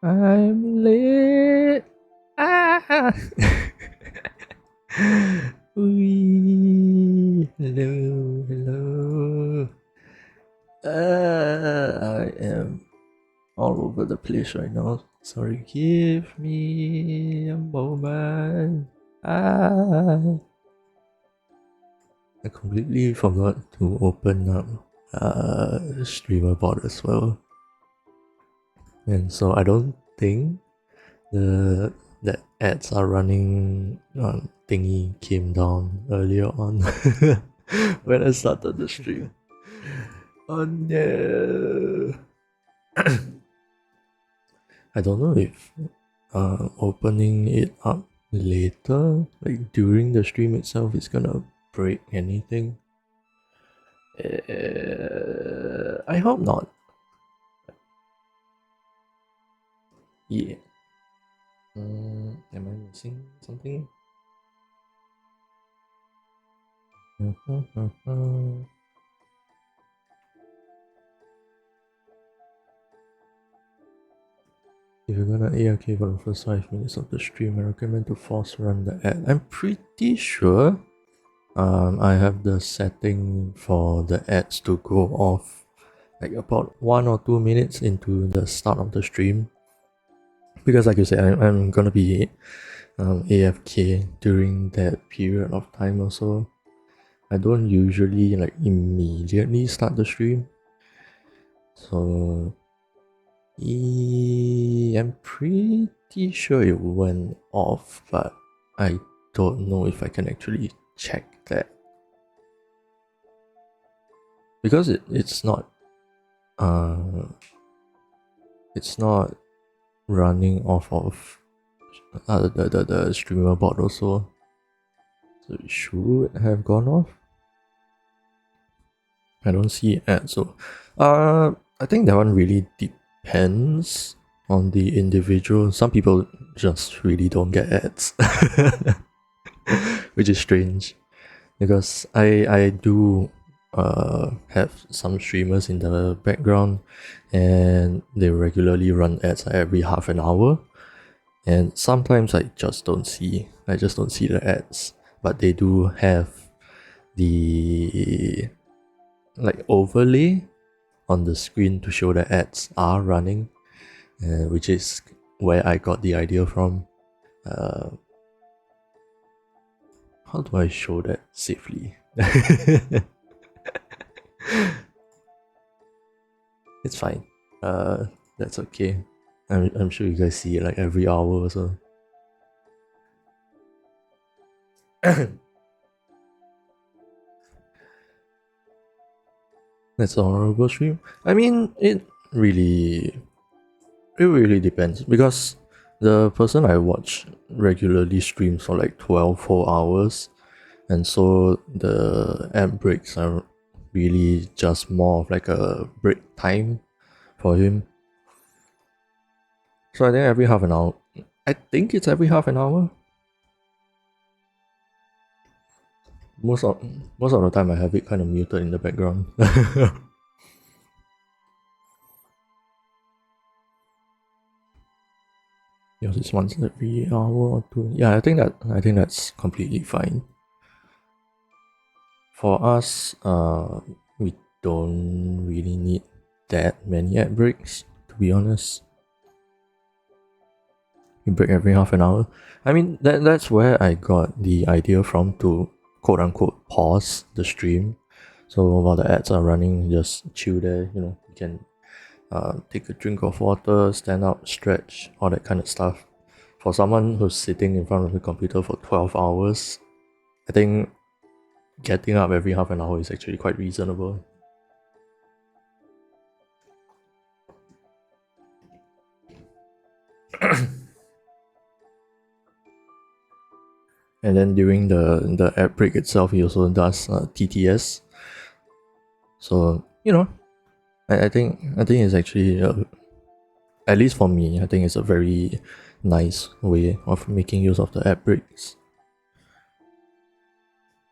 I'm late. Ah. Hello, hello. I am all over the place right now. Sorry, give me a moment. I completely forgot to open up streamer bot as well, and so I don't think the ads are running thingy came down earlier on when I started the stream. Oh no! I don't know if opening it up later, like during the stream itself, is gonna break anything. I hope not. Yeah. Am I missing something? If you're gonna AFK for the first 5 minutes of the stream, I recommend to force run the ad. I'm pretty sure I have the setting for the ads to go off like about 1 or 2 minutes into the start of the stream. Because like you said, I'm gonna be AFK during that period of time also. I don't usually like immediately start the stream. So I'm pretty sure it went off, but I don't know if I can actually check that. Because it's not running off of the streamer bot also. So it should have gone off. I don't see ads, so I think that one really depends on the individual. Some people just really don't get ads, which is strange because I do have some streamers in the background and they regularly run ads every half an hour, and sometimes I just don't see the ads, but they do have the like overlay on the screen to show the ads are running, which is where I got the idea from. How do I show that safely? It's fine. That's okay. I'm sure you guys see it like every hour or so. That's a horrible stream. I mean, it really depends because the person I watch regularly streams for like 12 whole hours, and so the ad breaks are really just more of like a break time for him. So I think every half an hour. I think it's every half an hour. Most of the time I have it kind of muted in the background. Yours is once every hour or two. Yeah, I think that's completely fine. For us, we don't really need that many ad breaks, to be honest. We break every half an hour. I mean, that's where I got the idea from to quote unquote pause the stream. So while the ads are running, just chill there, you can take a drink of water, stand up, stretch, all that kind of stuff. For someone who's sitting in front of the computer for 12 hours, I think getting up every half an hour is actually quite reasonable. And then during the ad break itself, he also does TTS. So I think it's actually at least for me, I think it's a very nice way of making use of the ad breaks.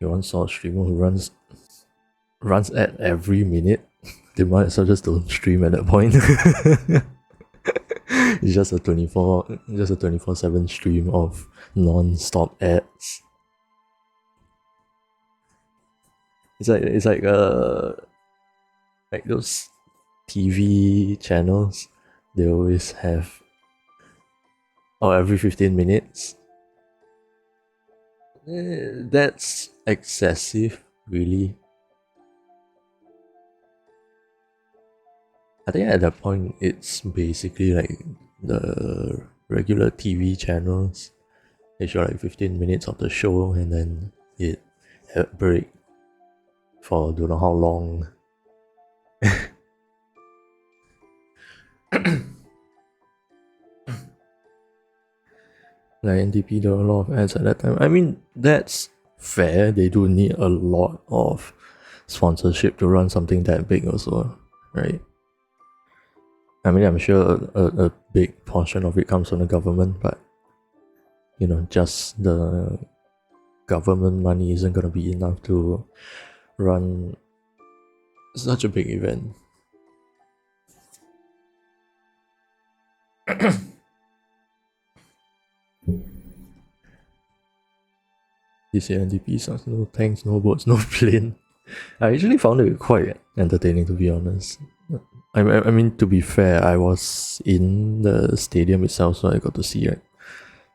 You once saw a streamer who runs ad every minute. They might as well just don't stream at that point. It's just a 24/7 stream of non-stop ads. It's like those TV channels. They always have every 15 minutes. That's excessive, really. I think at that point it's basically like the regular TV channels. They show like 15 minutes of the show and then it had break for don't know how long. Like NDP, there were a lot of ads at that time. I mean, that's fair. They do need a lot of sponsorship to run something that big also, right? I mean, I'm sure a big portion of it comes from the government, but just the government money isn't gonna be enough to run such a big event. This year NDP sucks. No tanks, no boats, no plane. I actually found it quite entertaining, to be honest. I mean, to be fair, I was in the stadium itself, so I got to see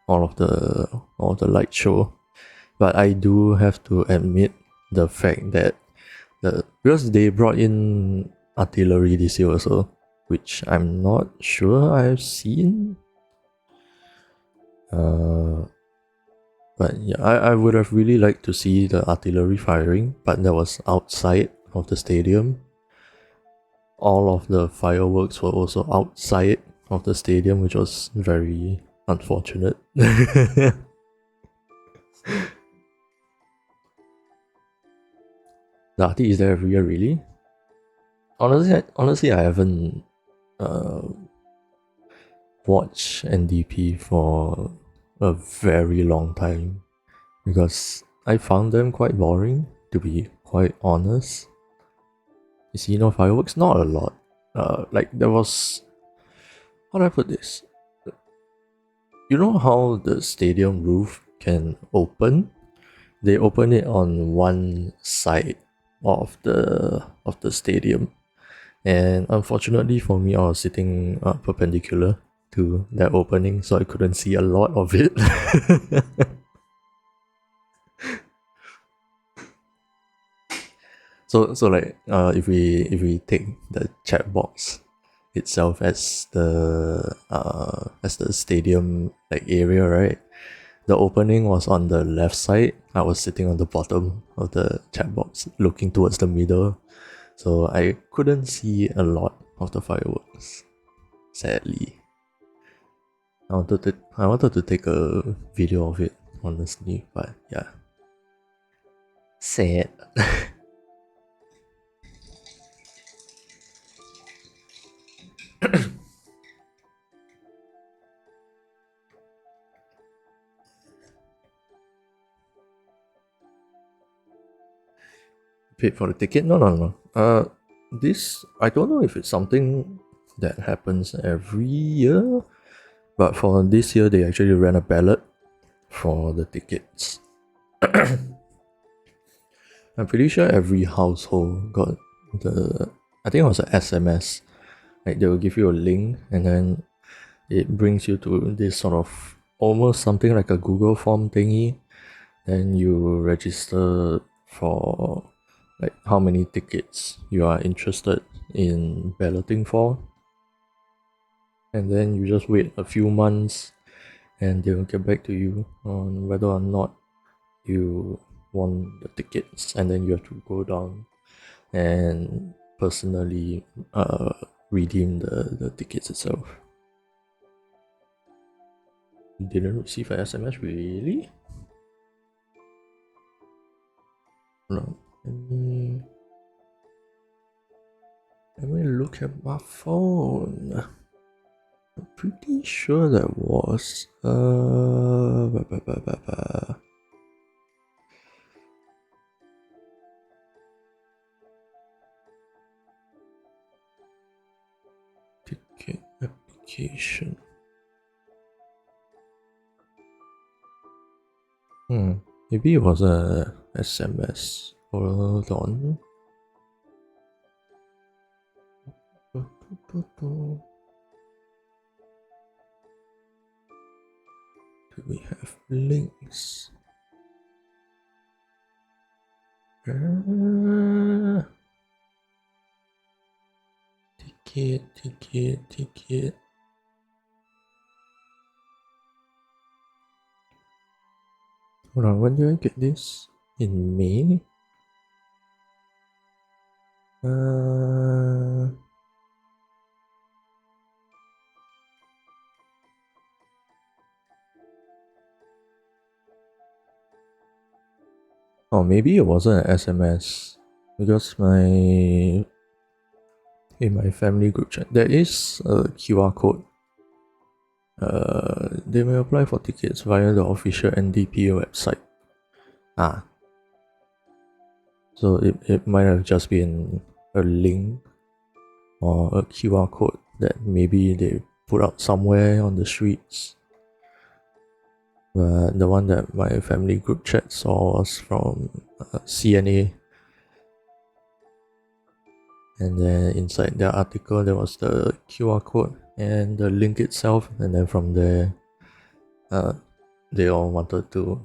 all of the light show. But I do have to admit the fact that because they brought in artillery this year also, which I'm not sure I've seen. But yeah, I would have really liked to see the artillery firing, but that was outside of the stadium. All of the fireworks were also outside of the stadium, which was very unfortunate. The arty is there every year, really? Honestly, I haven't watched NDP for a very long time because I found them quite boring, to be quite honest. You see, fireworks, not a lot. Like there was, how do I put this? You know how the stadium roof can open? They open it on one side of the stadium, and unfortunately for me, I was sitting perpendicular to that opening, so I couldn't see a lot of it. So like if we take the chat box itself as the stadium like area, right? The opening was on the left side. I was sitting on the bottom of the chat box, looking towards the middle, so I couldn't see a lot of the fireworks. Sadly, I wanted to take a video of it, honestly, but yeah, sad. Paid for the ticket? No. This, I don't know if it's something that happens every year, but for this year they actually ran a ballot for the tickets. I'm pretty sure every household got I think it was an SMS. Like they will give you a link and then it brings you to this sort of almost something like a Google form thingy. Then you register for like how many tickets you are interested in balloting for. And then you just wait a few months and they'll get back to you on whether or not you won the tickets, and then you have to go down and personally redeem the tickets itself. You didn't receive an SMS, really? No. Let me look at my phone. I'm pretty sure that was ticket application. Maybe it was a SMS. Hold on. Do we have links? Ticket. Hold on, when did I get this? In May? Oh, maybe it wasn't an SMS because my in my family group chat, there is a QR code. They may apply for tickets via the official NDPA website. So it might have just been a link or a QR code that maybe they put out somewhere on the streets. But the one that my family group chat saw was from CNA. And then inside their article, there was the QR code and the link itself. And then from there, they all wanted to,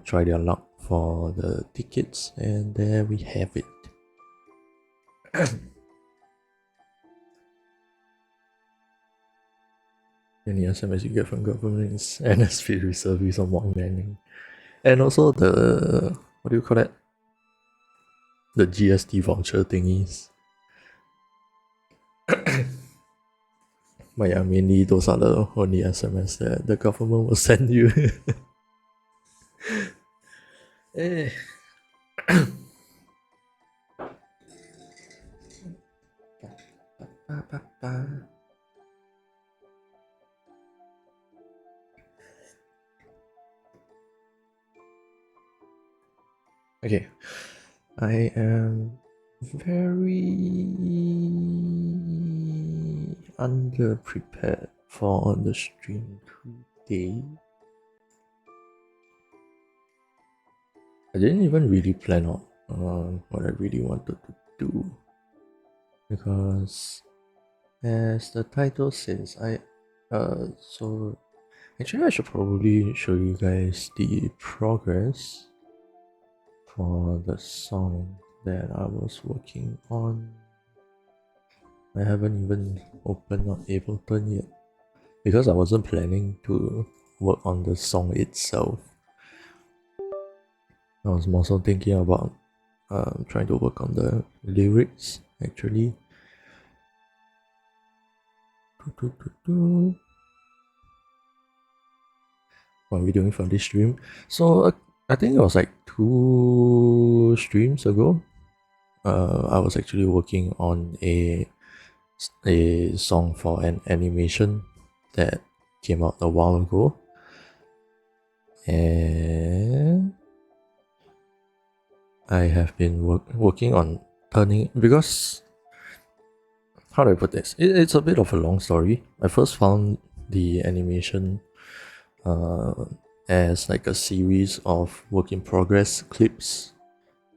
try their luck for the tickets. And there we have it. Any SMS you get from government is NSP reservice or mock manning. And also the, what do you call that? The GST voucher thingies. But yeah, mainly those are the only SMS that the government will send you. Okay, I am very underprepared for the stream today. I didn't even really plan out what I really wanted to do, because as the title says, so actually I should probably show you guys the progress for the song that I was working on. I haven't even opened up Ableton yet, because I wasn't planning to work on the song itself. I was more so thinking about trying to work on the lyrics actually. What are we doing for this stream? So I think it was like 2 streams ago. I was actually working on a song for an animation that came out a while ago, and I have been working on turning, because how do I put this? It's a bit of a long story. I first found the animation as like a series of work in progress clips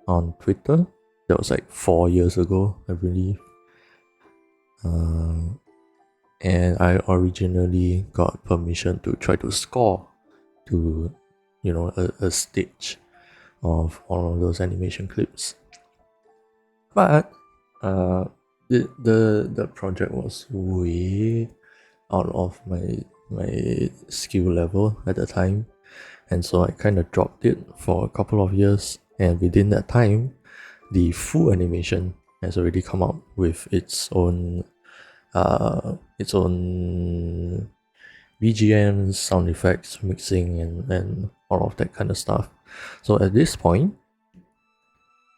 on Twitter. That was like 4 years ago, I believe. And I originally got permission to try to score to, a stage of all of those animation clips. But the project was way out of my skill level at the time, and so I kind of dropped it for a couple of years. And within that time, the full animation has already come out with its own BGMs, sound effects, mixing, and all of that kind of stuff. So at this point,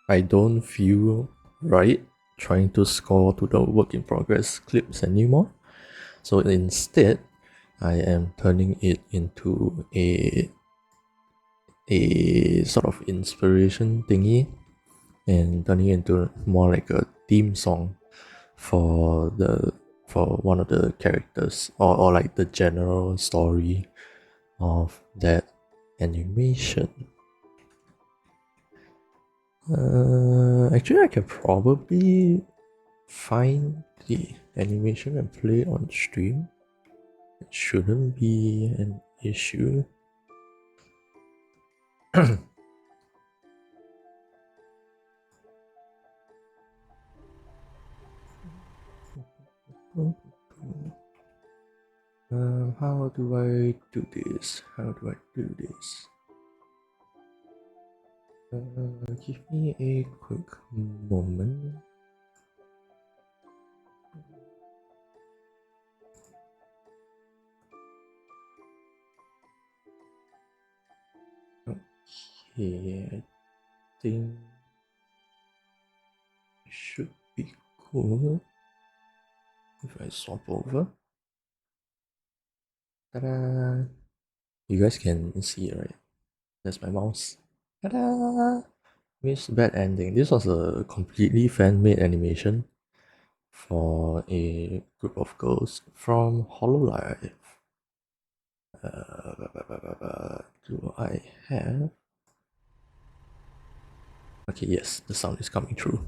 I don't feel right trying to score to the work in progress clips anymore. So instead, I am turning it into a sort of inspiration thingy, and turning it into more like a theme song for one of the characters, or like the general story of that animation. Actually, I can probably find the animation and play it on stream. It shouldn't be an issue. How do I do this? Give me a quick moment. Okay, I think it should be cool. if I swap over, ta-da! You guys can see it, right? That's my mouse. Ta-da! Miss Bad Ending. This was a completely fan-made animation for a group of girls from Hololive. Do I have? Okay, yes, the sound is coming through.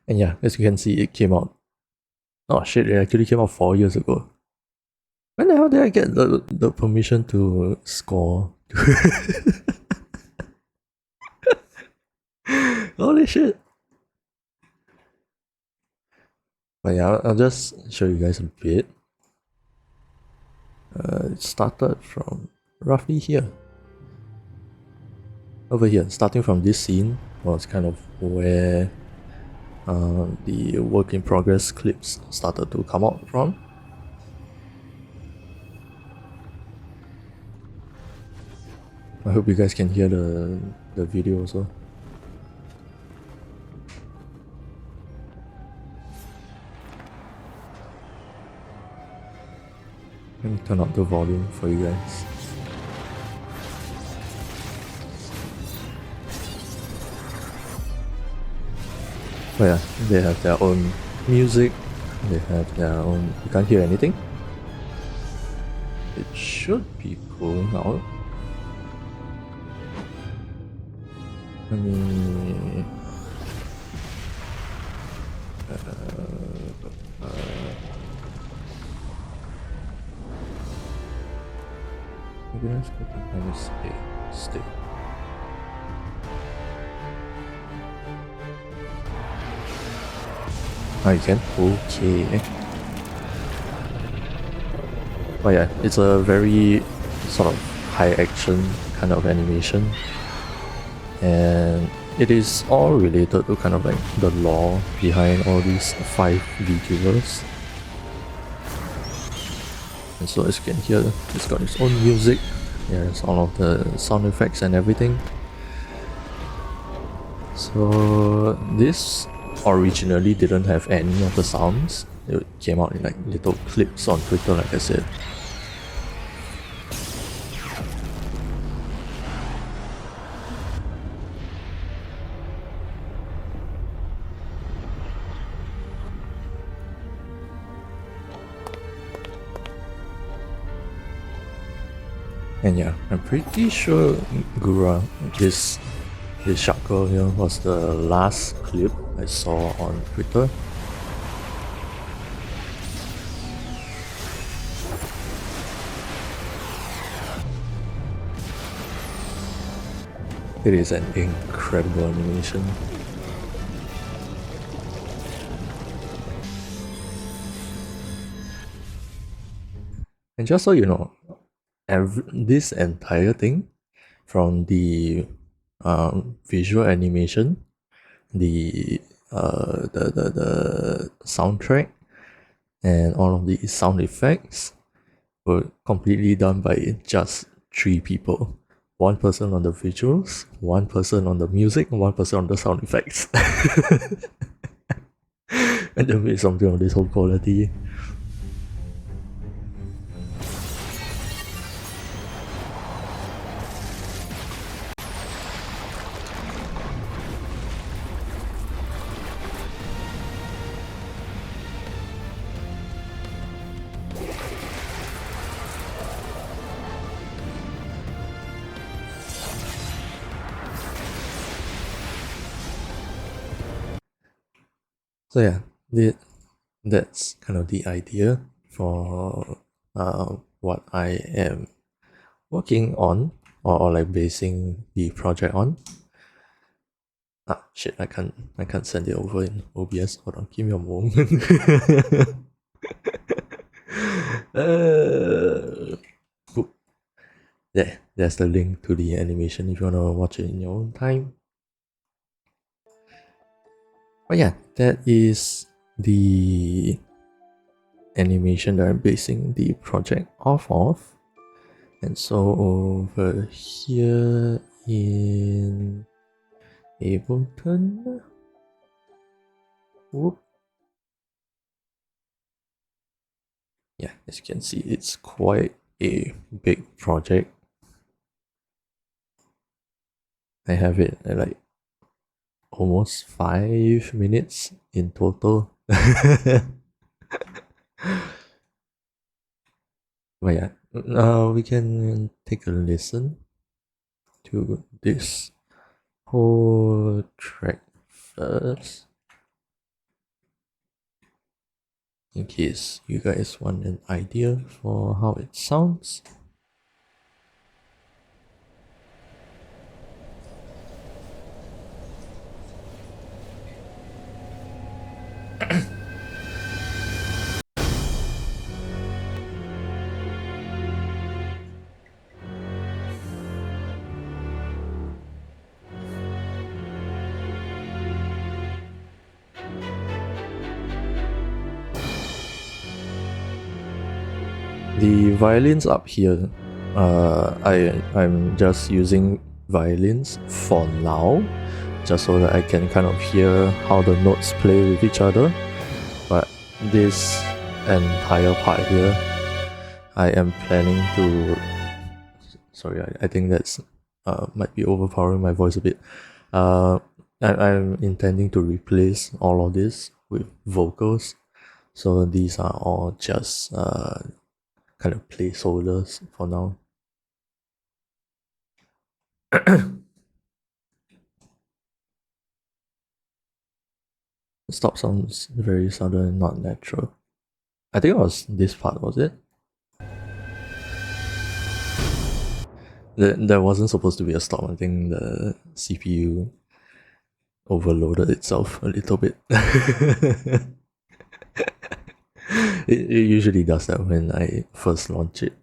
And yeah, as you can see, it came out. Oh shit, it actually came out 4 years ago. When the hell did I get the permission to score? Holy shit! But yeah, I'll just show you guys a bit. It started from roughly here. Over here, starting from this scene was kind of where the work in progress clips started to come out from. I hope you guys can hear the video also. Let me turn up the volume for you guys. Oh yeah, they have their own music, they have their own... You can't hear anything? It should be cool now. Let me... maybe let's go to -8 still. Ah, you can? Okay. But yeah, it's a very sort of high action kind of animation. And it is all related to kind of like the lore behind all these 5 Vtubers. And so as you can hear, it's got its own music. There's all of the sound effects and everything. So this originally didn't have any of the sounds. It came out in like little clips on Twitter, like I said. And yeah, I'm pretty sure Gura, this shark girl here, was the last clip I saw on Twitter. It is an incredible animation. And just so you know, this entire thing, from the visual animation, the soundtrack, and all of the sound effects were completely done by just 3 people. 1 person on the visuals, 1 person on the music, and 1 person on the sound effects. And they made something of this whole quality. So yeah, that's kind of the idea for what I am working on, or like basing the project on. Ah shit, I can't send it over in OBS. Hold on, give me a moment. Cool. There's the link to the animation if you wanna watch it in your own time. But yeah, that is the animation that I'm basing the project off of. And so over here in Ableton, whoop, As you can see, it's quite a big project. I have it at like almost 5 minutes in total. But yeah, we can take a listen to this whole track first, in case you guys want an idea for how it sounds. The violins up here, I'm just using violins for now, just so that I can kind of hear how the notes play with each other. But this entire part here, I am planning to. Sorry, I think that's might be overpowering my voice a bit. I'm intending to replace all of this with vocals, so these are all just kind of placeholders for now. Stop sounds very sudden and not natural. I think it was this part, was it? There wasn't supposed to be a stop. I think the CPU overloaded itself a little bit. It usually does that when I first launch it.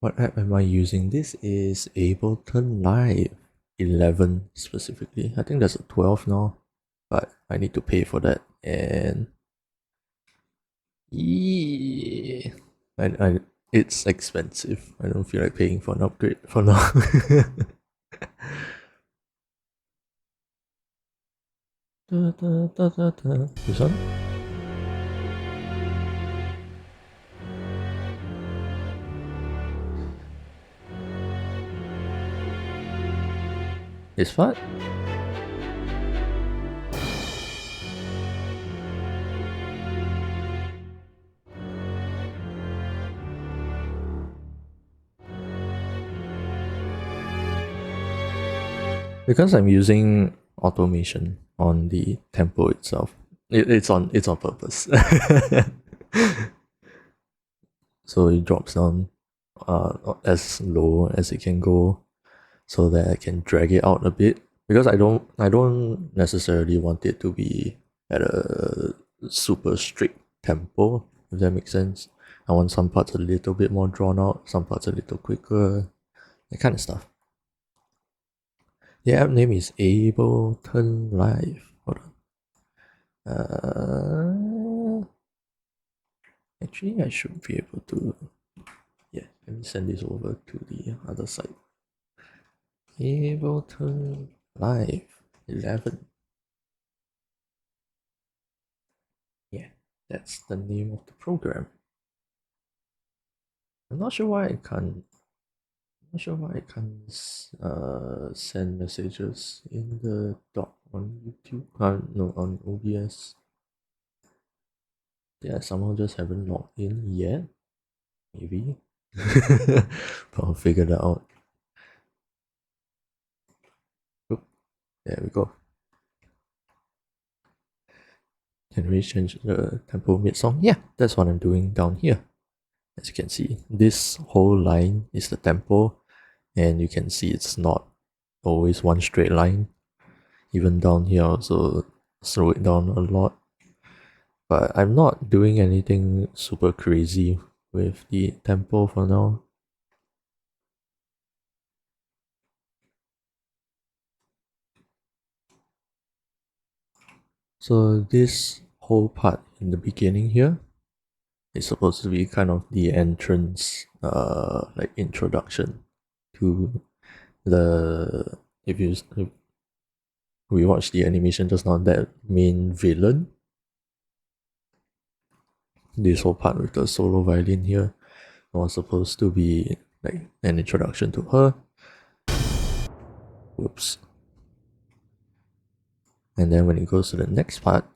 What app am I using? This is Ableton Live 11 specifically. I think there's a 12 now, but I need to pay for that. And yeah, it's expensive. I don't feel like paying for an upgrade for now. This one? This part? Because I'm using automation on the tempo itself, it's on purpose. So it drops down as low as it can go, so that I can drag it out a bit. Because I don't necessarily want it to be at a super strict tempo, if that makes sense. I want some parts a little bit more drawn out, some parts a little quicker, that kind of stuff. The app name is Ableton Live. Hold on. Actually, I should be able to. Yeah, let me send this over to the other side. Ableton Live 11. Yeah, that's the name of the program. I'm not sure why I can't. Send messages in the doc on YouTube. No, on OBS. Yeah, somehow just haven't logged in yet. Maybe. But I'll figure that out. Oop, there we go. Can we change the tempo mid-song? Yeah, that's what I'm doing down here. As you can see, this whole line is the tempo, and you can see it's not always one straight line. Even down here, also slow it down a lot. But I'm not doing anything super crazy with the tempo for now. So this whole part in the beginning here is supposed to be kind of the entrance, like introduction to the, if we watch the animation just now, that main villain. this whole part with the solo violin here was supposed to be like an introduction to her. Whoops. And then when it goes to the next part,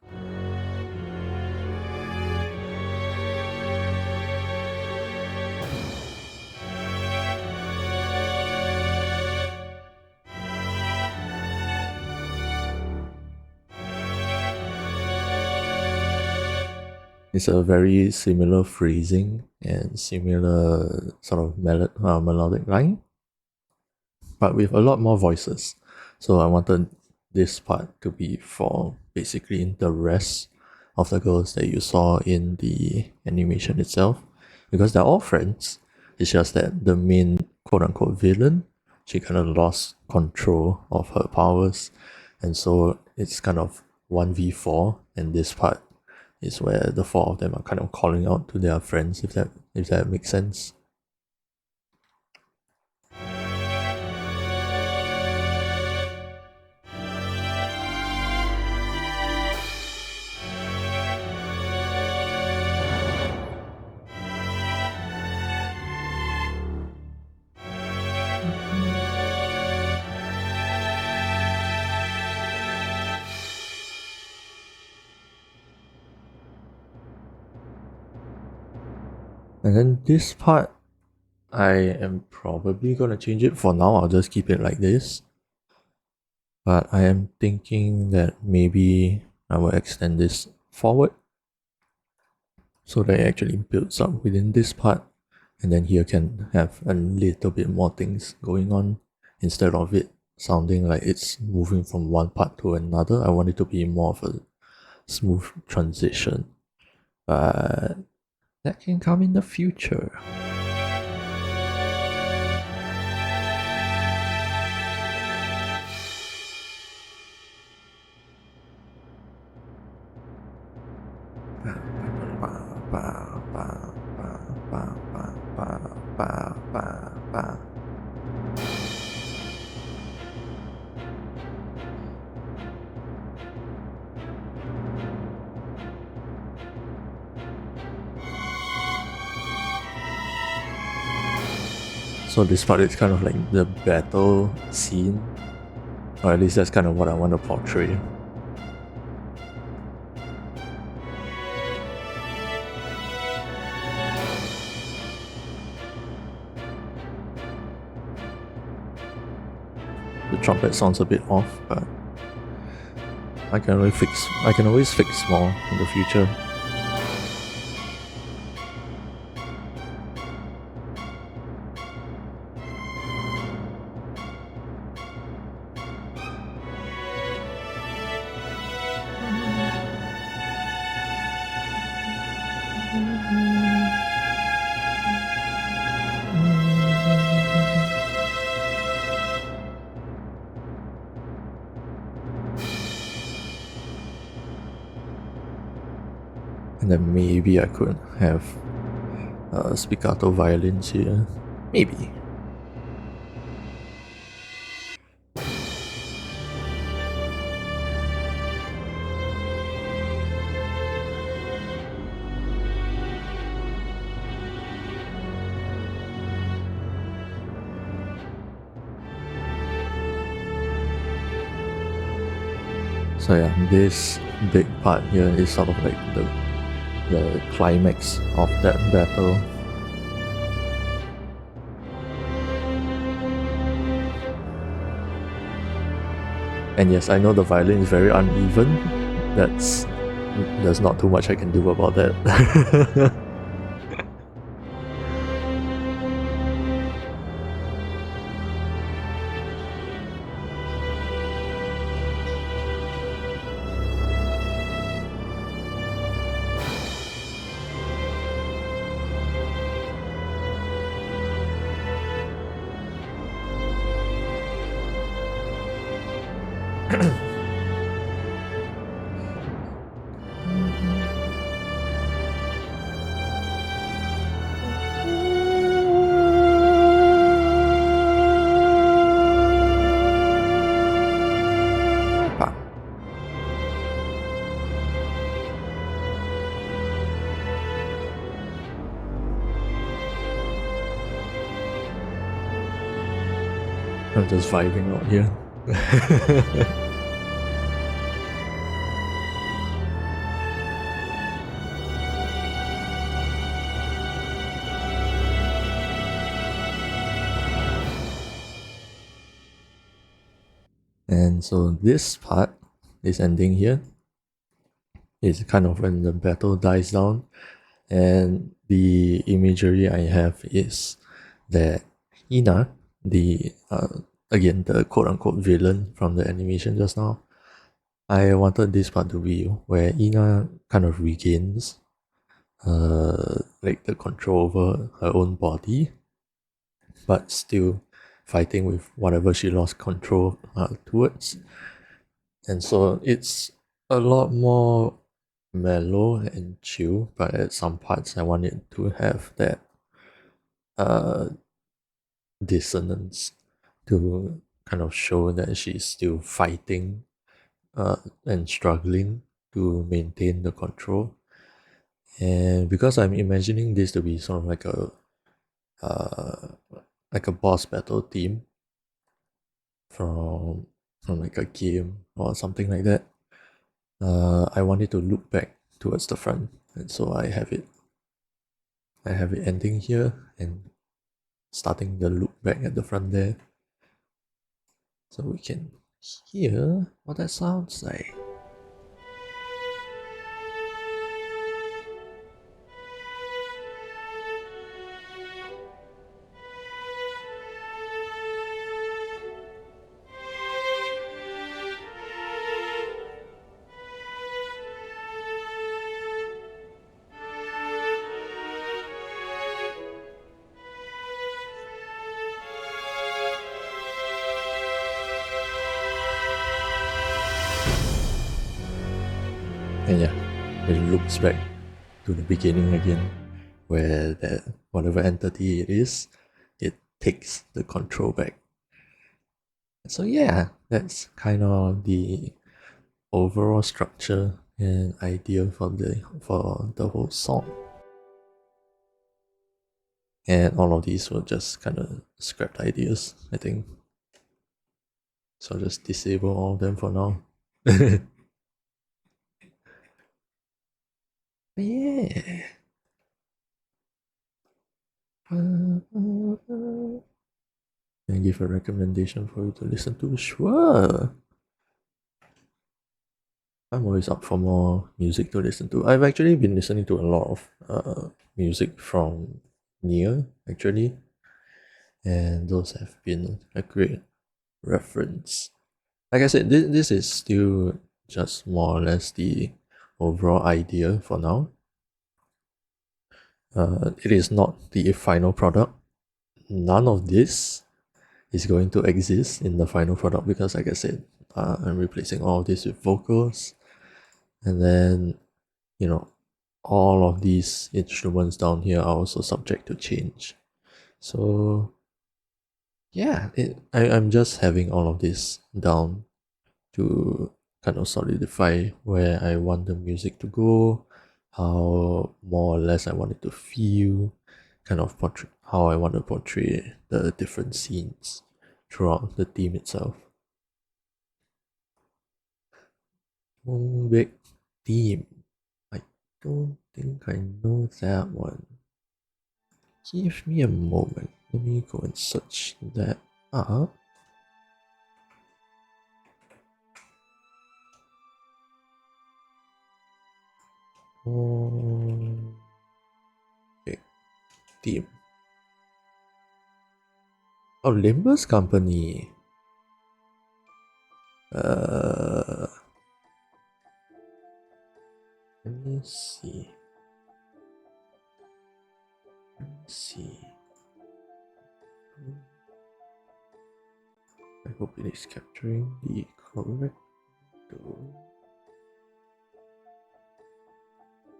it's a very similar phrasing and similar sort of melodic line, but with a lot more voices. So I wanted this part to be for basically the rest of the girls that you saw in the animation itself, because they're all friends. It's just that the main quote-unquote villain, she kind of lost control of her powers, and so it's kind of 1v4, and this part is where the four of them are kind of calling out to their friends, if that makes sense. And then this part, I am probably gonna change it. For now, I'll just keep it like this. But I am thinking that maybe I will extend this forward so that it actually builds up within this part, and then here can have a little bit more things going on instead of it sounding like it's moving from one part to another. I want it to be more of a smooth transition, but that can come in the future. So this part is kind of like the battle scene, or at least that's kind of what I want to portray. The trumpet sounds a bit off, but I can always fix more in the future. And then maybe I could have spiccato violins here. Maybe. So yeah, this big part here is sort of like the climax of that battle. And yes, I know the violin is very uneven. There's not too much I can do about that. I'm just vibing out here. And so this part, this ending here, is kind of when the battle dies down, and the imagery I have is that Ina, the again the quote unquote villain from the animation just now, I wanted this part to be where Ina kind of regains like the control over her own body, but still fighting with whatever she lost control towards. And so it's a lot more mellow and chill, but at some parts I want it to have that uh, dissonance to kind of show that she's still fighting and struggling to maintain the control. And because I'm imagining this to be sort of like a boss battle theme from like a game or something like that, I want it to look back towards the front, and so I have it ending here and starting the loop back at the front there, so we can hear what that sounds like. And yeah, it loops back to the beginning again, where that whatever entity it is, it takes the control back. So yeah, that's kind of the overall structure and idea for the whole song. And all of these were just kind of scrapped ideas, I think. So I'll just disable all of them for now. Yeah. Can I give a recommendation for you to listen to? Sure. I'm always up for more music to listen to. I've actually been listening to a lot of music from Nia, actually, and those have been a great reference. Like I said, this is still just more or less the overall idea for now. It is not the final product. None of this is going to exist in the final product because, like I said, I'm replacing all of this with vocals, and then all of these instruments down here are also subject to change. So yeah, I'm just having all of this down to kind of solidify where I want the music to go, how more or less I want it to feel, kind of how I want to portray the different scenes throughout the theme itself. Big theme. I don't think I know that one. Give me a moment. Let me go and search that up. Big theme. Oh, Limbus Company. Let me see. I hope it is capturing the correct tone.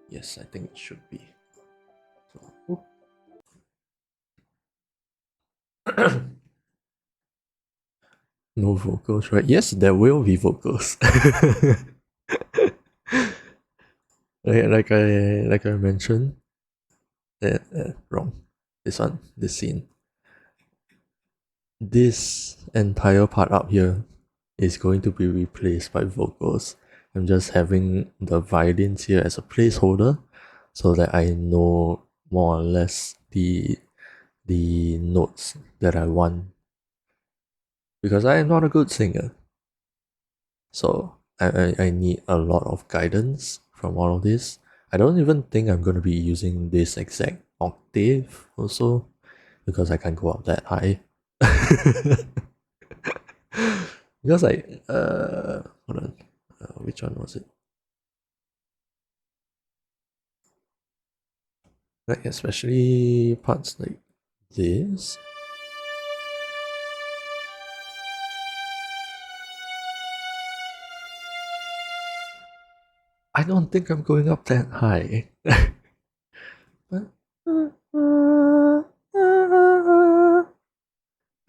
Yes, I think it should be. So, no vocals, right? Yes, there will be vocals. like I mentioned. Wrong. This one, this scene. this entire part up here is going to be replaced by vocals. I'm just having the violins here as a placeholder so that I know more or less the notes that I want, because I am not a good singer. So I need a lot of guidance from all of this. I don't even think I'm going to be using this exact octave also, because I can't go up that high. Because hold on, which one was it? Like especially parts like this. I don't think I'm going up that high.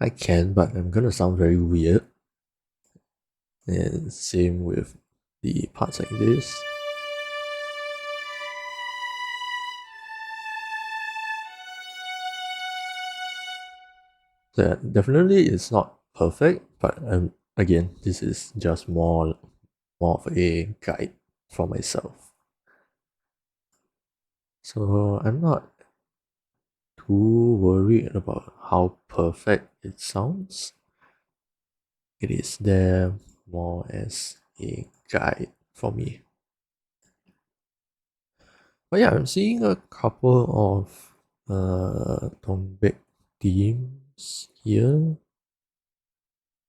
I can, but I'm gonna sound very weird. And same with the parts like this. So yeah, definitely it's not perfect, but again, this is just more of a guide for myself. So I'm not too worried about how perfect it sounds. It is there more as a guide for me. But yeah, I'm seeing a couple of Tombek themes here.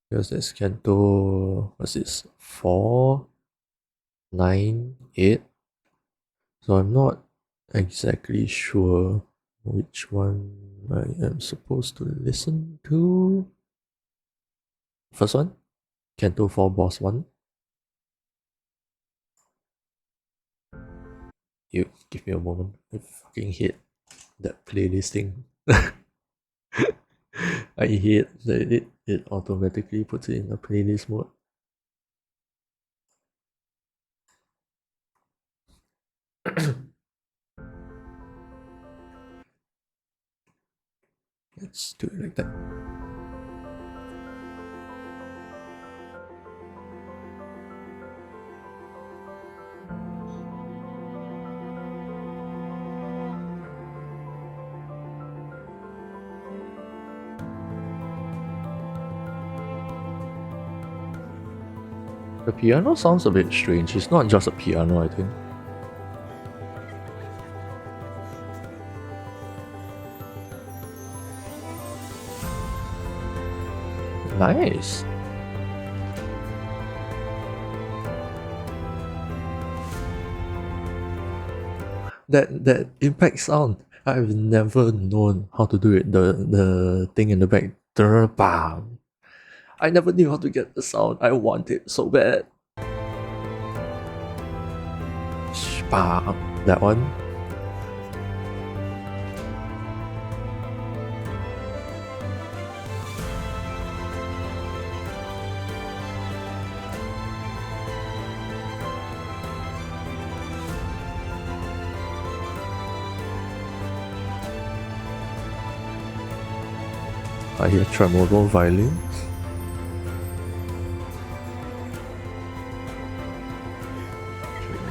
Because there's Canto, what's this? 4, 9, 8. So I'm not exactly sure which one I am supposed to listen to. First one, Canto 4 Boss 1. You give me a moment. I fucking hate that playlisting. I hate that it automatically puts it in a playlist mode. Let's do it like that. The piano sounds a bit strange. It's not just a piano, I think. Nice. That impact sound, I've never known how to do it. The thing in the back, bam. I never knew how to get the sound. I want it so bad. Bam. That one. I hear tremolo violins.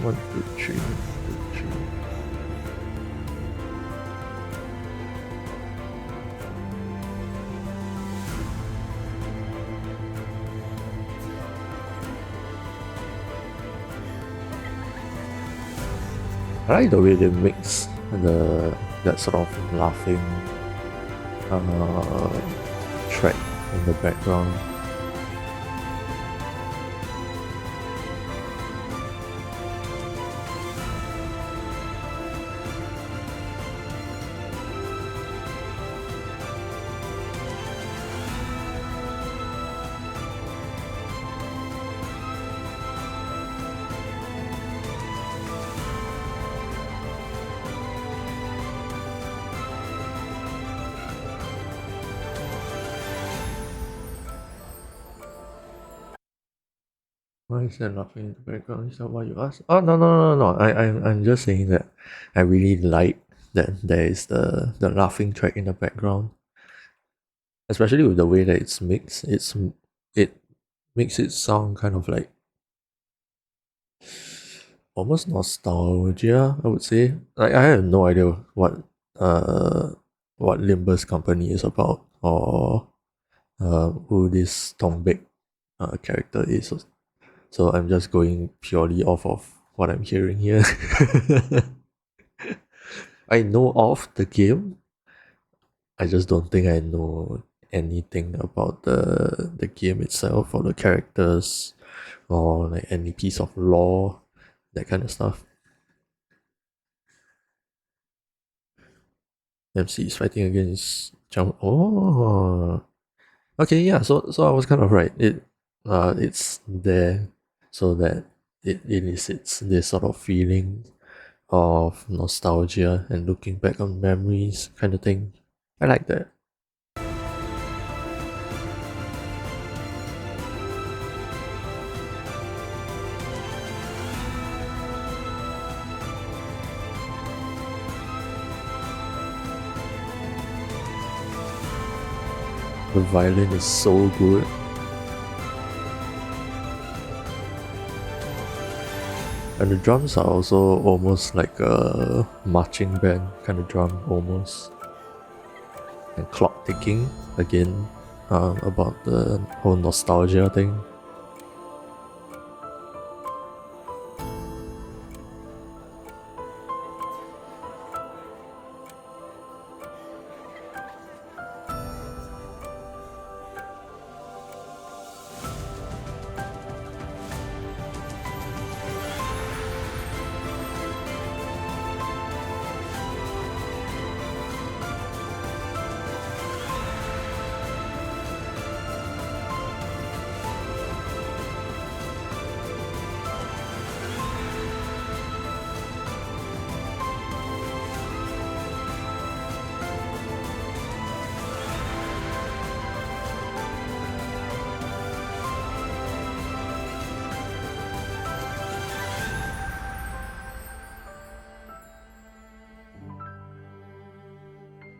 One, two, three, 1, 2, 3. I like the way they mix that sort of laughing track in the background. Why is there laughing in the background? Is that what you asked? Oh no. I'm just saying that I really like that there is the laughing track in the background. especially with the way that it's mixed. It makes it sound kind of like almost nostalgia, I would say. Like I have no idea what Limbus company is about, or who this Tongbek character is. So I'm just going purely off of what I'm hearing here. I know of the game. I just don't think I know anything about the game itself or the characters or like any piece of lore, that kind of stuff. MC is fighting against Jump. Oh, okay, yeah. So I was kind of right. It's there so that it elicits this sort of feeling of nostalgia and looking back on memories, kind of thing. I like that. The violin is so good. And the drums are also almost like a marching band kind of drum, almost. And clock ticking, again, about the whole nostalgia thing.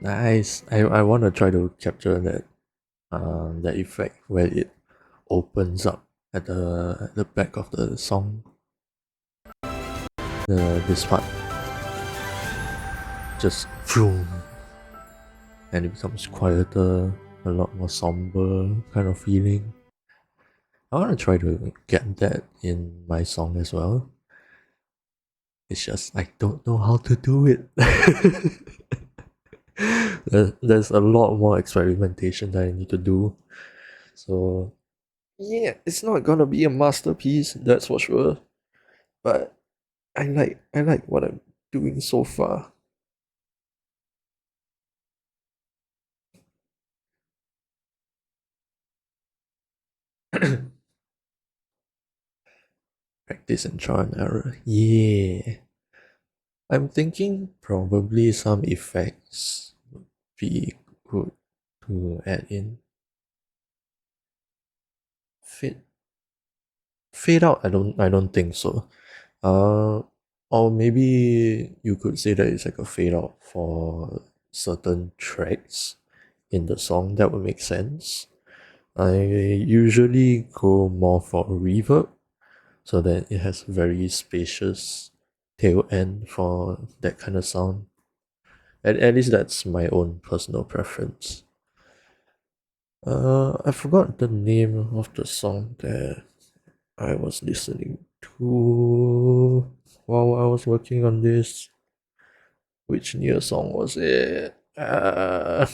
Nice. I want to try to capture that effect where it opens up at the back of the song. This part just boom, and it becomes quieter, a lot more somber kind of feeling. I want to try to get that in my song as well. It's just I don't know how to do it. There's a lot more experimentation that I need to do. So yeah, it's not gonna be a masterpiece, that's for sure. But I like what I'm doing so far. Practice and trial and error. Yeah. I'm thinking probably some effects would be good to add in. Fade fade out, I don't think so. Or maybe you could say that it's like a fade out for certain tracks in the song. That would make sense. I usually go more for reverb so that it has very spacious tail end for that kind of sound. At least that's my own personal preference. I forgot the name of the song that I was listening to while I was working on this. Which new song was it? Let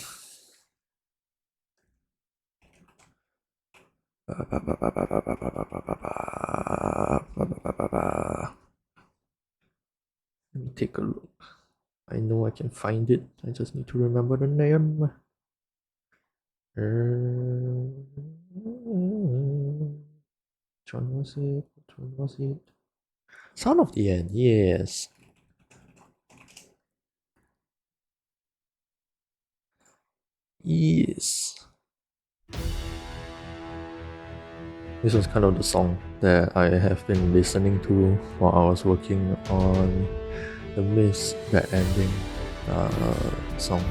me take a look. I know I can find it. I just need to remember the name. Which one was it? Which one was it? Sound of the End, yes. Yes. This was kind of the song that I have been listening to while I was working on the Miss That Ending song.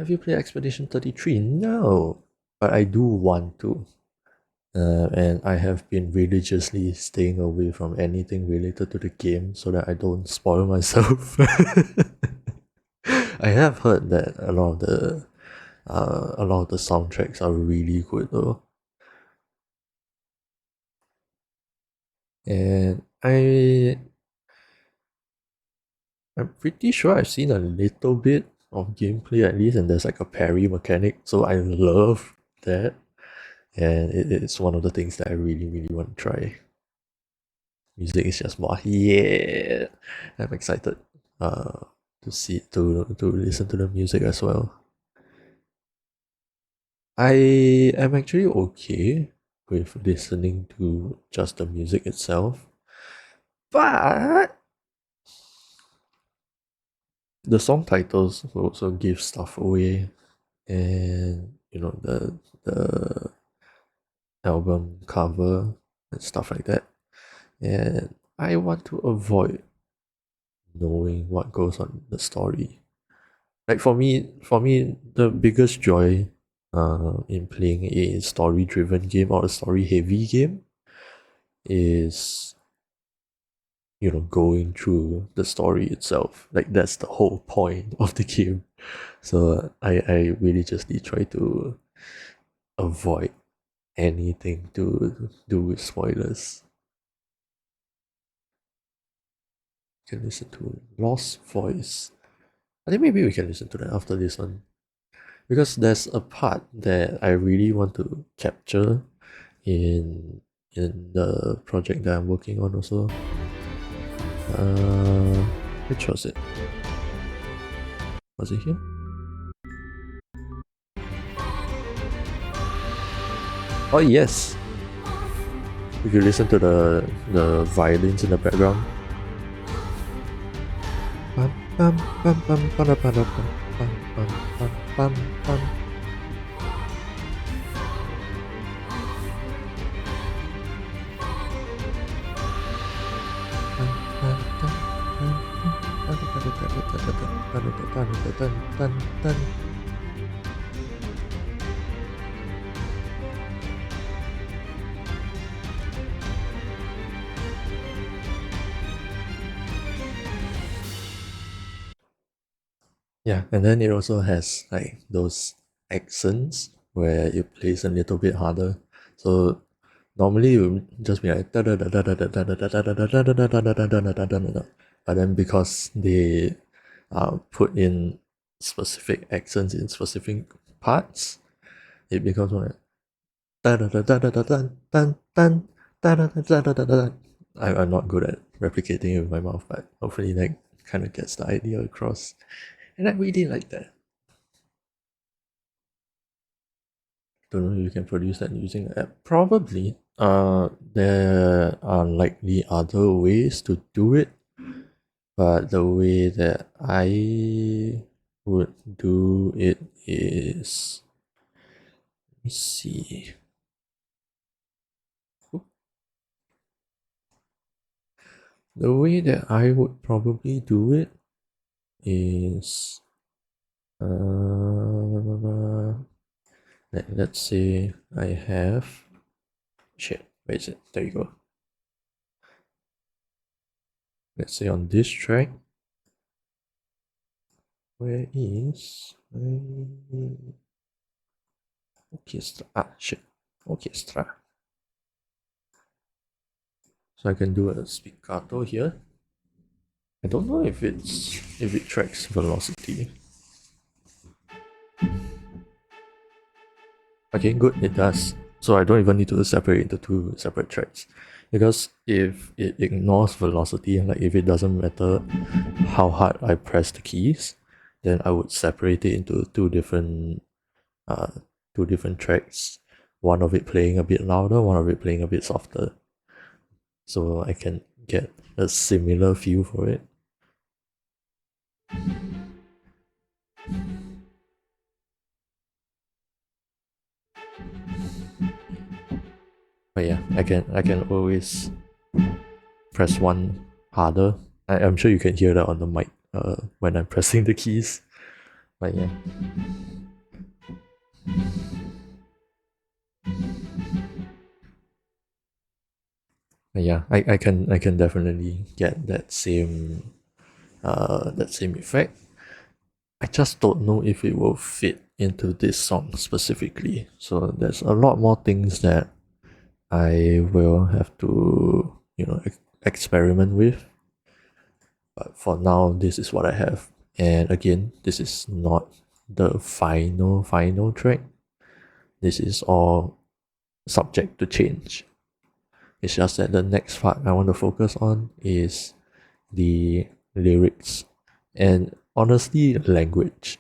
Have you played Expedition 33? No, but I do want to. And I have been religiously staying away from anything related to the game so that I don't spoil myself. I have heard that a lot of the soundtracks are really good though, and I'm pretty sure I've seen a little bit of gameplay at least, and there's like a parry mechanic, so I love that, and it's one of the things that I really want to try. Music is just more, yeah. I'm excited to see to listen to the music as well. I am actually okay with listening to just the music itself, but the song titles will also give stuff away, and the album cover and stuff like that. And I want to avoid knowing what goes on in the story. Like for me, the biggest joy in playing a story-driven game or a story-heavy game is going through the story itself. Like that's the whole point of the game. So I really just try to avoid anything to do with spoilers. You can listen to Lost Voice. I think maybe we can listen to that after this one. Because there's a part that I really want to capture in the project that I'm working on also. Which was it? Was it here? Oh yes. If you listen to the violins in the background. Bum, bum, bum, bum, bum, bum, bum, bum, bum, bum, bum, bum. Yeah, and then it also has like those accents where it plays a little bit harder. So normally it would just be like but then because they put in specific accents in specific parts, it becomes more like I'm not good at replicating it with my mouth, but hopefully that kind of gets the idea across. And I really like that. Don't know if you can produce that using the app. Probably. There are likely other ways to do it, but the way that I would do it is, let me see. The way that I would probably do it is, let's say I have, shit, where is it? There you go. Let's say on this track, where is orchestra? Ah, shit, orchestra. So I can do a spiccato here. I don't know if it tracks velocity. Okay, good, it does. So I don't even need to separate into two separate tracks. Because if it ignores velocity, like if it doesn't matter how hard I press the keys, then I would separate it into two different tracks. One of it playing a bit louder, one of it playing a bit softer. So I can get a similar feel for it. But yeah, I can always press one harder. I'm sure you can hear that on the mic when I'm pressing the keys. But yeah. Yeah, I can definitely get that same effect. I just don't know if it will fit into this song specifically. So there's a lot more things that I will have to, experiment with. But for now, this is what I have. And again, this is not the final track. This is all subject to change. It's just that the next part I want to focus on is the lyrics and honestly language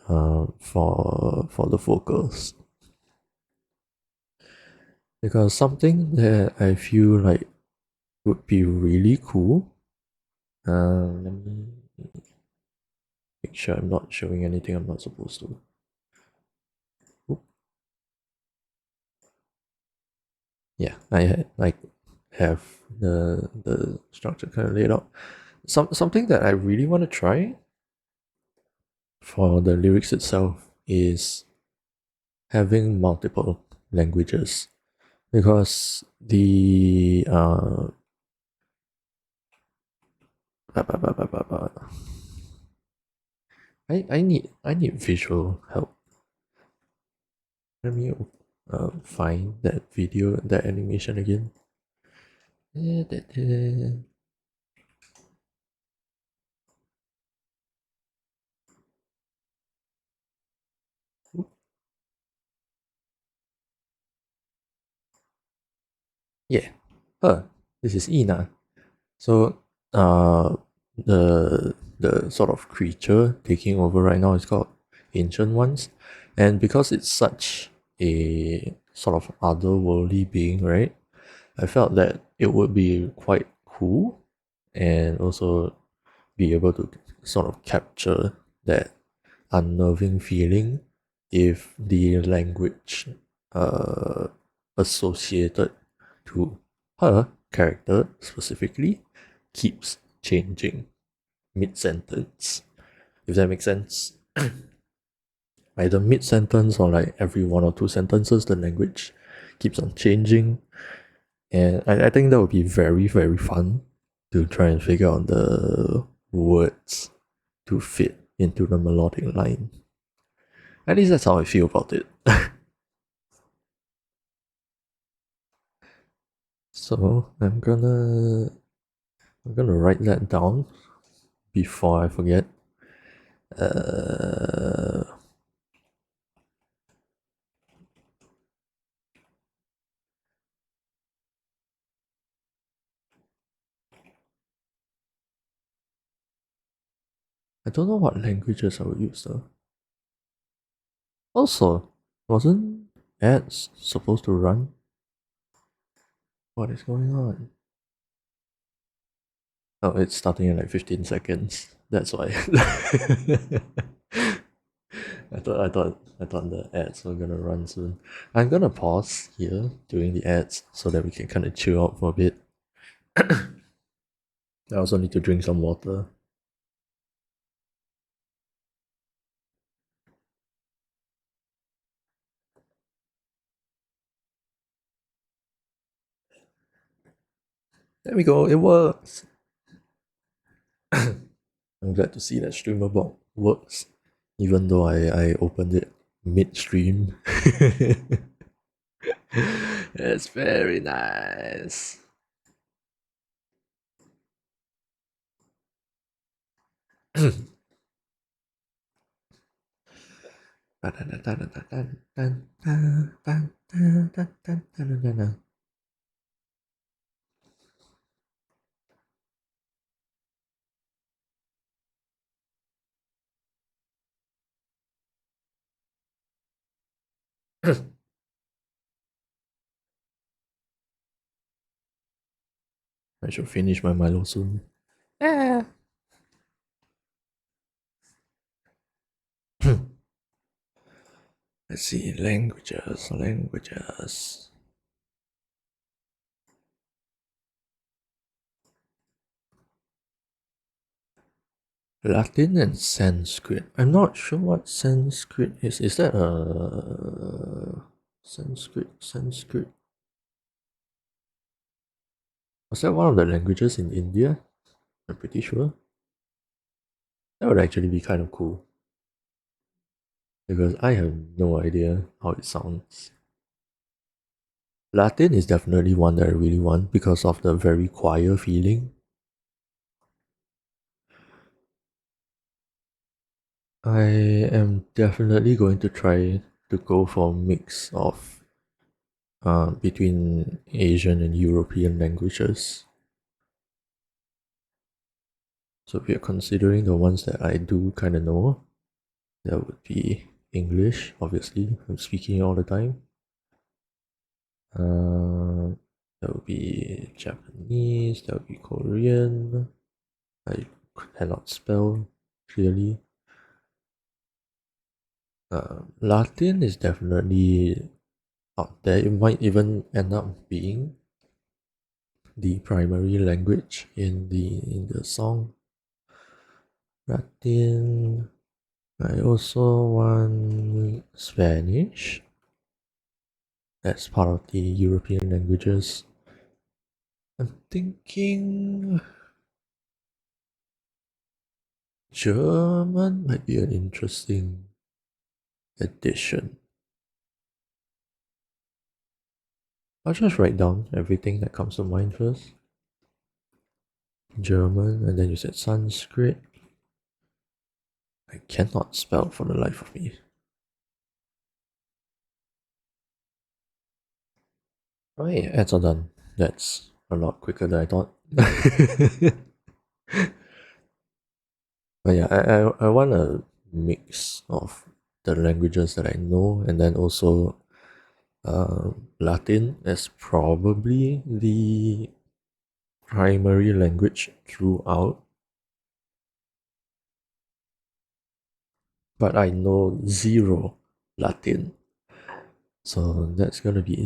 for the vocals, because something that I feel like would be really cool. Let me make sure I'm not showing anything I'm not supposed to. Oop. Yeah, I have the structure kind of laid out. Something that I really want to try for the lyrics itself is having multiple languages, because the I need visual help. Let me find that video, that animation again. Yeah. This is Ina. So the sort of creature taking over right now is called Ancient Ones. And because it's such a sort of otherworldly being, right? I felt that it would be quite cool and also be able to sort of capture that unnerving feeling if the language uh, associated to her character specifically keeps changing mid sentence. If that makes sense. Either mid sentence or like every one or two sentences, the language keeps on changing. And I think that would be very, very fun to try and figure out the words to fit into the melodic line. At least that's how I feel about it. So I'm gonna write that down before I forget. Uh, I don't know what languages I would use though. Also, wasn't ads supposed to run? What is going on? Oh, it's starting in like 15 seconds. That's why. I thought the ads were gonna run soon. I'm gonna pause here during the ads so that we can kind of chill out for a bit. I also need to drink some water. There we go, it works. I'm glad to see that streamer bot works, even though I opened it midstream. It's very nice. I should finish my Milo soon. Yeah. Let's see, languages. Latin and Sanskrit. I'm not sure what Sanskrit is. Is that a Sanskrit? Sanskrit. Was that one of the languages in India? I'm pretty sure. That would actually be kind of cool. Because I have no idea how it sounds. Latin is definitely one that I really want because of the very choir feeling. I am definitely going to try to go for a mix of between Asian and European languages. So if you're considering the ones that I do kind of know, that would be English, obviously. I'm speaking it all the time. That would be Japanese, that would be Korean. I cannot spell clearly. Latin is definitely up there. It might even end up being the primary language in the song. Latin. I also want Spanish. That's part of the European languages. I'm thinking German might be an interesting addition. I'll just write down everything that comes to mind first. German, and then you said Sanskrit. I cannot spell for the life of me. Oh yeah, ads are done. That's a lot quicker than I thought. But yeah, I want a mix of the languages that I know, and then also Latin as probably the primary language throughout. But I know zero Latin, so there's gonna be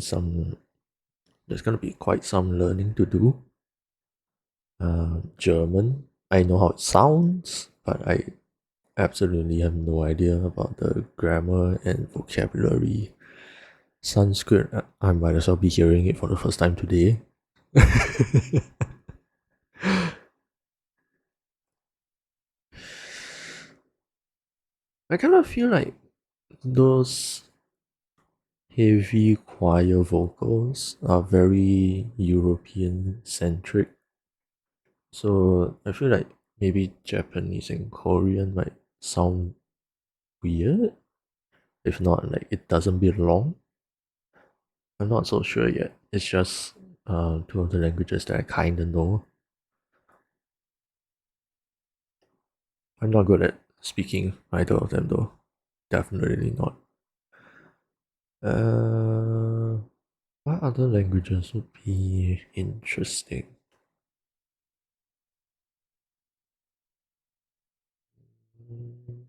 quite some learning to do. German, I know how it sounds, but I absolutely have no idea about the grammar and vocabulary. Sanskrit, I might as well be hearing it for the first time today. I kind of feel like those heavy choir vocals are very European centric. So I feel like maybe Japanese and Korean might sound weird. If not, like it doesn't belong. I'm not so sure yet. It's just two of the languages that I kinda know. I'm not good at speaking either of them though. Definitely not. What other languages would be interesting? Mm,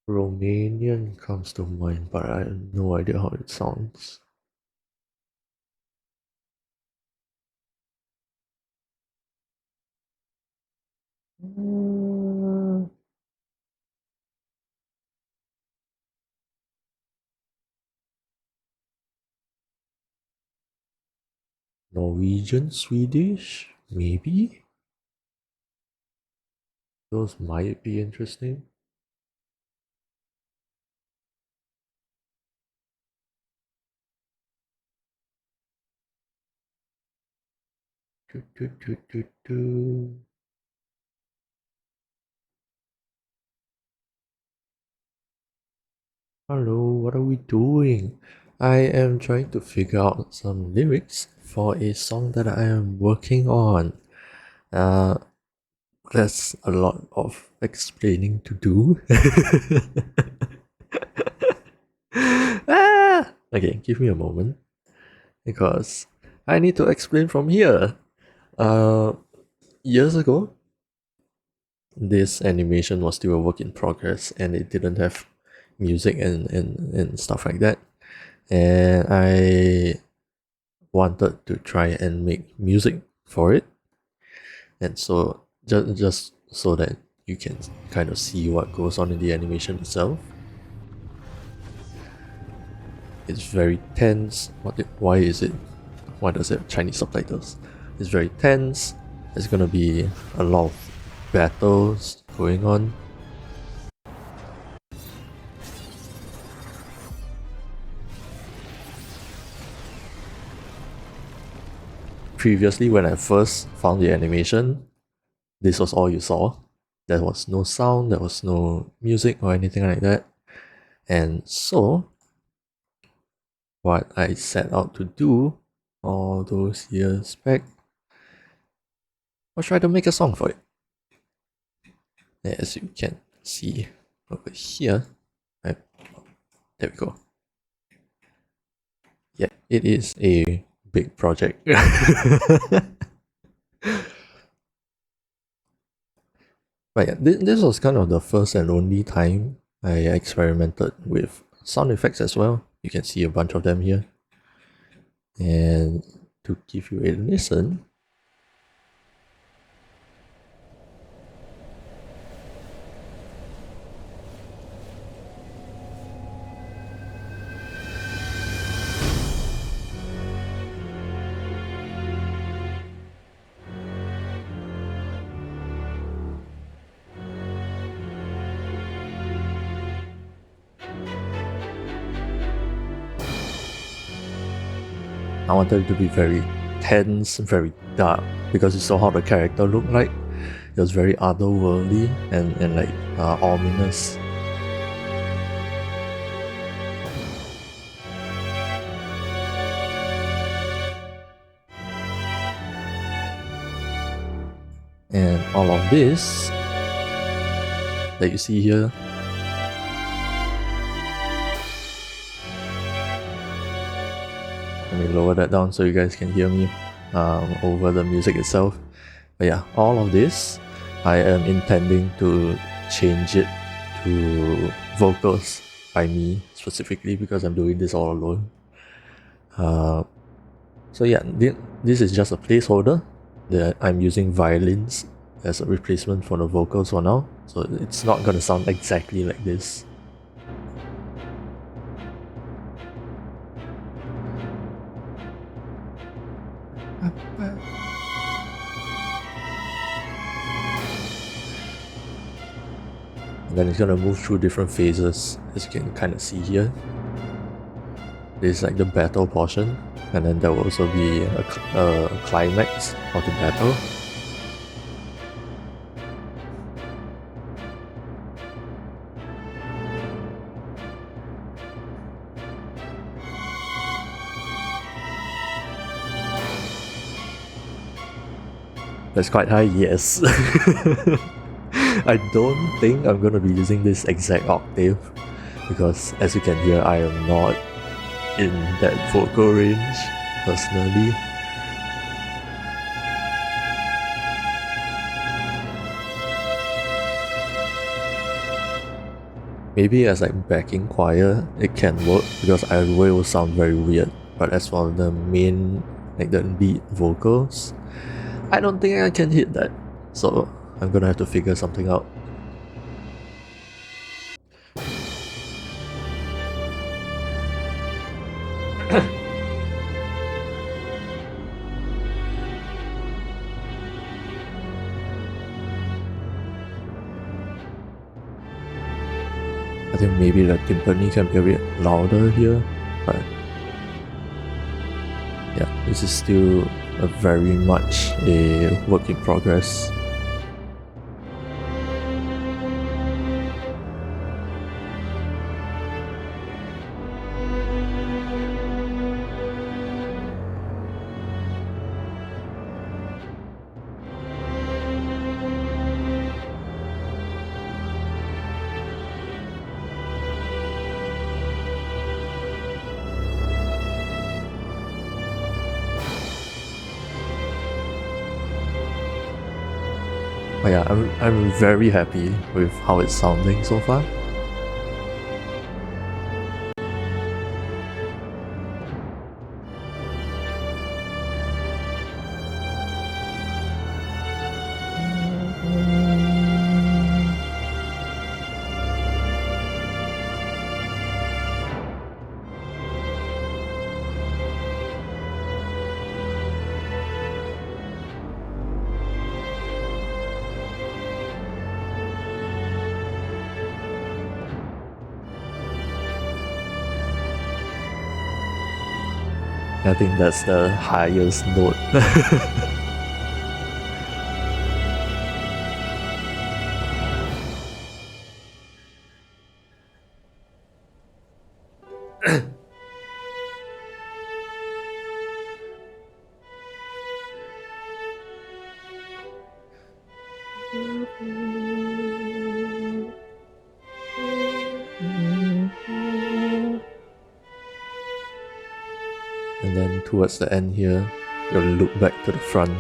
Romanian comes to mind, but I have no idea how it sounds. Uh, Norwegian, Swedish, maybe? Those might be interesting. Do, do, do, do, do. Hello, what are we doing? I am trying to figure out some lyrics for a song that I am working on. Uh, there's a lot of explaining to do. Okay, give me a moment because I need to explain from here. Uh, Years ago, this animation was still a work in progress and it didn't have music and stuff like that. And I wanted to try and make music for it. And so just so that you can kind of see what goes on in the animation itself. It's very tense. Why is it? Why does it have Chinese subtitles? It's very tense. There's gonna be a lot of battles going on. Previously, when I first found the animation, this was all you saw. There was no sound, there was no music or anything like that. And so, what I set out to do all those years back was try to make a song for it. As you can see over here, there we go. Yeah, it is a big project. But yeah, this was kind of the first and only time I experimented with sound effects as well. You can see a bunch of them here. And to give you a listen, I wanted it to be very tense, very dark, because you saw how the character looked like. It was very otherworldly and like ominous. And all of this that you see here, let me lower that down so you guys can hear me over the music itself. But yeah, all of this, I am intending to change it to vocals by me specifically because I'm doing this all alone. So yeah, this is just a placeholder that I'm using violins as a replacement for the vocals for now. So it's not gonna sound exactly like this. And then it's gonna move through different phases, as you can kind of see here. This is like the battle portion, and then there will also be a climax of the battle. That's quite high, yes. I don't think I'm gonna be using this exact octave because as you can hear, I am not in that vocal range personally. Maybe as like backing choir, it can work because I will sound very weird. But as for the main, like the lead vocals, I don't think I can hit that. So I'm gonna have to figure something out. I think maybe the timpani can be a bit louder here, but yeah, this is still very much a work in progress. But yeah, I'm very happy with how it's sounding so far. I think that's the highest note. And then towards the end here, you'll loop back to the front.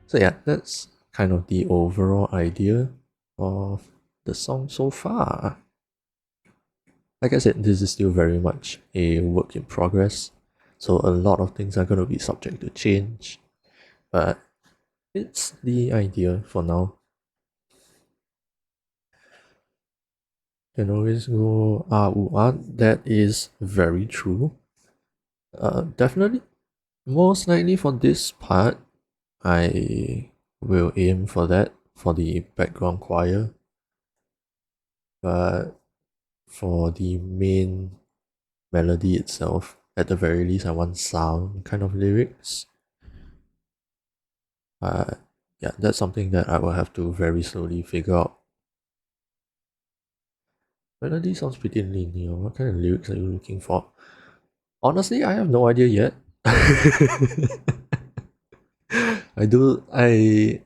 So yeah, that's kind of the overall idea of the song so far. Like I said, this is still very much a work in progress, so a lot of things are going to be subject to change, but it's the idea for now. Can always go ooh, that is very true. Definitely, most likely for this part, I will aim for that for the background choir, but for the main melody itself, at the very least, I want sound kind of lyrics. Yeah, that's something that I will have to very slowly figure out. Melody sounds pretty linear. What kind of lyrics are you looking for? Honestly, I have no idea yet. I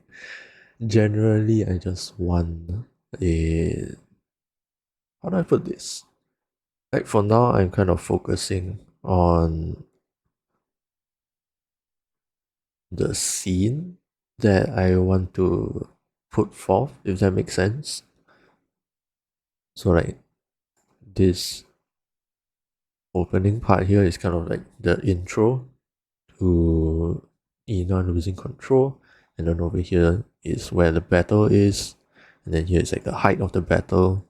generally I just want a, how do I put this? Like for now, I'm kind of focusing on the scene that I want to put forth, if that makes sense. So like this opening part here is kind of like the intro to Ina losing control, and then over here is where the battle is, and then here is like the height of the battle,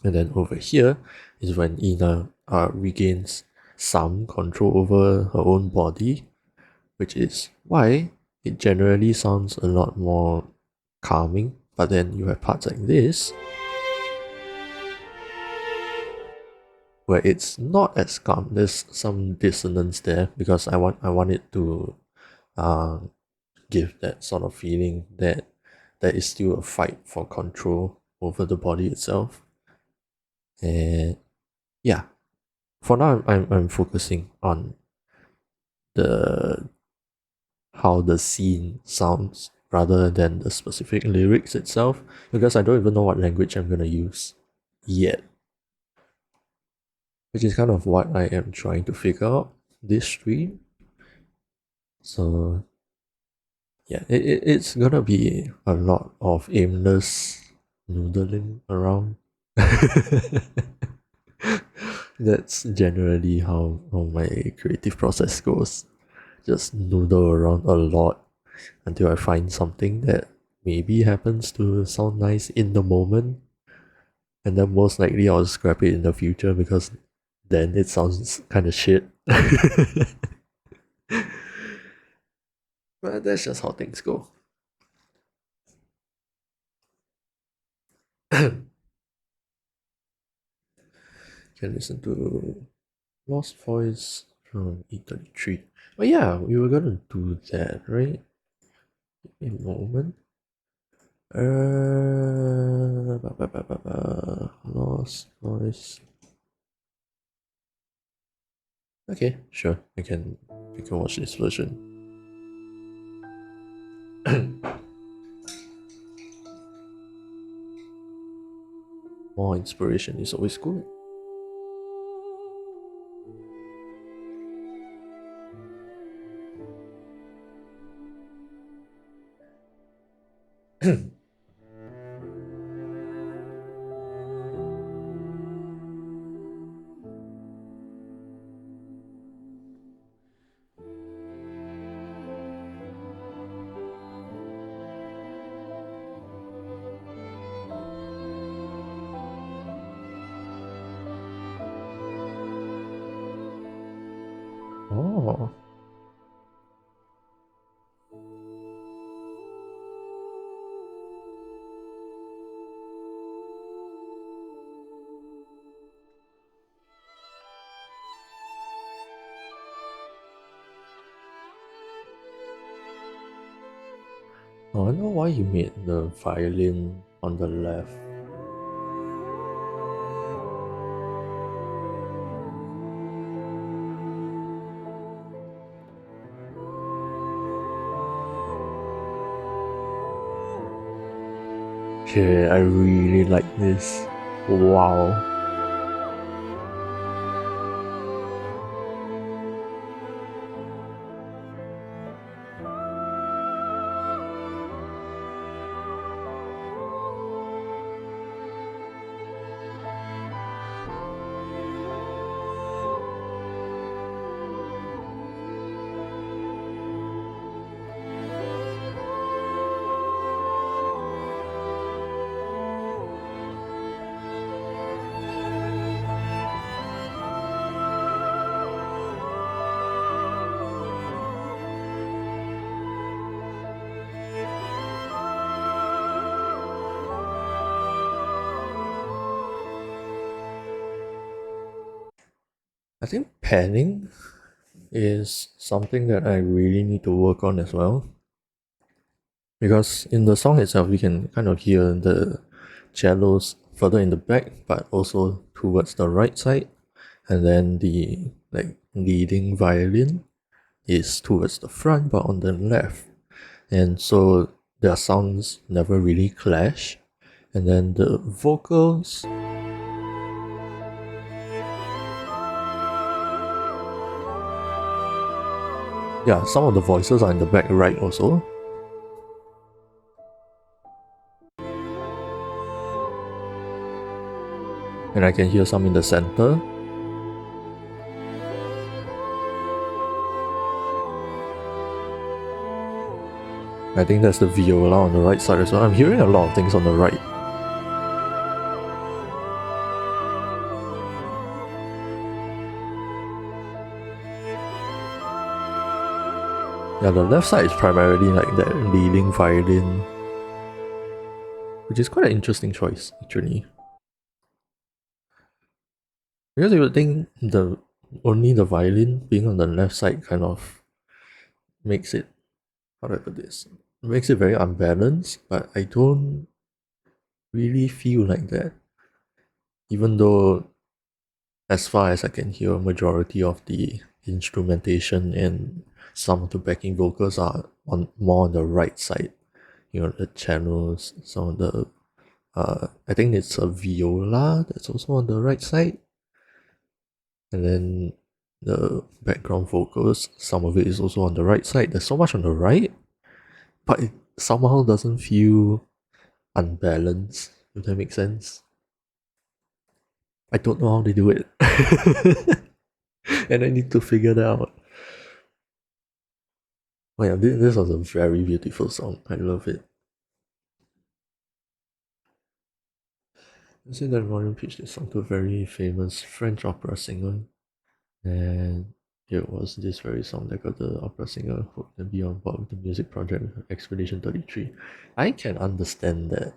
and then over here is when Ina regains some control over her own body, which is why it generally sounds a lot more calming. But then you have parts like this where it's not as calm. There's some dissonance there because I want it to uh, give that sort of feeling that there is still a fight for control over the body itself. And yeah, for now I'm focusing on the how the scene sounds rather than the specific lyrics itself, because I don't even know what language I'm gonna use yet. Which is kind of what I am trying to figure out this stream. So yeah, it's gonna be a lot of aimless noodling around. That's generally how my creative process goes. Just noodle around a lot until I find something that maybe happens to sound nice in the moment. And then most likely I'll scrap it in the future because then it sounds kind of shit. But that's just how things go. Can listen to Lost Voice from E33. Oh yeah, we were gonna do that, right? A moment. Lost Voice. Okay, sure. We can watch this version. More inspiration is always good. Oh. Oh, I wonder why he made the violin on the left. Okay, I really like this. Wow. I think panning is something that I really need to work on as well. Because in the song itself, you can kind of hear the cellos further in the back, but also towards the right side, and then the leading violin is towards the front, but on the left, and so their sounds never really clash. And then the vocals, yeah, some of the voices are in the back right also. And I can hear some in the center. I think that's the viola on the right side as well. I'm hearing a lot of things on the right. Yeah, the left side is primarily like that leading violin, which is quite an interesting choice actually. Because you would think only the violin being on the left side kind of makes it, how do I put this? Makes it very unbalanced, but I don't really feel like that. Even though, as far as I can hear, a majority of the instrumentation and some of the backing vocals are more on the right side. You know, the channels, some of the I think it's a viola that's also on the right side. And then the background vocals, some of it is also on the right side. There's so much on the right, but it somehow doesn't feel unbalanced, if that makes sense. I don't know how they do it. And I need to figure that out. Oh yeah, this was a very beautiful song. I love it. I said that Mario pitched this song to a very famous French opera singer, and it was this very song that got the opera singer hooked and be on board with the music project Expedition 33. I can understand that.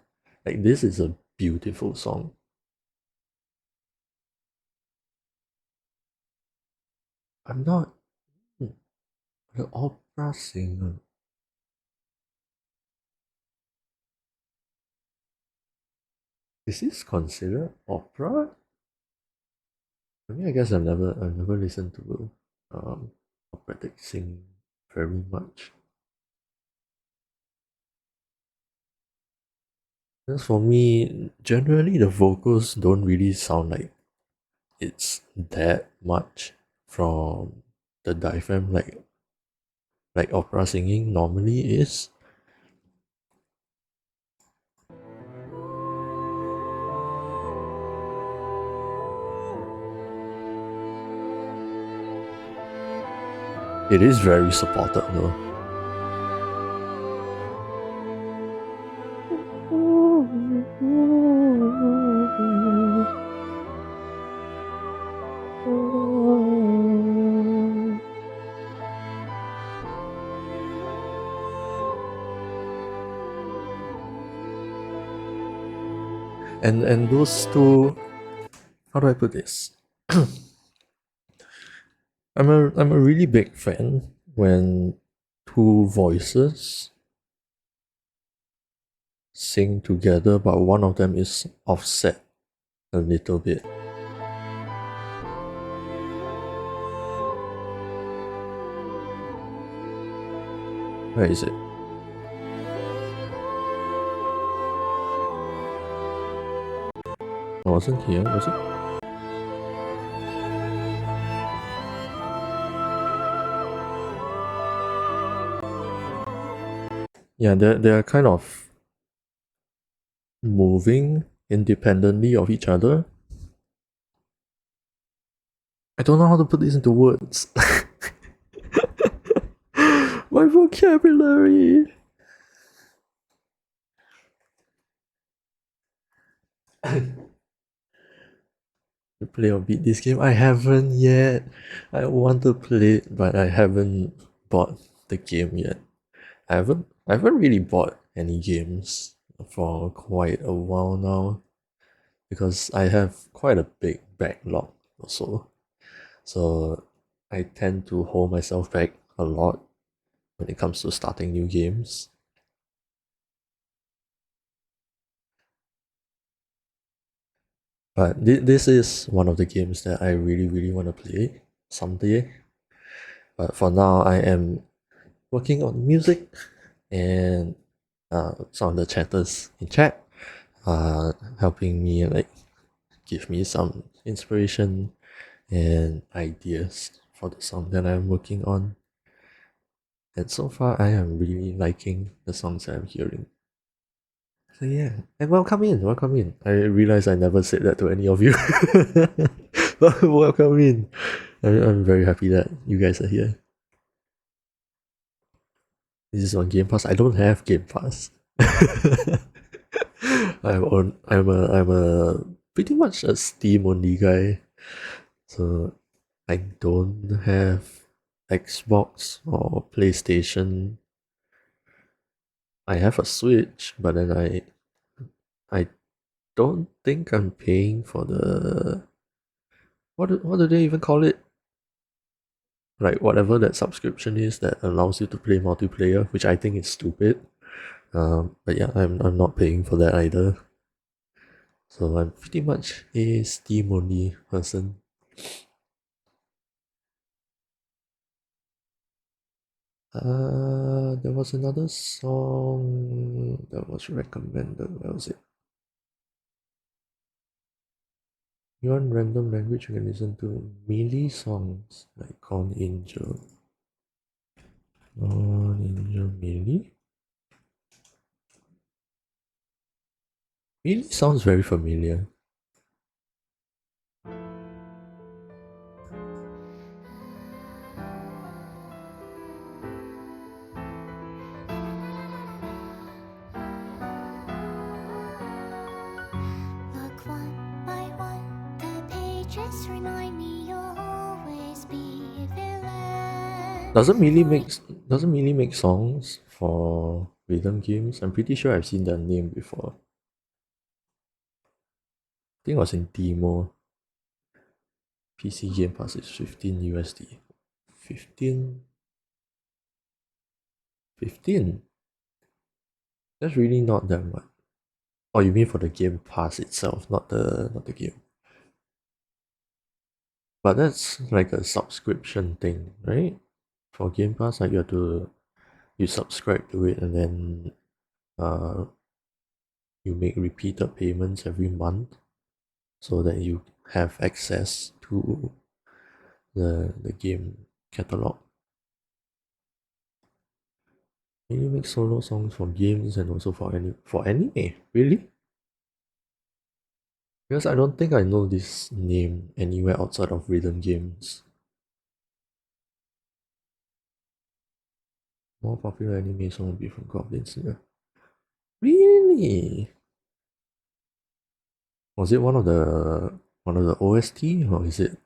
Like, this is a beautiful song. I'm not the opera singer. Is this considered opera? I mean, I guess I've never listened to operatic singing very much. Because for me, generally the vocals don't really sound like it's that much from the diaphragm like opera singing normally is. It is very supported though. And those two, how do I put this? I'm a really big fan when two voices sing together, but one of them is offset a little bit. Where is it? I wasn't here, was it? Yeah, they're kind of moving independently of each other. I don't know how to put this into words. My vocabulary. To play or beat this game? I haven't yet. I want to play it, but I haven't bought the game yet. I haven't really bought any games for quite a while now because I have quite a big backlog also. So I tend to hold myself back a lot when it comes to starting new games. But this is one of the games that I really, really want to play someday. But for now, I am working on music and some of the chatters in chat are helping me, like, give me some inspiration and ideas for the song that I'm working on. And so far, I am really liking the songs that I'm hearing. So yeah, and welcome in, welcome in. I realize I never said that to any of you. Welcome in. I'm very happy that you guys are here. This is on Game Pass. I don't have Game Pass. I'm a pretty much a Steam only guy. So I don't have Xbox or PlayStation. I have a Switch, but then I don't think I'm paying for the what do they even call it? Like whatever that subscription is that allows you to play multiplayer, which I think is stupid. But yeah, I'm not paying for that either. So I'm pretty much a Steam only person. There was another song that was recommended. Where was it? You want random language, you can listen to melee songs like Corn Angel. Corn Angel Melee? Melee sounds very familiar. Look one by one, the pages remind me you'll always be a villain. Doesn't Melee make songs for rhythm games? I'm pretty sure I've seen that name before. I think it was in demo. PC Game Pass is 15 USD. 15? 15? That's really not that much. Oh, you mean for the Game Pass itself, not the game. But that's like a subscription thing, right? For Game Pass, like you subscribe to it and then uh you make repeated payments every month so that you have access to the game catalog. Maybe make solo songs for games and also for anime. Really? Because I don't think I know this name anywhere outside of rhythm games. More popular anime song would be from Goblin Slayer. Really? Was it one of the OST or is it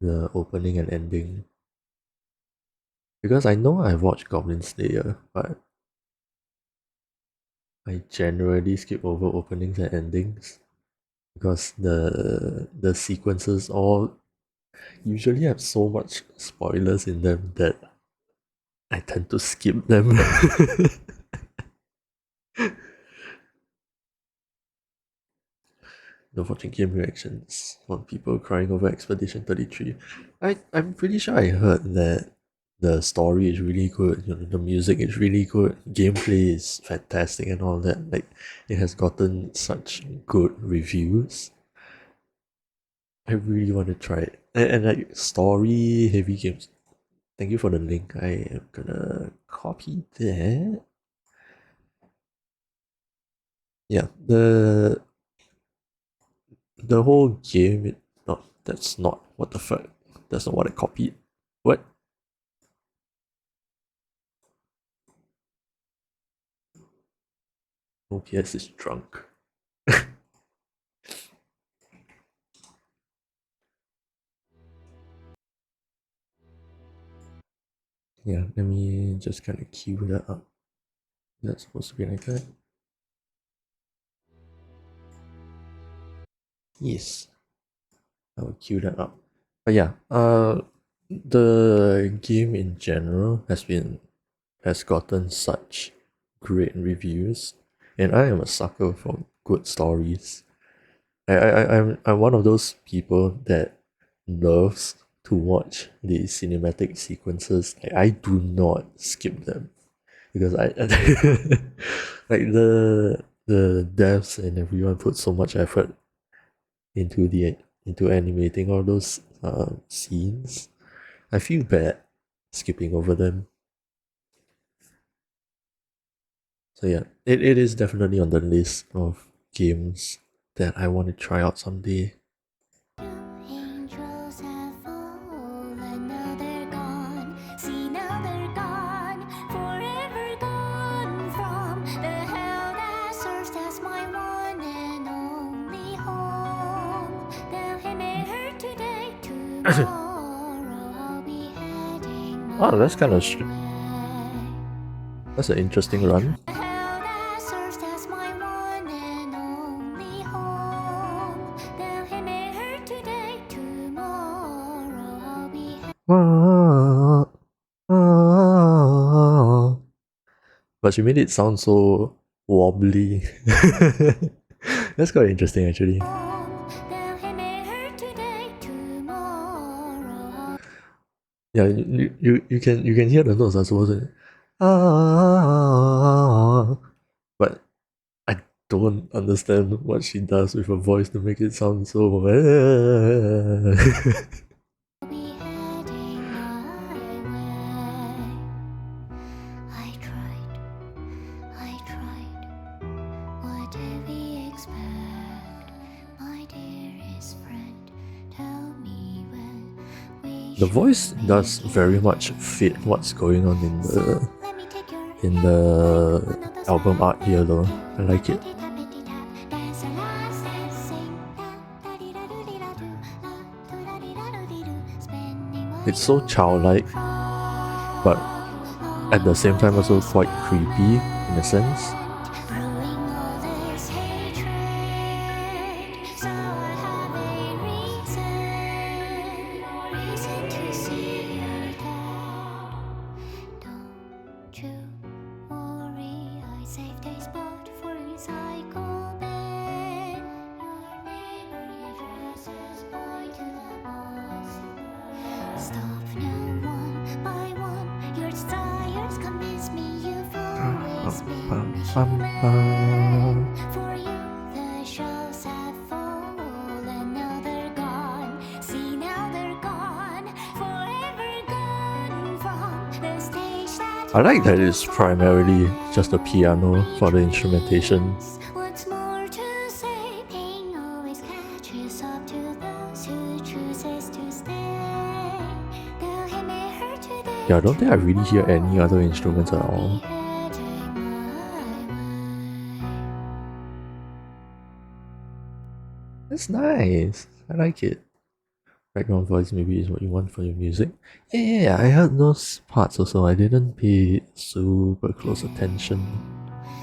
the opening and ending? Because I know I've watched Goblin Slayer, but I generally skip over openings and endings because the sequences all usually have so much spoilers in them that I tend to skip them. watching game reactions on people crying over Expedition 33. I'm pretty sure I heard that the story is really good, the music is really good, gameplay is fantastic and all that. Like, it has gotten such good reviews. I really want to try it. And like story heavy games. Thank you for the link. I am gonna copy that. Yeah, the whole game. No, that's not what the fuck. That's not what I copied. What? OPS is drunk. Yeah, let me just kind of cue that up. That's supposed to be like that. Yes, I will cue that up. But yeah, the game in general has gotten such great reviews, and I am a sucker for good stories. I'm one of those people that loves to watch the cinematic sequences. I do not skip them because I like the devs and everyone put so much effort into animating all those scenes. I feel bad skipping over them. So yeah, it is definitely on the list of games that I want to try out someday. Angels have fallen, now they're gone. See, now they're gone, forever gone from the hell that serves as my one and only home. Now it may hurt today, tomorrow I'll be heading Oh, that's kind of my way. that's an interesting run. The hell that serves as my one and only home. Now it may hurt today, tomorrow I'll be But she made it sound so wobbly. That's quite interesting actually. home. Now it may hurt today, tomorrow Yeah, you can hear the notes, I suppose. But I don't understand what she does with her voice to make it sound so. I'll be heading my way. I tried. What did we expect? My dearest friend, tell me when we The should voice make does very it. much fit what's going on in So the let me take your in hand, the like one of those album art here though. I like it. tappity-tappity-tap, dance and dance and sing, da-da-dee-da-doo-dee-da-doo, la-doo-da-dee-da-doo-dee-doo, spending my It's so childlike, time but at the same time also quite creepy in a sense. brewing all this hatred. So I have a reason to see you dead. Don't you worry, I saved a spot for recycle bin. Your neighborly dresses point to the boss. Stop now, one by one. Your desires convince me you've always been human. For you, the shells have fallen, now they're gone. See, now they're gone, forever gone from the stage that I like that it's primarily just a piano for the instrumentation. What's more to say? Pain always catches up to those who chooses to stay. Though it may hurt today, Yeah, I don't think I really hear any other instruments at I'll all. be heading my way. That's nice. I like it. Background voice maybe is what you want for your music. Yeah, I heard those parts also. I didn't pay super close attention.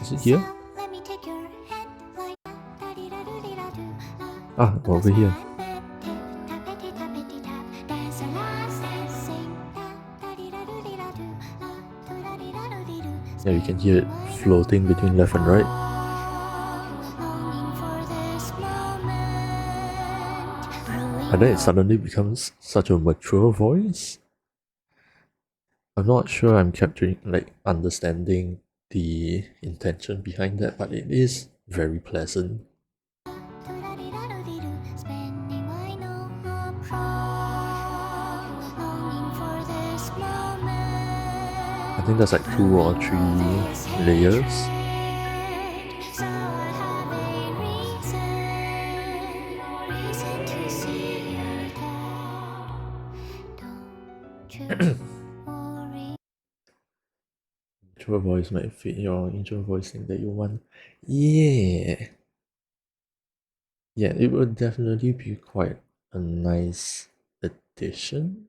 Is it here? So let me take your hand like da-dee-da-doo-dee-da-doo, Ah, over here. tappity-tappity-tap, dance and dance and sing, da-dee-da-doo-dee-da-doo, la-doo-da-dee-da-doo-dee-doo. Yeah, you can hear it floating between left and right. Longing for this moment. And then it suddenly becomes such a mature voice. I'm not sure I'm capturing, like, understanding the intention behind that, but it is very pleasant. Spending my no longing for this moment. I think there's like 2 or 3 layers. So I have a reason to see you there. Don't you worry. Intro voice might fit your intro voicing that you want. Yeah. Yeah, it would definitely be quite a nice addition.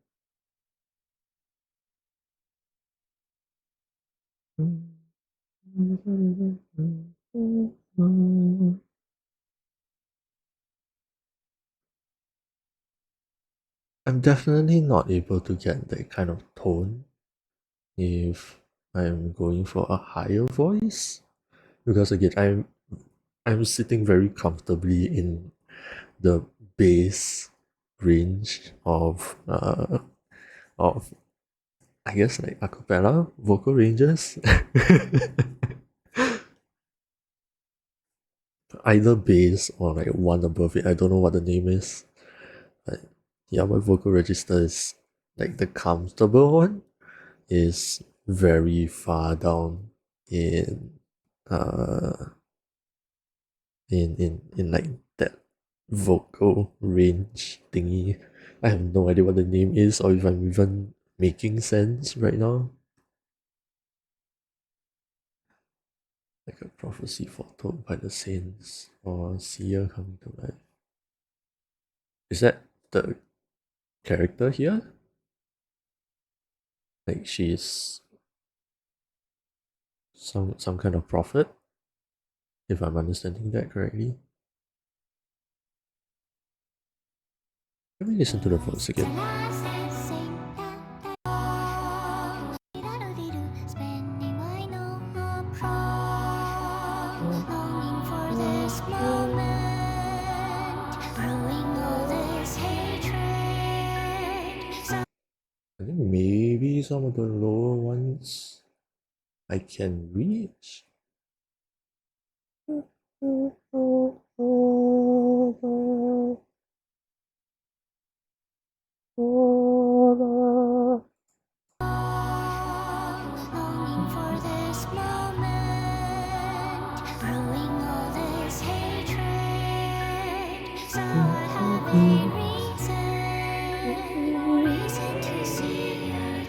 I'm definitely not able to get that kind of tone if I'm going for a higher voice, because again I'm sitting very comfortably in the bass range of I guess like acapella vocal ranges. Either bass or like one above it. I don't know what the name is. But yeah, my vocal register is like the comfortable one is very far down in uh in like that vocal range thingy. I have no idea what the name is or if I'm even making sense right now. Like a prophecy foretold by the saints or seer coming to life. Is that the character here? Like she's some kind of prophet, if I'm understanding that correctly. Let me listen to the voice again. Spending my no longing for this moment, brewing all this hatred. I think maybe some of the lower ones I can reach. Longing for this moment, brewing all this hatred. So I have a reason to see you there.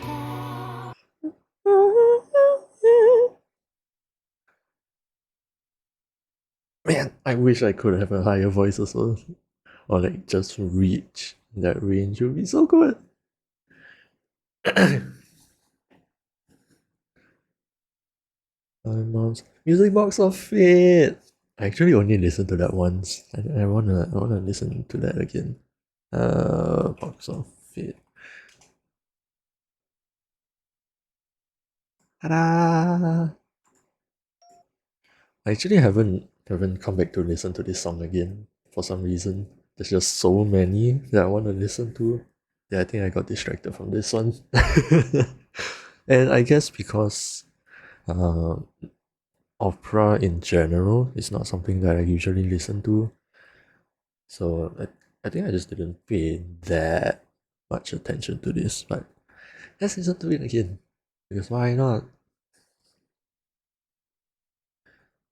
Man, I wish I could have a higher voice also. Or like just reach that range would be so good. My mom's music box of fate. I actually only listened to that once. I wanna listen to that again. Box of fate. Ta-da! I actually haven't come back to listen to this song again for some reason. There's just so many that I want to listen to. Yeah, I think I got distracted from this one. And I guess because uh, opera in general is not something that I usually listen to, so I think I just didn't pay that much attention to this. But let's listen to it again, because why not?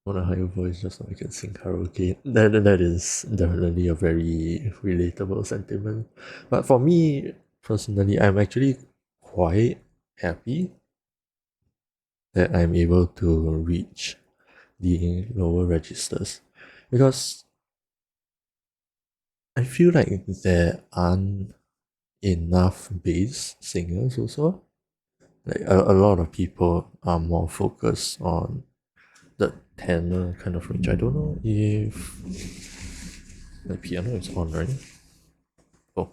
Want a higher voice just so I can sing karaoke. That is definitely a very relatable sentiment. But for me personally, I'm actually quite happy that I'm able to reach the lower registers, because I feel like there aren't enough bass singers also. Like a lot of people are more focused on the tenor kind of range. I don't know if the piano is on, right? Oh,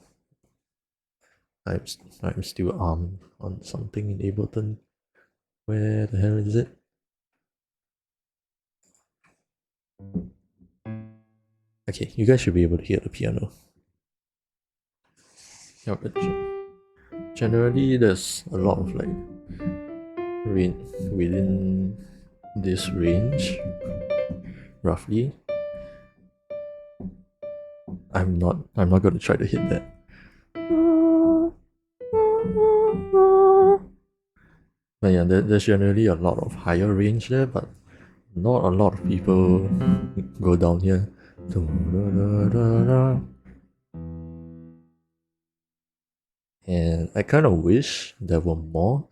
I'm still armed on something in Ableton. Where the hell is it? Okay, you guys should be able to hear the piano. Yeah, but generally there's a lot of like range within this range, roughly. I'm not gonna try to hit that. But yeah, there's generally a lot of higher range there, but not a lot of people go down here. And I kind of wish there were more.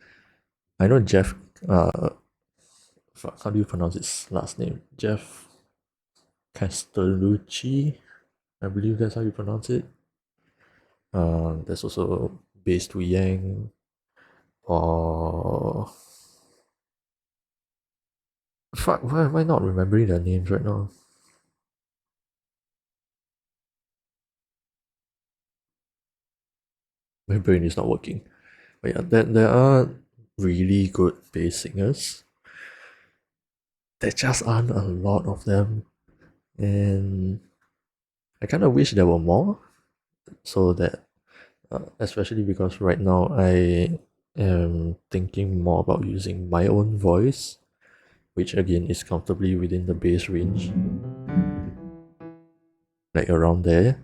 I know Jeff, how do you pronounce his last name? Jeff Castellucci, I believe that's how you pronounce it. There's also Base to Yang, or fuck, why am I not remembering their names right now? My brain is not working. But yeah, there are really good bass singers. There just aren't a lot of them, and I kind of wish there were more, so that especially because right now I am thinking more about using my own voice, which again is comfortably within the bass range, like around there.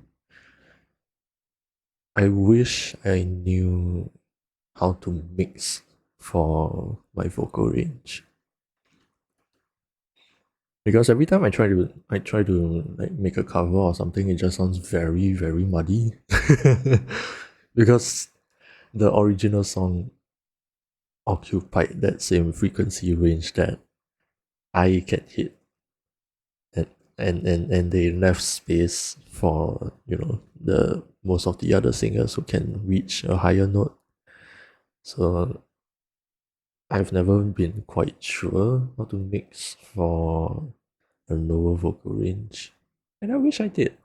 I wish I knew how to mix for my vocal range, because every time I try to like make a cover or something, it just sounds very very muddy. Because the original song occupied that same frequency range that I can hit, and and they left space for, you know, the most of the other singers who can reach a higher note. So I've never been quite sure how to mix for a lower vocal range, and I wish I did.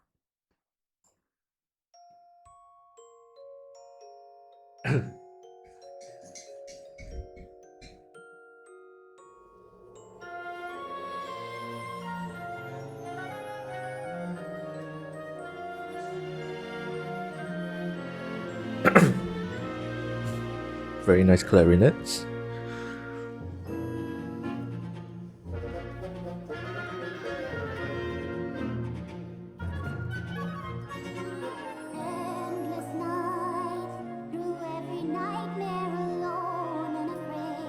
Very nice clarinets. Endless nights, through every nightmare alone and afraid.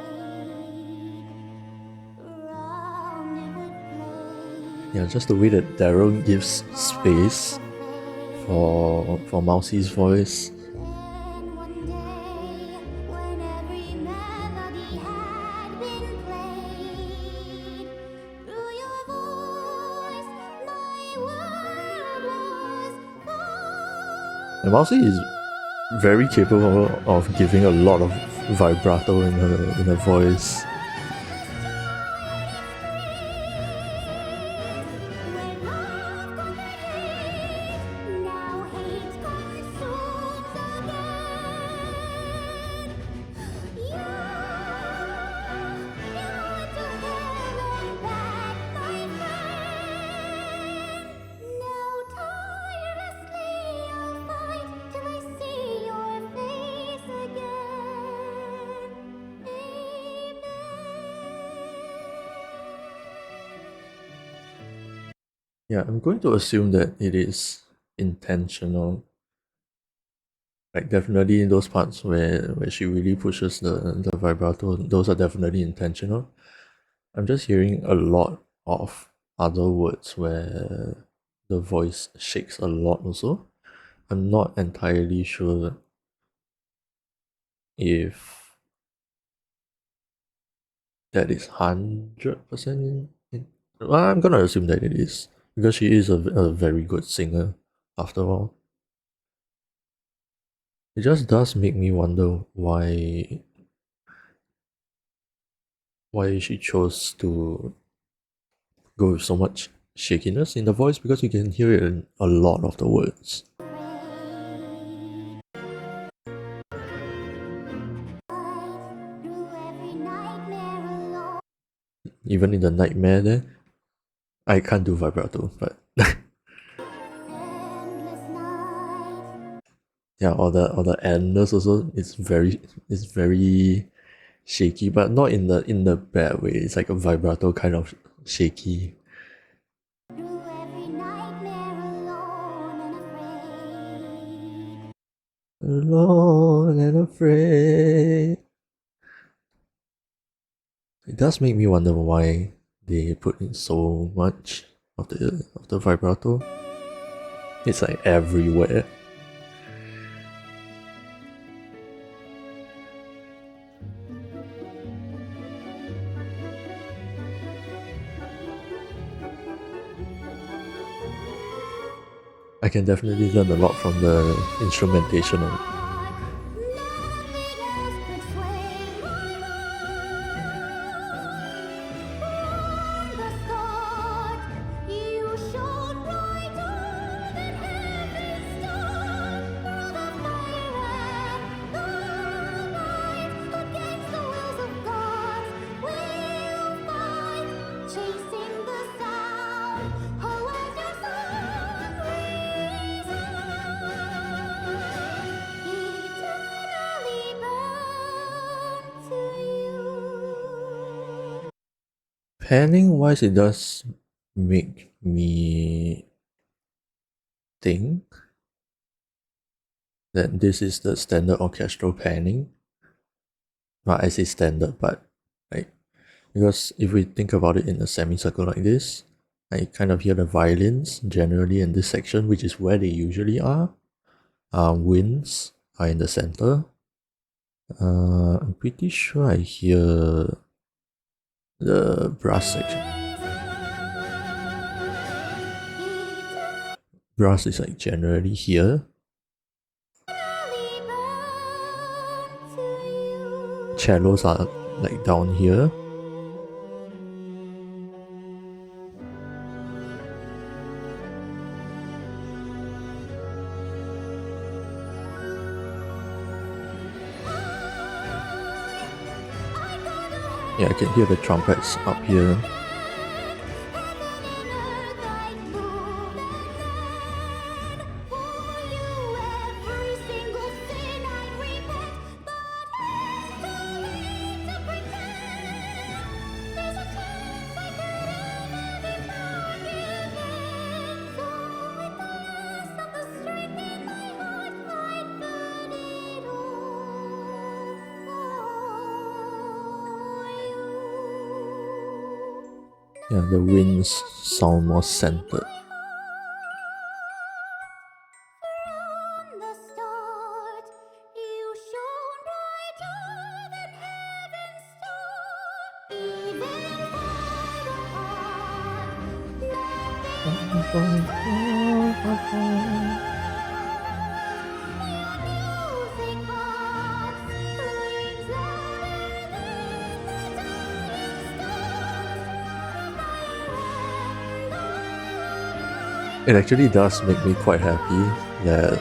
Round it would play. Yeah, just the way that Daryl gives space for Mousie's voice. Then one day, when every melody had been played, through your voice, my world was And Mousy is very capable of giving a lot of vibrato in her voice. now hate consumes again. You went to heaven back, my friend. Now tirelessly I'll fight till I see your face again. Amen. Yeah, I'm going to assume that it is intentional. Like definitely in those parts where she really pushes the vibrato, those are definitely intentional. I'm just hearing a lot of other words where the voice shakes a lot also. I'm not entirely sure if that is 100% well, I'm gonna assume that it is, because she is a very good singer after all. It just does make me wonder why she chose to go with so much shakiness in the voice, because you can hear it in a lot of the words. Through every nightmare alone. Even in the nightmare there, I can't do vibrato, but Endless nights. Yeah, or the endless also is very shaky, but not in the bad way. It's like a vibrato kind of shaky. Through every nightmare alone and afraid. Alone and afraid. It does make me wonder why they put in so much of the vibrato. It's like everywhere. I can definitely learn a lot from the instrumentation of it. Nothing else could sway my heart. From the start, you shone brighter than heaven's star. Through the fire and the light, against the wills of God, we'll fight, chasing the sound. Oh, as your song rings eternally bound to you. Panning wise, it does make me think that this is the standard orchestral panning. Well, I say standard, but like, because if we think about it in a semicircle like this, I kind of hear the violins generally in this section, which is where they usually are. Winds are in the center. I'm pretty sure I hear the brass section. Brass is like generally here. Cellos are like down here. Yeah, I can hear the trumpets up here. Yeah, the winds sound more centered. From the start, you shone brighter than heaven's star. Even far apart, nothing music box rings louder than the dying stars. It actually does make me quite happy that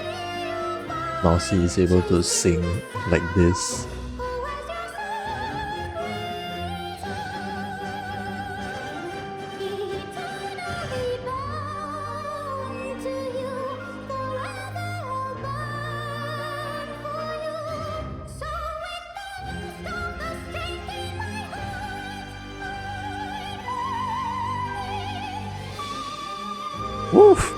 Mousy is able to sing like this. Woof!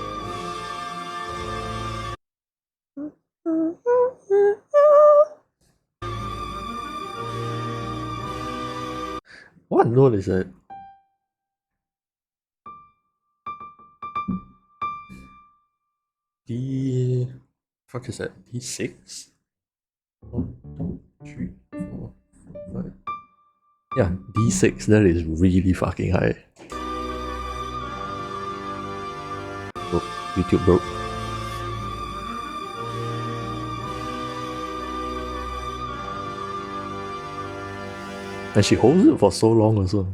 What note is it? D. Fuck is that? D6? 1, 2, 3, 4, 5. Yeah, D6. That is really fucking high. Oh, YouTube broke. And she holds it for so long also.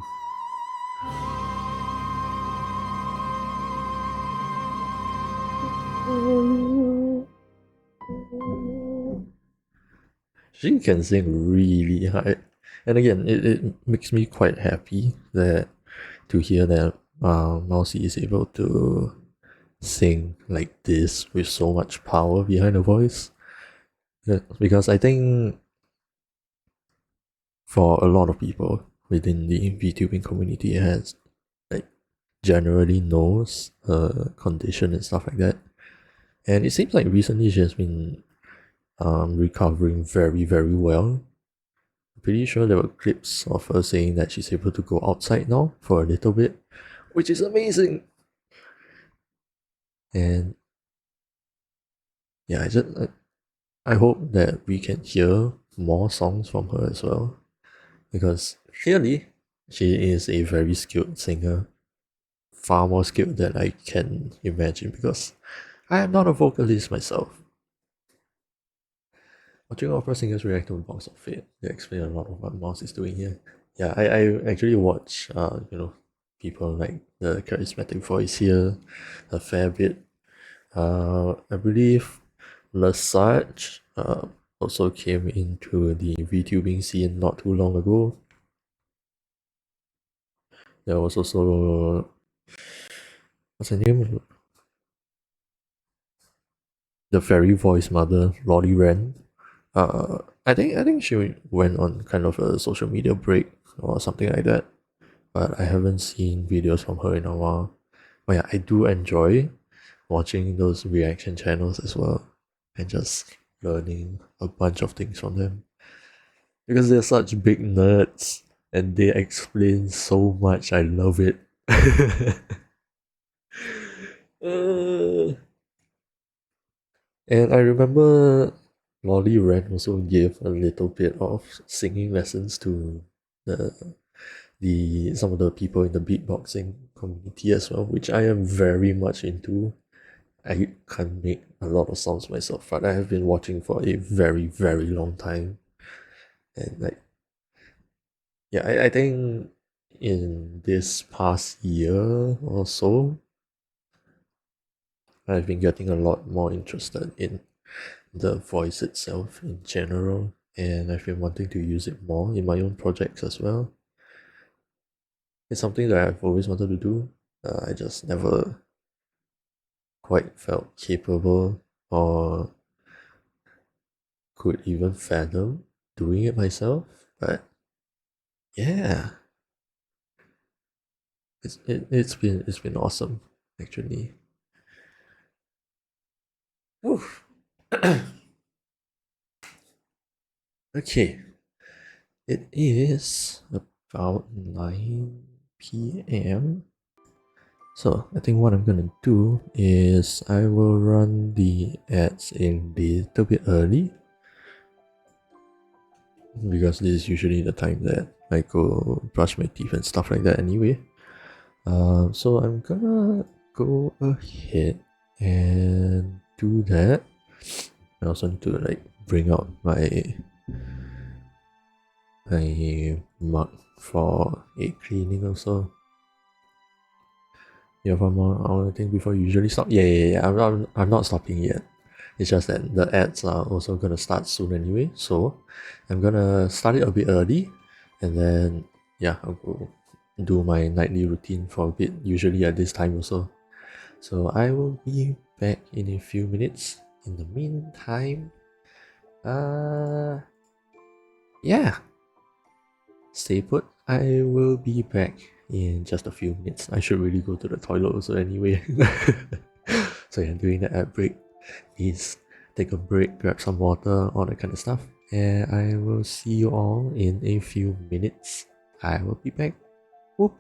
She can sing really high. And again, it makes me quite happy that to hear that Mousy is able to sing like this with so much power behind the voice. Yeah, because I think for a lot of people within the VTubing community has like generally knows her condition and stuff like that. And it seems like recently she has been recovering very, very well. Pretty sure there were clips of her saying that she's able to go outside now for a little bit, which is amazing. And yeah, I hope that we can hear more songs from her as well, because clearly she is a very skilled singer, far more skilled than I can imagine, because I am not a vocalist myself. Watching opera singers react to Box of Fate, they explain a lot of what Mouse is doing here. Yeah, I actually watch people like the charismatic voice here a fair bit. I believe Lesage also came into the VTubing scene not too long ago. There was also what's her name? The fairy voice mother, Lolly Ren. I think she went on kind of a social media break or something like that. But I haven't seen videos from her in a while. But yeah, I do enjoy watching those reaction channels as well and just learning a bunch of things from them. Because they're such big nerds and they explain so much. I love it. Uh, and I remember Lolly Ren also gave a little bit of singing lessons to the some of the people in the beatboxing community as well, which I am very much into. I can't make a lot of songs myself, but I have been watching for a very, very long time. And like yeah, I think in this past year or so, I've been getting a lot more interested in the voice itself in general, and I've been wanting to use it more in my own projects as well. It's something that I've always wanted to do. I just never quite felt capable or could even fathom doing it myself. But yeah, it's been awesome actually. Oof. Okay, it is about 9 p.m. So I think what I'm gonna do is I will run the ads a little bit early because this is usually the time that I go brush my teeth and stuff like that anyway. So I'm gonna go ahead and do that. I also need to like bring out my mug for egg cleaning also. You have one more hour thing before you usually stop? Yeah. I'm not stopping yet. It's just that the ads are also gonna start soon anyway. So I'm gonna start it a bit early and then yeah, I'll go do my nightly routine for a bit, usually at this time also. So I will be back in a few minutes. In the meantime, yeah, stay put. I will be back in just a few minutes. I should really go to the toilet also anyway. So yeah, during the ad break, please take a break, grab some water, all that kind of stuff. And I will see you all in a few minutes. I will be back. Whoop.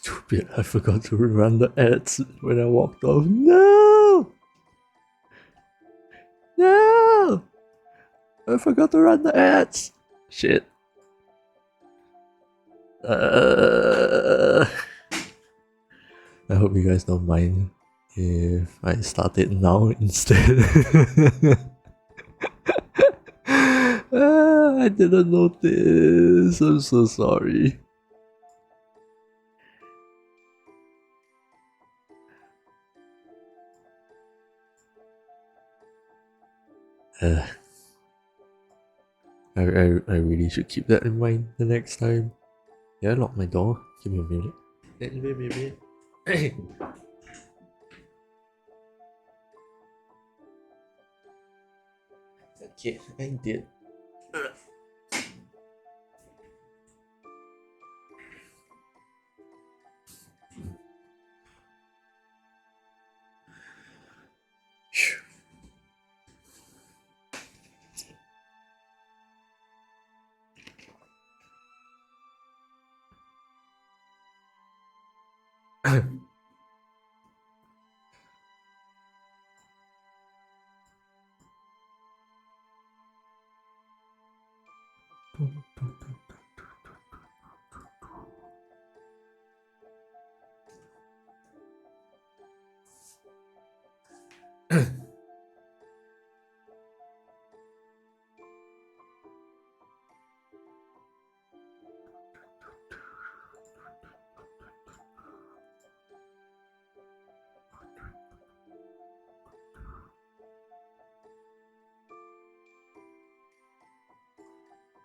Stupid, I forgot to run the ads when I walked off. No! No! I forgot to run the ads! Shit. I hope you guys don't mind if I start it now instead. I didn't notice. I'm so sorry. I really should keep that in mind the next time. Yeah, I locked my door. Give me a minute. Give me a minute. Okay, I did.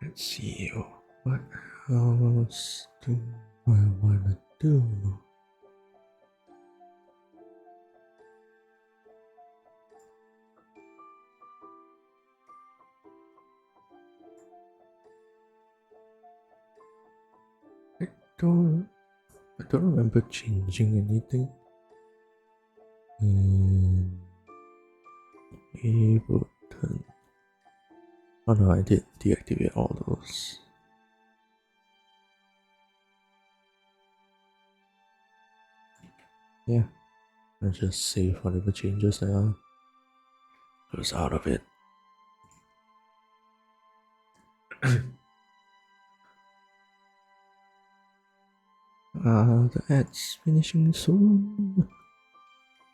Let's see, what else do I wanna do? I don't I don't remember changing anything. Ableton. Oh no, I did deactivate all those. Yeah, I just save whatever changes there are. Goes out of it. The ad's finishing soon.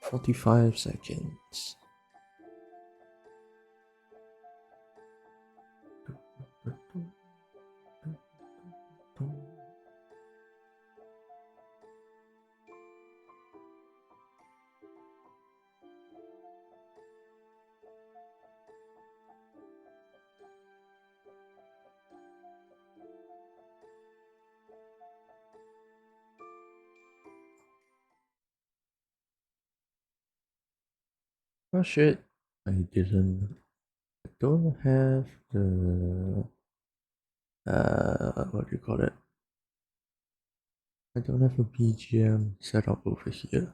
45 seconds. Oh shit, I don't have the, what do you call it? I don't have a BGM set up over here.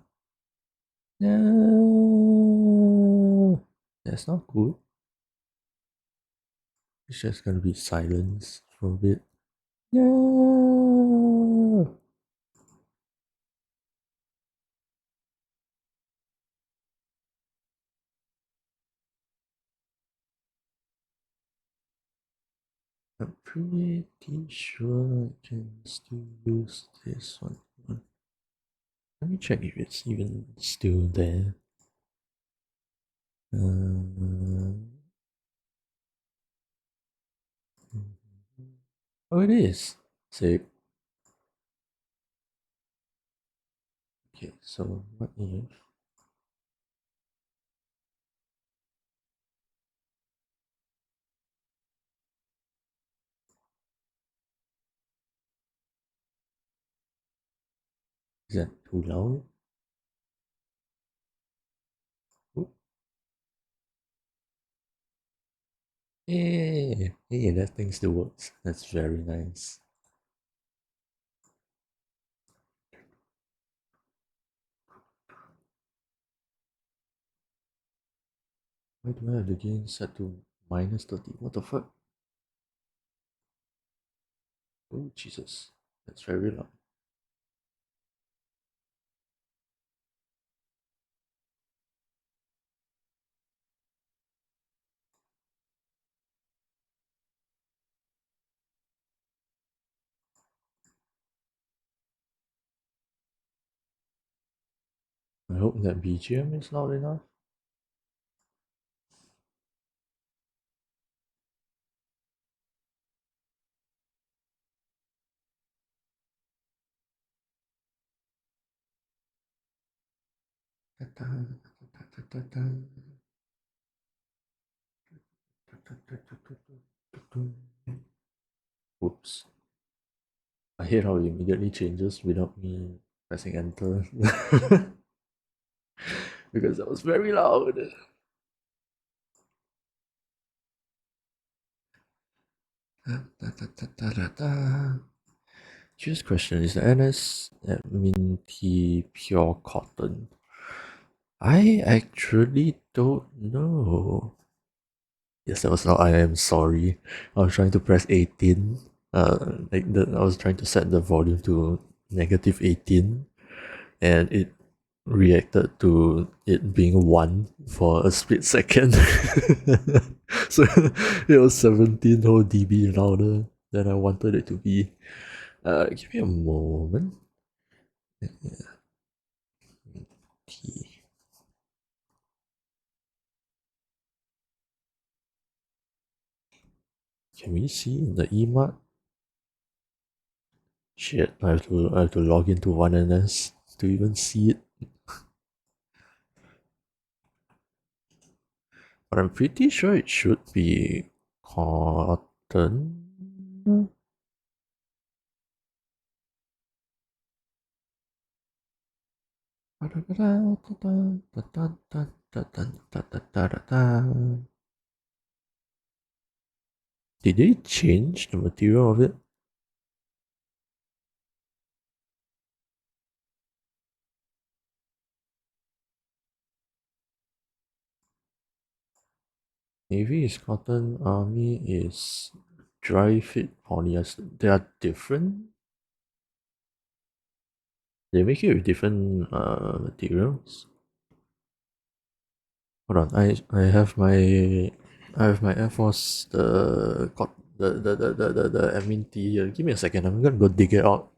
No, that's not good. It's just gonna be silence for a bit. No. I'm pretty sure I can still use this one. Let me check if it's even still there. Oh, it is. So, okay, so what if is that too loud? Oh, hey, that thing still works. That's very nice. Why do I have the gain set to -30? What the fuck? Oh, Jesus. That's very loud. I hope that BGM is loud enough. Oops. I hate how it immediately changes without me pressing enter. Because that was very loud. Choose question, is the NS minty pure cotton? I actually don't know. Yes, that was loud. I am sorry. I was trying to press 18. I was trying to set the volume to -18, and it reacted to it being 1 for a split second. So it was 17 whole dB louder than I wanted it to be. Give me a moment. Can we see in the emart? Shit, I have to log into 1NS to even see it. But I'm pretty sure it should be cotton. Did they change the material of it? Navy is cotton, army is dry fit polyester. They are different. They make it with different materials. Hold on, I have my Air Force the admin tee here. Give me a second. I'm gonna go dig it out.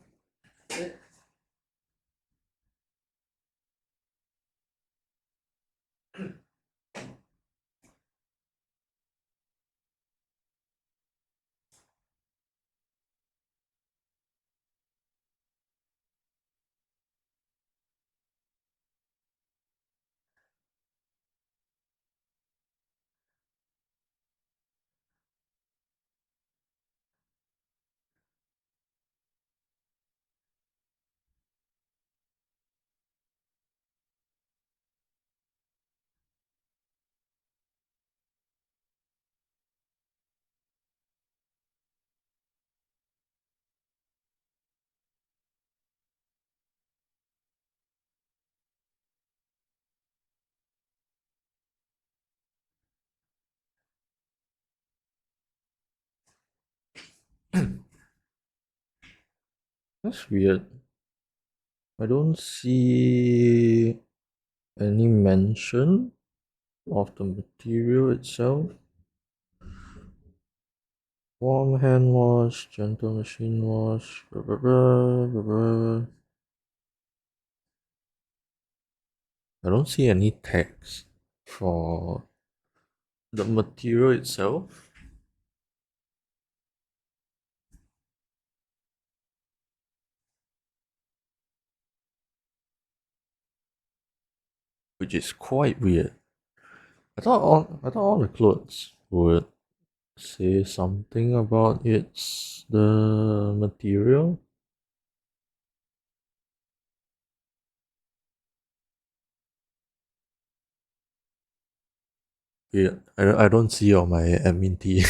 That's weird. I don't see any mention of the material itself. Warm hand wash, gentle machine wash, blah, blah, blah, blah, blah. I don't see any text for the material itself. Which is quite weird. I thought all the clothes would say something about the material. Yeah, I don't see on my admin tee.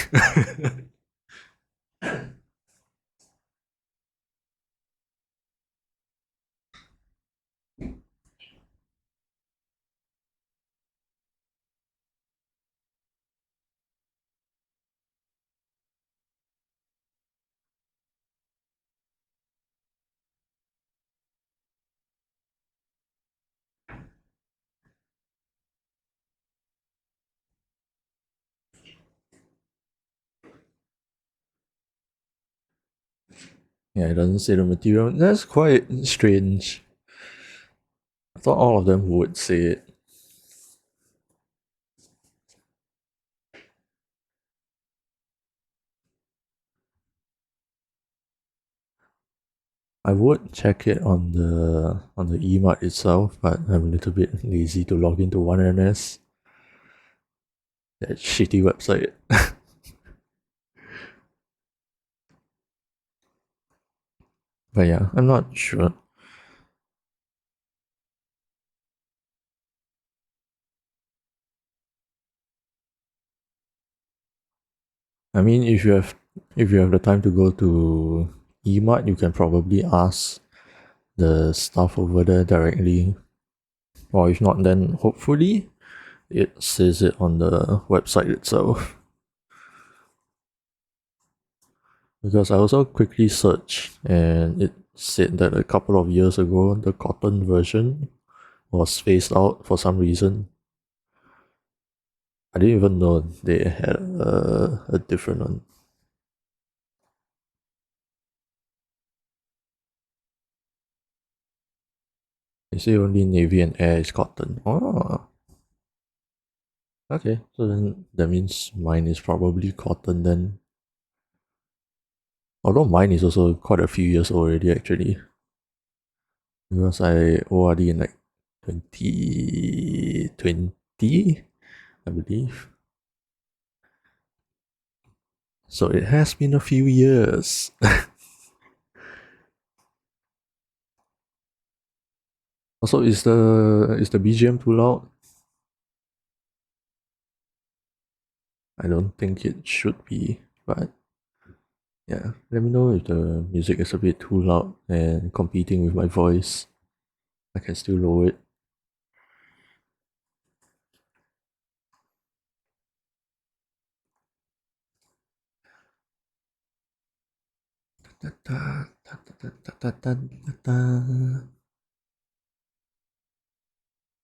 Yeah, it doesn't say the material. That's quite strange. I thought all of them would say it. I would check it on the emart itself, but I'm a little bit lazy to log into 1NS. That shitty website. But yeah, I'm not sure. I mean, if you have the time to go to emart, you can probably ask the staff over there directly. Or if not, then hopefully it says it on the website itself. Because I also quickly searched and it said that a couple of years ago the cotton version was phased out for some reason. I didn't even know they had a different one. They say only Navy and Air is cotton. Oh, okay. So then that means mine is probably cotton then. Although mine is also quite a few years old already actually. Because I ORD in like 2020, I believe. So it has been a few years. Also, is the BGM too loud? I don't think it should be, but yeah, let me know if the music is a bit too loud and competing with my voice. I can still lower it.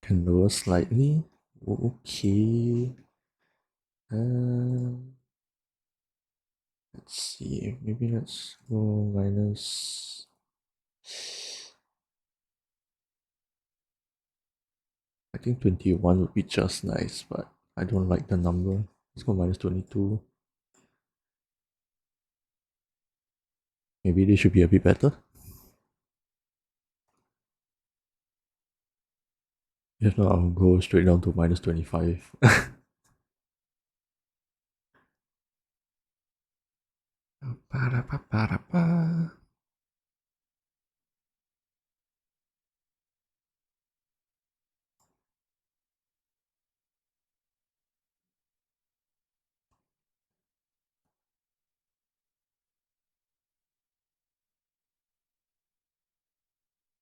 Can lower slightly. Okay. Let's see. Maybe let's go minus. I think 21 would be just nice, but I don't like the number. Let's go minus 22. Maybe they should be a bit better. If not, I'll go straight down to minus 25.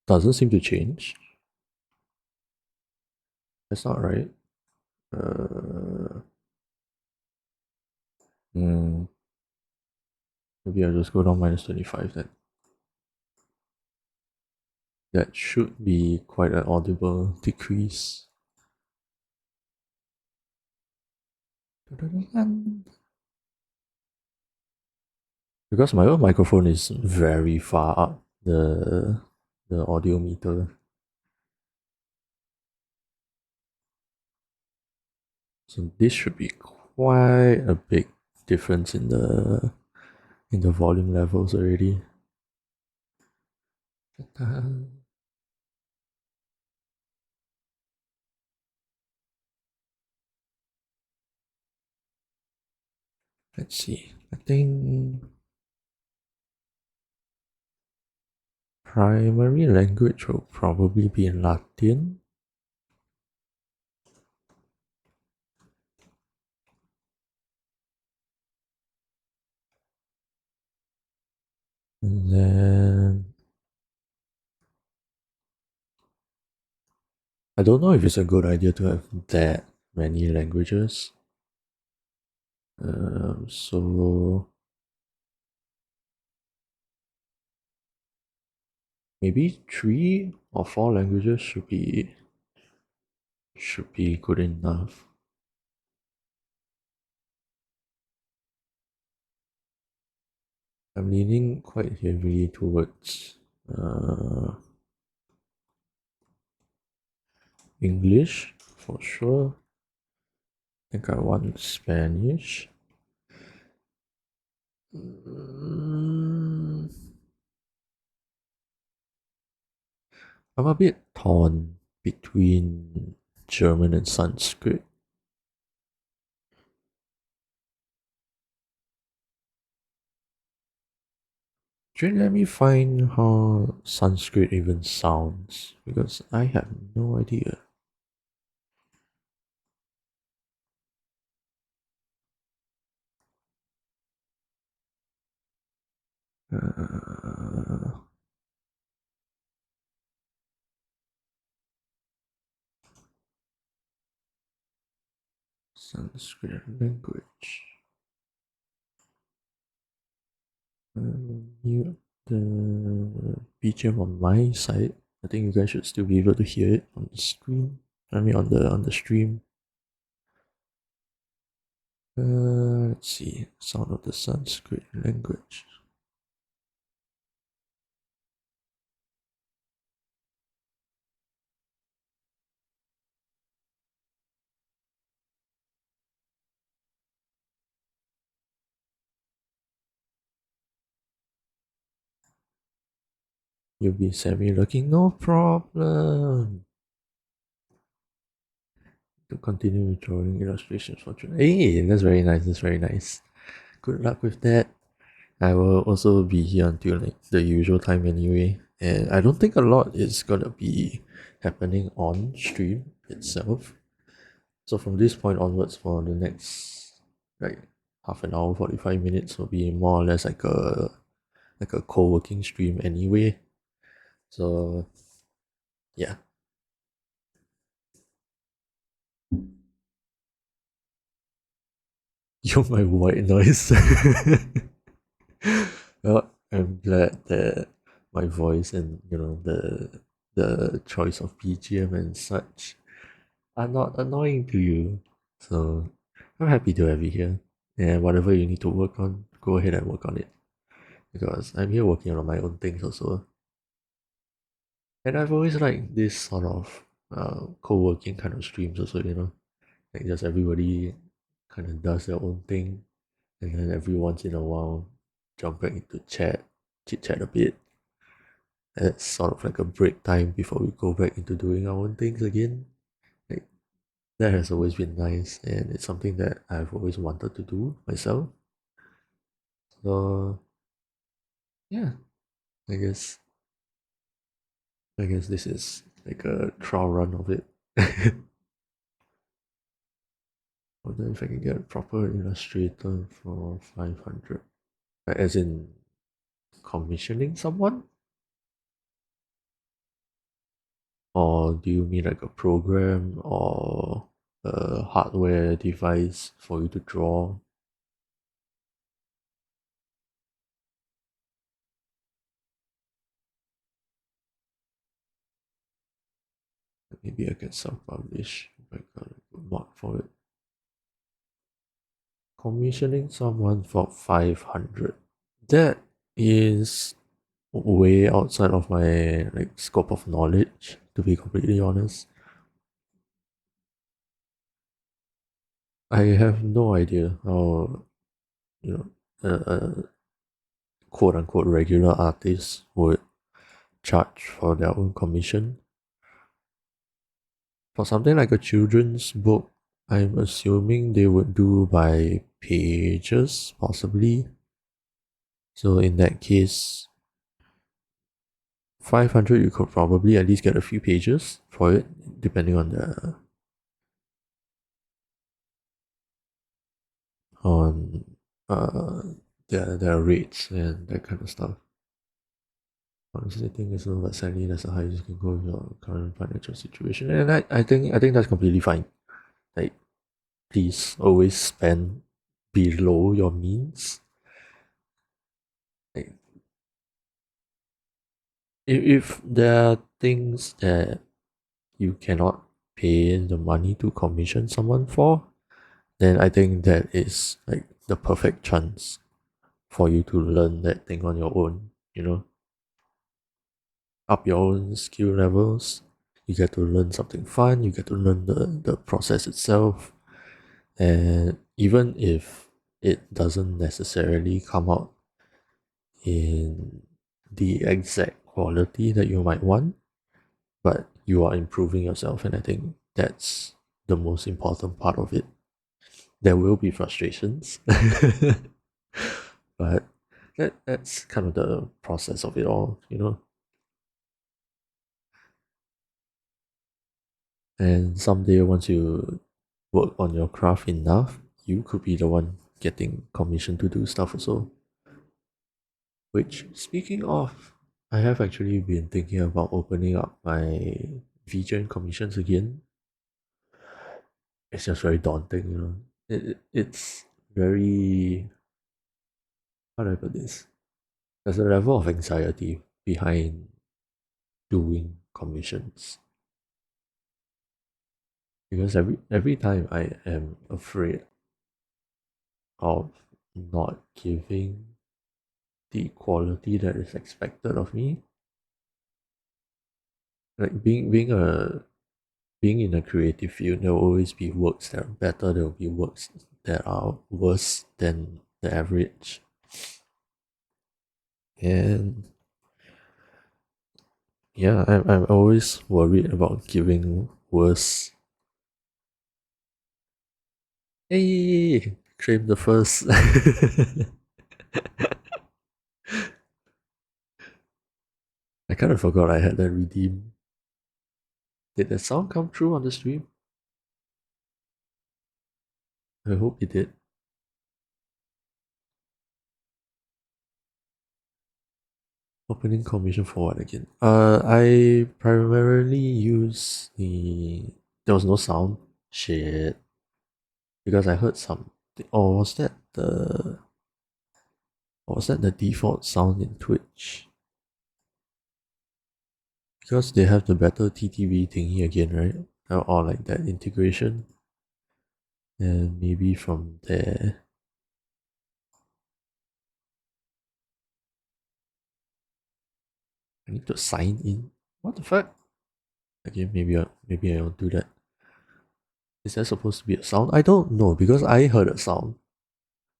Doesn't seem to change. That's not right. Uh, hmm, maybe I'll just go down minus 25 then. That should be quite an audible decrease. Because my own microphone is very far up the audio meter. So this should be quite a big difference in the volume levels already. Let's see. I think primary language will probably be in Latin. And then I don't know if it's a good idea to have that many languages. So maybe 3 or 4 languages should be good enough. I'm leaning quite heavily towards English for sure. I think I want Spanish. Mm, I'm a bit torn between German and Sanskrit. Just let me find how Sanskrit even sounds because I have no idea. Uh, Sanskrit language. You, the BGM on my side. I think you guys should still be able to hear it on the screen. I mean, on the stream. Let's see. Sound of the Sanskrit language. You'll be semi-looking, no problem. To continue with drawing illustrations for children. Hey, that's very nice. That's very nice. Good luck with that. I will also be here until like the usual time anyway, and I don't think a lot is gonna be happening on stream itself. So from this point onwards, for the next like half an hour, 45 minutes will be more or less like a co-working stream anyway. So yeah. You're my white noise. Well, I'm glad that my voice and the choice of BGM and such are not annoying to you. So I'm happy to have you here. And whatever you need to work on, go ahead and work on it. Because I'm here working on my own things also. And I've always liked this sort of co-working kind of streams also, like just everybody kind of does their own thing, and then every once in a while jump back into chit chat a bit. It's sort of like a break time before we go back into doing our own things again. Like that has always been nice, and it's something that I've always wanted to do myself. So yeah, I guess I guess this is like a trial run of it. I wonder if I can get a proper illustrator for 500. As in commissioning someone? Or do you mean like a program or a hardware device for you to draw? Maybe I can self-publish if I got a good mark for it. Commissioning someone for 500. That is way outside of my like scope of knowledge, to be completely honest. I have no idea how, you know, a quote unquote regular artist would charge for their own commission. For something like a children's book, I'm assuming they would do by pages, possibly. So in that case, 500 you could probably at least get a few pages for it, depending on on uh their rates and that kind of stuff. Honestly, I think it's a little bit sadly that's the highest you can go with your current financial situation. And I think that's completely fine. Like please always spend below your means. Like, if there are things that you cannot pay the money to commission someone for, then I think that is like the perfect chance for you to learn that thing on your own, up your own skill levels. You get to learn something fun, you get to learn the process itself. And even if it doesn't necessarily come out in the exact quality that you might want, but you are improving yourself. And I think that's the most important part of it. There will be frustrations, but that's kind of the process of it all, you know. And someday, once you work on your craft enough, you could be the one getting commission to do stuff also. Which, speaking of, I have actually been thinking about opening up my VGen commissions again. It's just very daunting, you know. It's very, how do I put this? There's a level of anxiety behind doing commissions, because every time I am afraid of not giving the quality that is expected of me. Like being in a creative field, there will always be works that are better, there will be works that are worse than the average. And yeah, I'm always worried about giving worse. Hey, claim the first. I kind of forgot I had that redeem. Did that sound come true on the stream? I hope it did. Opening commission for what again? I primarily use there was no sound. Shit. Because I heard something. Or was that the default sound in Twitch? Because they have the better TTV thingy again, right? Or like that integration. And maybe from there. I need to sign in. What the fuck? Okay, maybe I don't do that. Is that supposed to be a sound? I don't know because I heard a sound.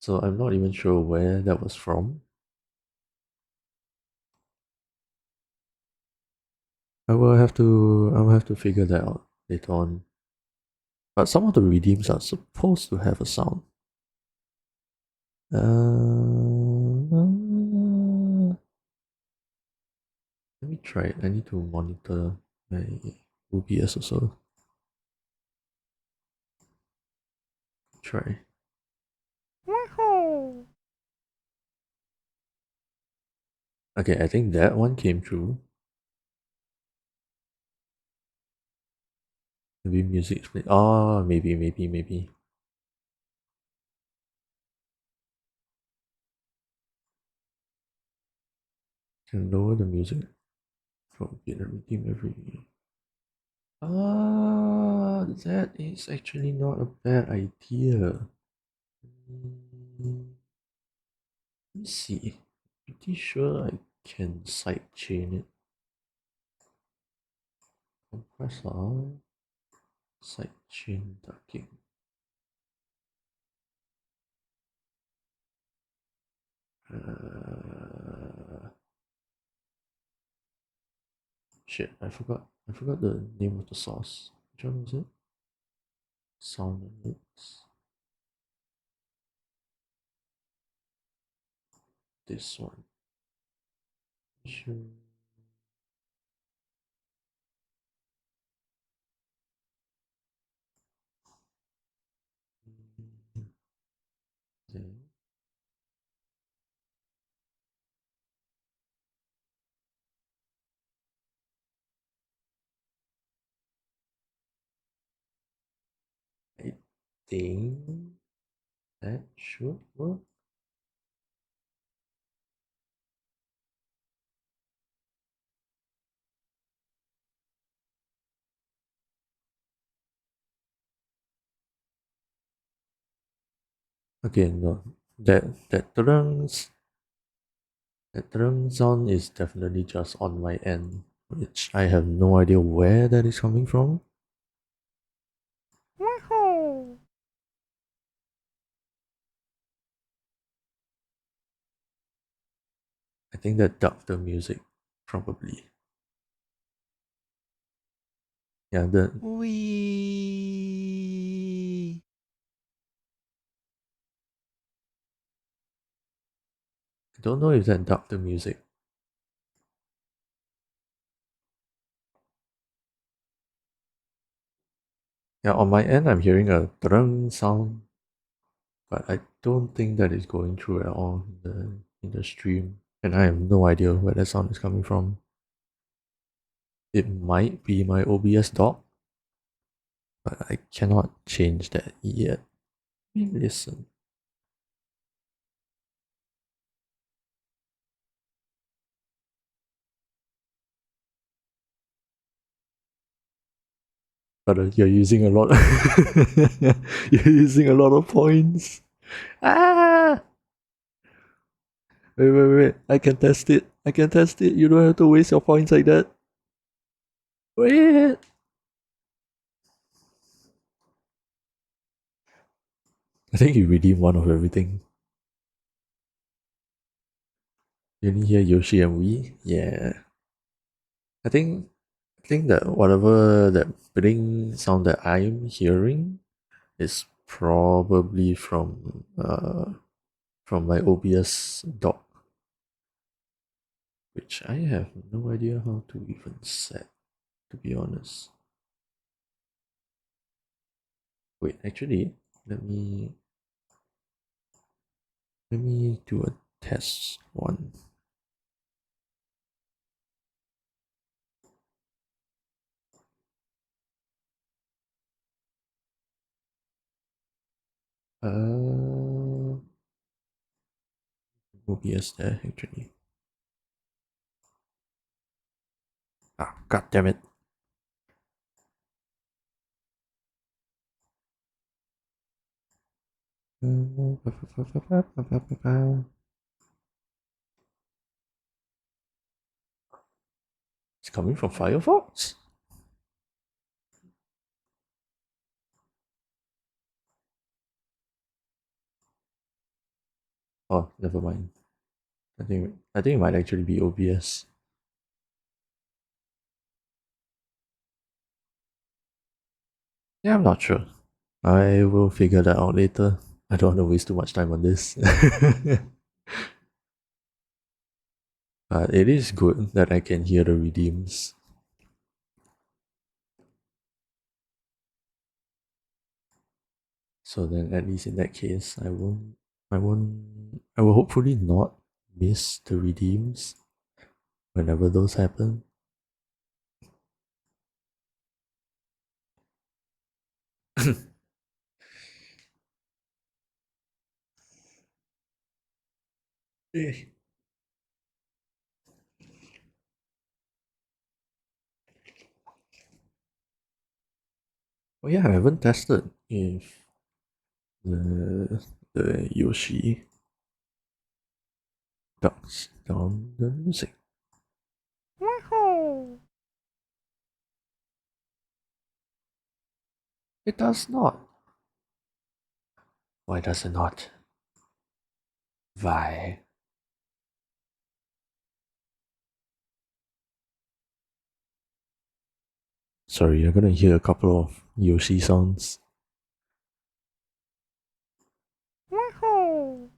So I'm not even sure where that was from. I will have to figure that out later on. But some of the redeems are supposed to have a sound. Let me try it. I need to monitor my OBS also. Try. Woohoo! Okay, I think that one came through. Maybe music split. Oh, maybe. Can lower the music from get a redeem every. Ah, that is actually not a bad idea. Let me see. Pretty sure I can sidechain it. Compressor, sidechain ducking. Shit, I forgot. I forgot the name of the source. Which one was it? Sound and mix. This one. Sure. Then I think that should work. Okay, no. That terang sound is definitely just on my end. which I have no idea where that is coming from. Wahoo! I think that dubbed the music, probably. Yeah, the Wee. I don't know if that dubbed the music. Yeah, on my end, I'm hearing a drung sound, but I don't think that is going through at all in the stream, and I have no idea where that sound is coming from. It might be my OBS dock, but I cannot change that yet. Listen. But you're using a lot. You're using a lot of points. Ah! Wait. I can test it. I can test it. You don't have to waste your points like that. Wait. I think you redeemed one of everything. You only hear Yoshi and Wii? Yeah. I think that whatever that bling sound that I'm hearing is probably from my OBS dock, which I have no idea how to even set, to be honest. Wait, actually, let me do a test one. OBS there actually. Ah, god damn it. It's coming from Firefox? Oh, never mind. I think it might actually be OBS. Yeah, I'm not sure. I will figure that out later. I don't want to waste too much time on this. But it is good that I can hear the redeems. So then at least in that case I will hopefully not miss the redeems whenever those happen. Eh. Oh yeah, I haven't tested if the Yoshi ducks down the music. Wahoo! It does not. Why does it not? Why? Sorry, you're gonna hear a couple of Yoshi sounds. Wahoo!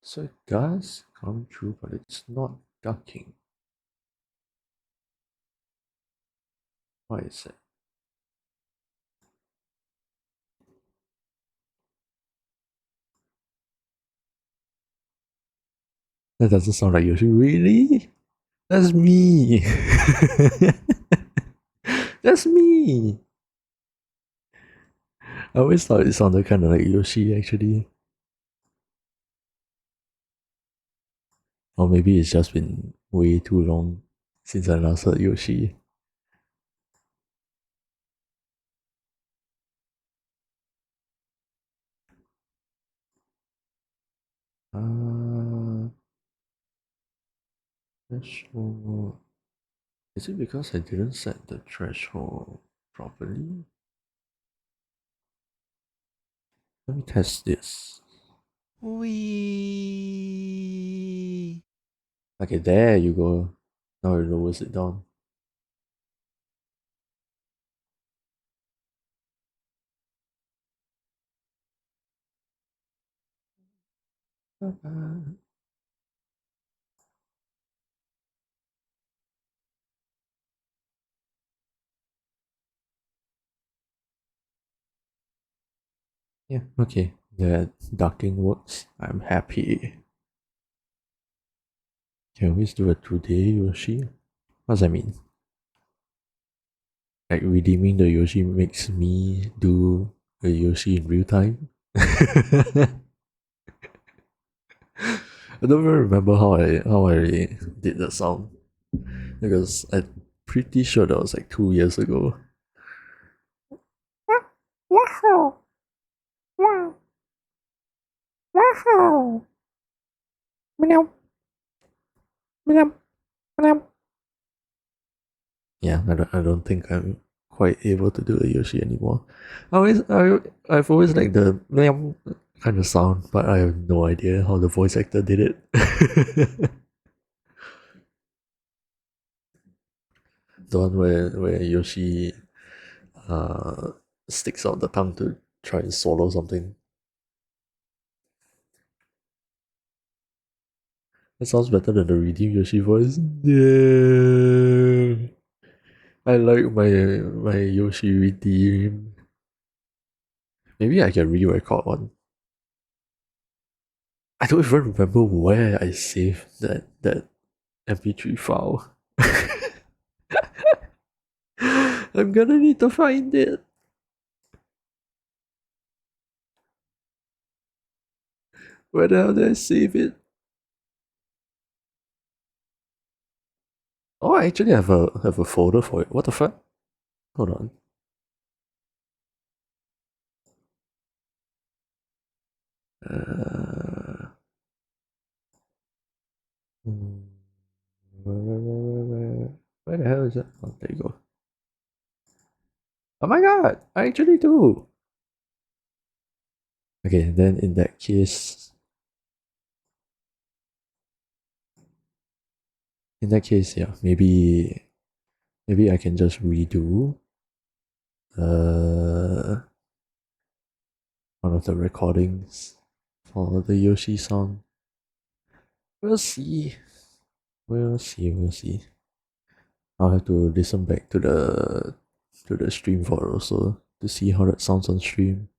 So it does come true, but it's not ducking. Why is it? That doesn't sound like Yoshi. Really? That's me. That's me. I always thought it sounded kind of like Yoshi actually. Or maybe it's just been way too long since I last heard Yoshi. Uh, Threshold. Is it because I didn't set the threshold properly? Let me test this. Wee. Okay, there you go. Now it lowers it down. Yeah, okay. The ducking works. I'm happy. Can we do a today Yoshi? What does that mean? Like redeeming the Yoshi makes me do a Yoshi in real time? I don't even remember how I did the sound. Because I'm pretty sure that was like 2 years ago. Wow. Wow. Wow. Meow. Meow. Meow. Yeah, I don't think I'm quite able to do a Yoshi anymore. I've always liked the meow kind of sound, but I have no idea how the voice actor did it. The one where Yoshi uh sticks out the tongue to try and swallow something. That sounds better than the Redeem Yoshi voice. Yeah. I like my Yoshi Redeem. Maybe I can re-record one. I don't even remember where I saved that MP3 file. I'm gonna need to find it. Where the hell did I save it? Oh, I actually have a folder for it. What the fuck? Hold on. Uh, hmm, where the hell is it? Oh, there you go. Oh my god! I actually do. Okay, then in that case, yeah, maybe I can just redo uh one of the recordings for the Yoshi song. We'll see. We'll see. We'll see. I'll have to listen back to the stream for it also to see how that sounds on stream.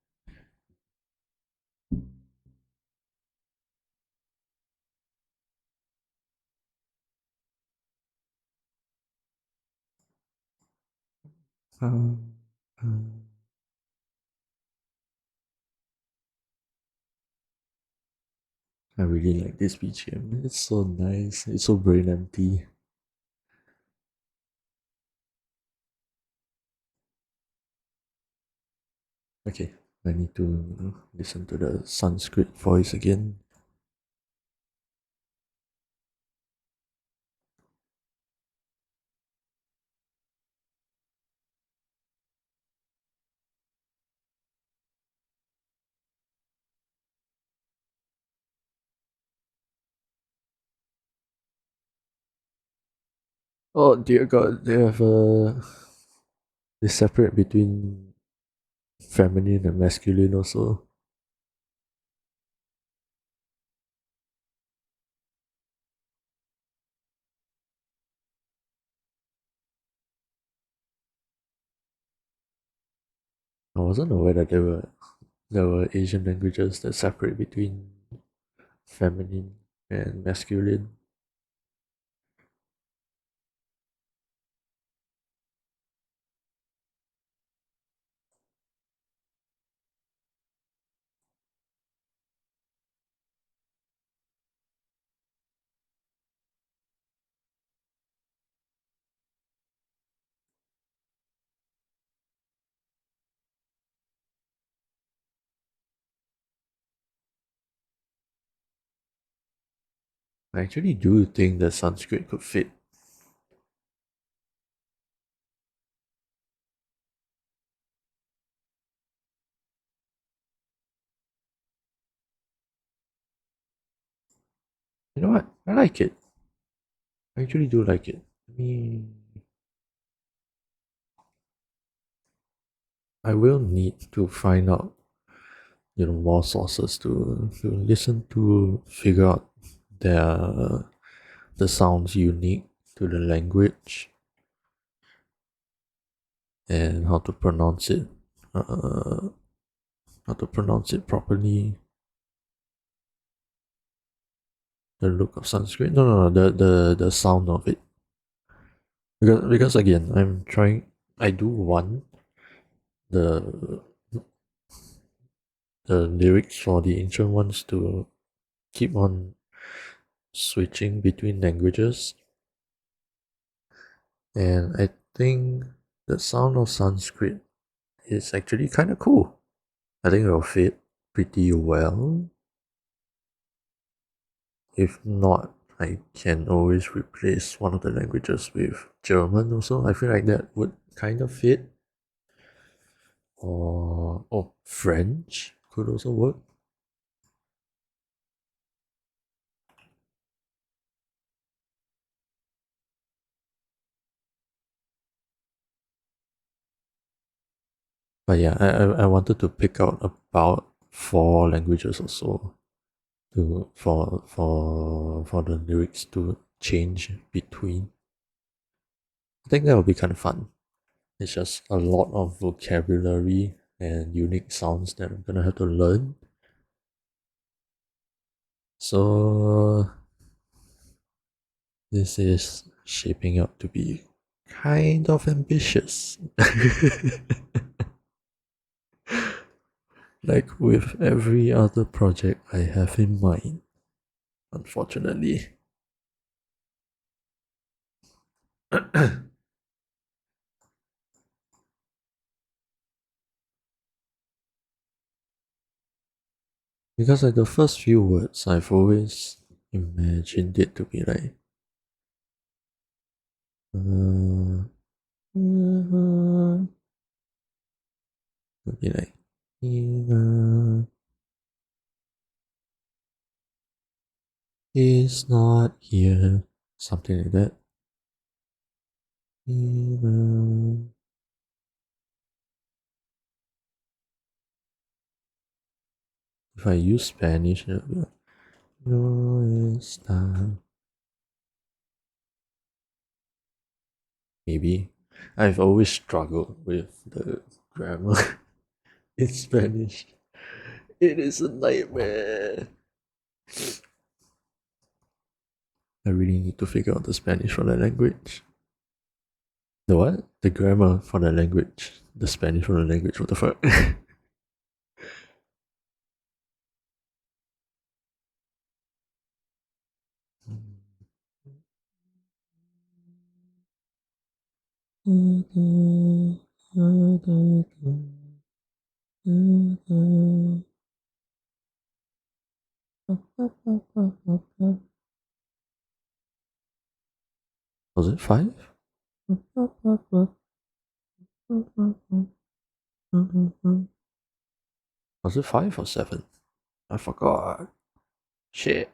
Um, um, I really like this BGM. It's so nice. It's so brain empty. Okay, I need to listen to the Sanskrit voice again. Oh dear God, they separate between feminine and masculine also. I wasn't aware that there were Asian languages that separate between feminine and masculine. I actually do think that Sanskrit could fit. You know what? I like it. I actually do like it. I will need to find out, more sources to listen to, figure out their the sounds unique to the language and uh, how to pronounce it properly. The look of Sanskrit. No, the sound of it. Because again, I'm trying. I do want the the lyrics for the ancient ones to keep on switching between languages, and I think the sound of Sanskrit is actually kind of cool. I think it'll fit pretty well. If not, I can always replace one of the languages with German also. I feel like that would kind of fit. Or French could also work. But yeah, I wanted to pick out about 4 languages or so to for the lyrics to change between. I think that would be kind of fun. It's just a lot of vocabulary and unique sounds that I'm gonna have to learn. So this is shaping up to be kind of ambitious. Like with every other project I have in mind, unfortunately. Because like the first few words, I've always imagined it to be like, would be like, is not here, something like that. If I use Spanish, it'll be like, no está. Maybe. I've always struggled with the grammar in Spanish. It is a nightmare. I really need to figure out the Spanish for the language. The what? The grammar for the language. The Spanish for the language. What the fuck? Was it 5? Was it 5 or 7? I forgot. Shit.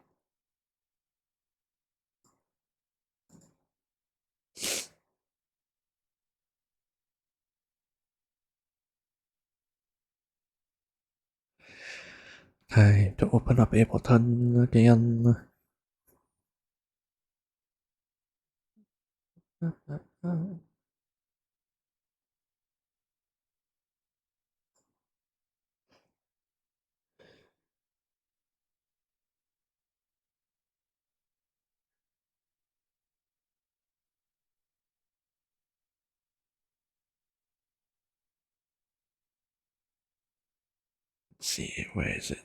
Time to open up Ableton again. Let's see, where is it?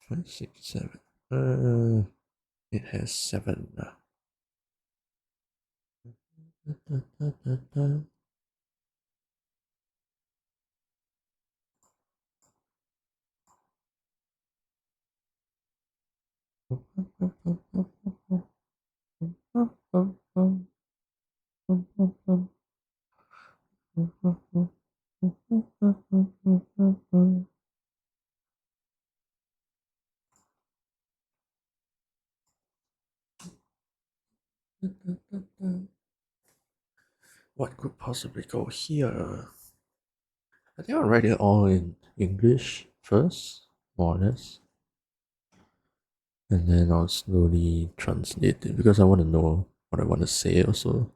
5, 6, 7. It has 7. What could possibly go here? I think I'll write it all in English first, more or less. And then I'll slowly translate it because I want to know what I want to say also.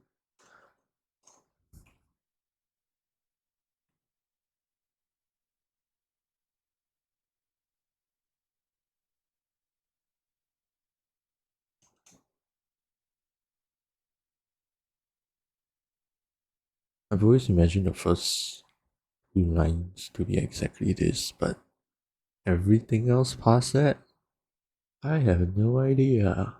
I've always imagined the first few lines to be exactly this, but everything else past that, I have no idea.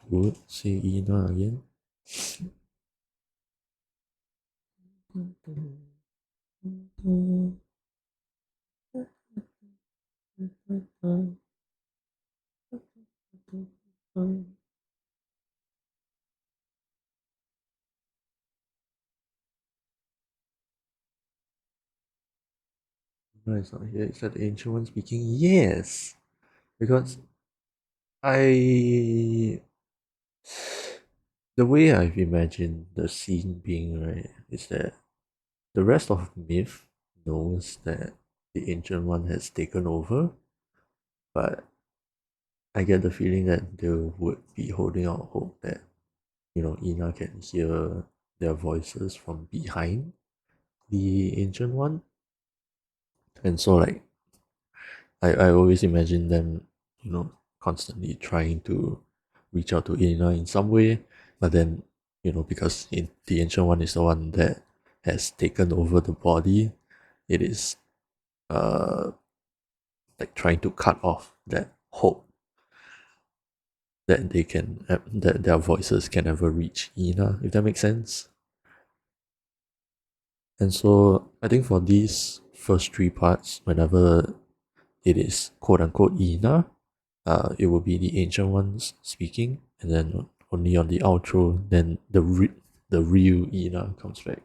Good. Say Ina again. No, it's not here. It's that the ancient one speaking. Yes, because I the way I've imagined the scene being, right, is that the rest of myth knows that the ancient one has taken over, but I get the feeling that they would be holding out hope that, Ina can hear their voices from behind the ancient one. And so like I always imagine them, constantly trying to reach out to Ina in some way, but then, because the ancient one is the one that has taken over the body, it is uh like trying to cut off that hope that that their voices can ever reach Ina, if that makes sense. And so I think for these first three parts, whenever it is quote unquote Ina, it will be the ancient ones speaking, and then only on the outro, then the real Ina comes back.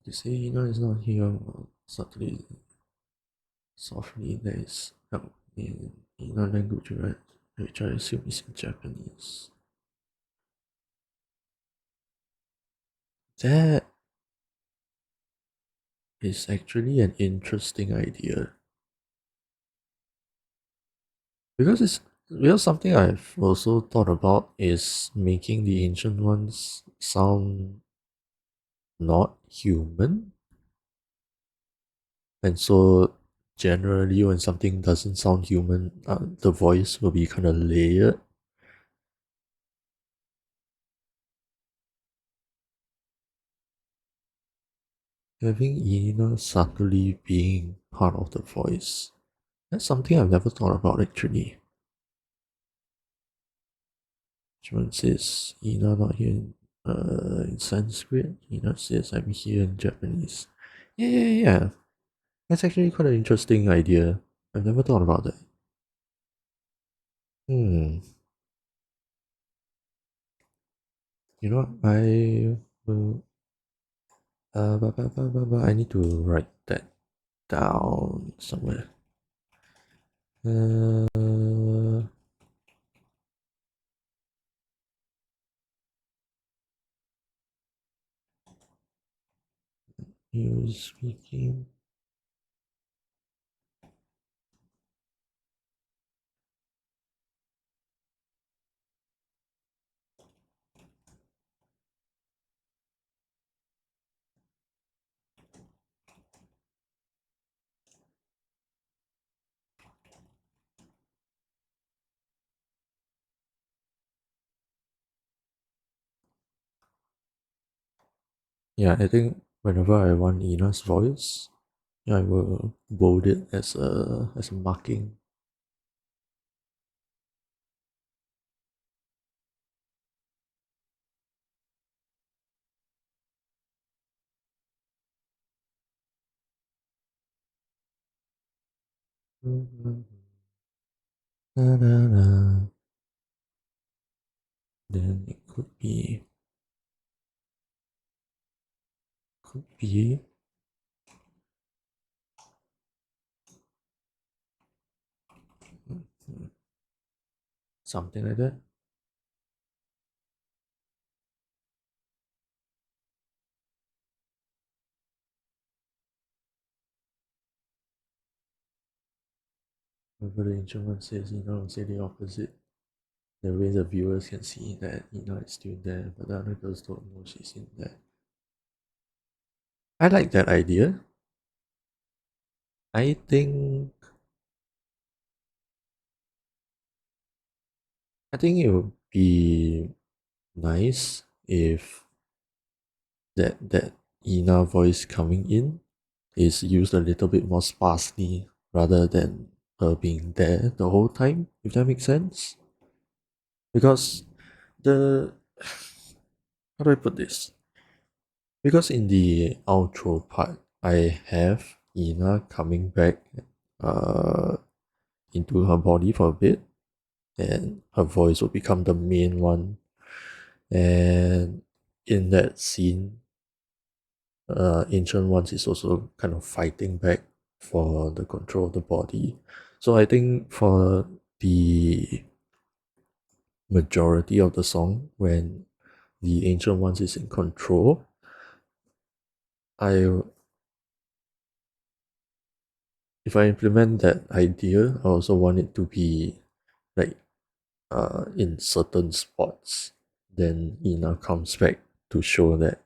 You say Ina is not here, subtly, softly, there is help in Ina language, right? Which I assume is in Japanese. That is actually an interesting idea. Something I've also thought about is making the ancient ones sound not human. And so generally when something doesn't sound human, the voice will be kind of layered. Having Ina subtly being part of the voice. That's something I've never thought about actually. Chuan says Ina not here in Sanskrit. Ina says I'm here in Japanese. Yeah. That's actually quite an interesting idea. I've never thought about that. Hmm. You know what? I will. I need to write that down somewhere. Uh, you speaking. Yeah, I think whenever I want Ina's voice, I will bold it as a marking. Na, na, na. Then it could be something like that. Whenever the ancient one says Ina will say the opposite. The way the viewers can see that Ina is still there, but the other girls don't know she's in there. I like that idea. I think it would be nice if that Ina voice coming in is used a little bit more sparsely rather than her being there the whole time, if that makes sense. Because the how do I put this? Because in the outro part, I have Ina coming back uh into her body for a bit, and her voice will become the main one. And in that scene, Ancient Ones is also kind of fighting back for the control of the body. So I think for the majority of the song, when the Ancient Ones is in control, I if I implement that idea, I also want it to be like in certain spots. Then Ina comes back to show that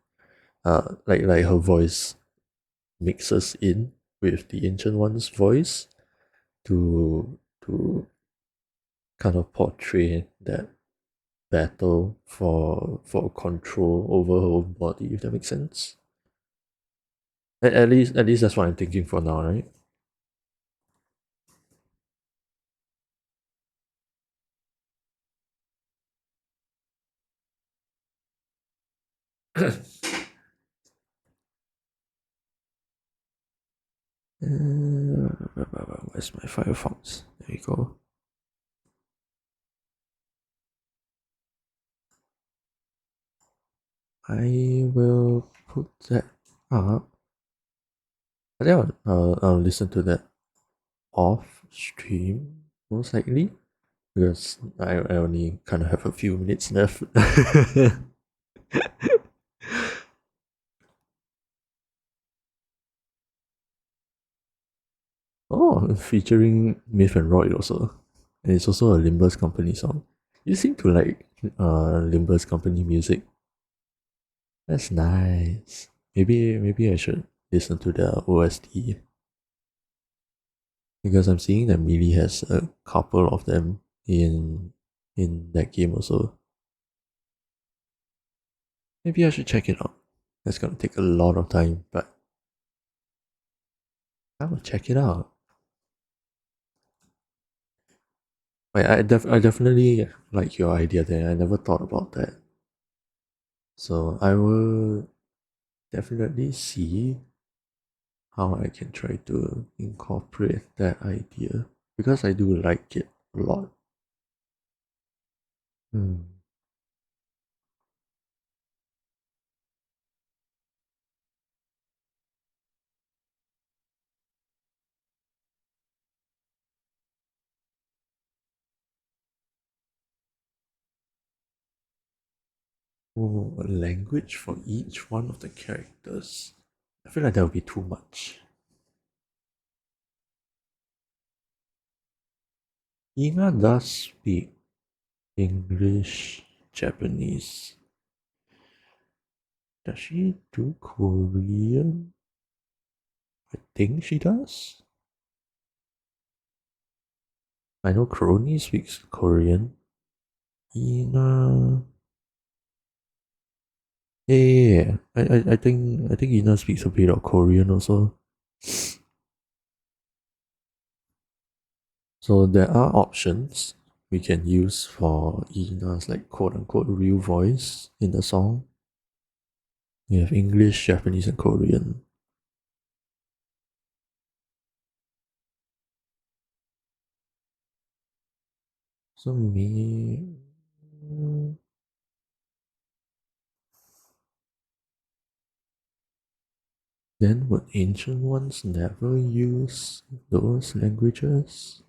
like her voice mixes in with the Ancient One's voice to kind of portray that battle for control over her own body, if that makes sense. At least that's what I'm thinking for now, right? Where's my Firefox? There we go. I will put that up. I think I'll listen to that off stream, most likely, because I only kind of have a few minutes left. Oh, featuring Myth and Roy also. And it's also a Limbus Company song. You seem to like Limbus Company music. That's nice. Maybe I should listen to the OST. Because I'm seeing that Melee has a couple of them in that game also. Maybe I should check it out. That's gonna take a lot of time, but I will check it out. I definitely like your idea there. I never thought about that. So I will definitely see how I can try to incorporate that idea because I do like it a lot. Hmm. Oh, a language for each one of the characters. I feel like that would be too much. Ina does speak English, Japanese. Does she do Korean? I think she does. I know Crony speaks Korean. Ina. Yeah. I think Ina speaks a bit of Korean also. So there are options we can use for Ina's like quote unquote real voice in the song. We have English, Japanese, and Korean. So me, then would ancient ones never use those languages?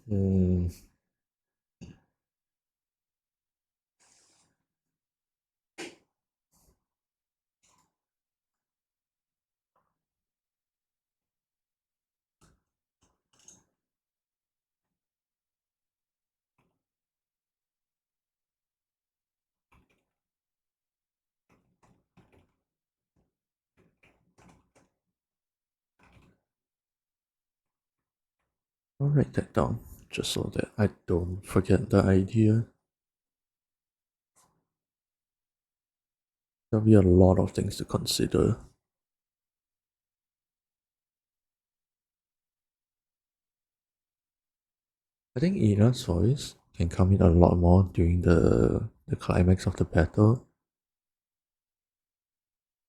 Hmm. I'll write that down just so that I don't forget the idea. There'll be a lot of things to consider. I think Ina's voice can come in a lot more during the climax of the battle,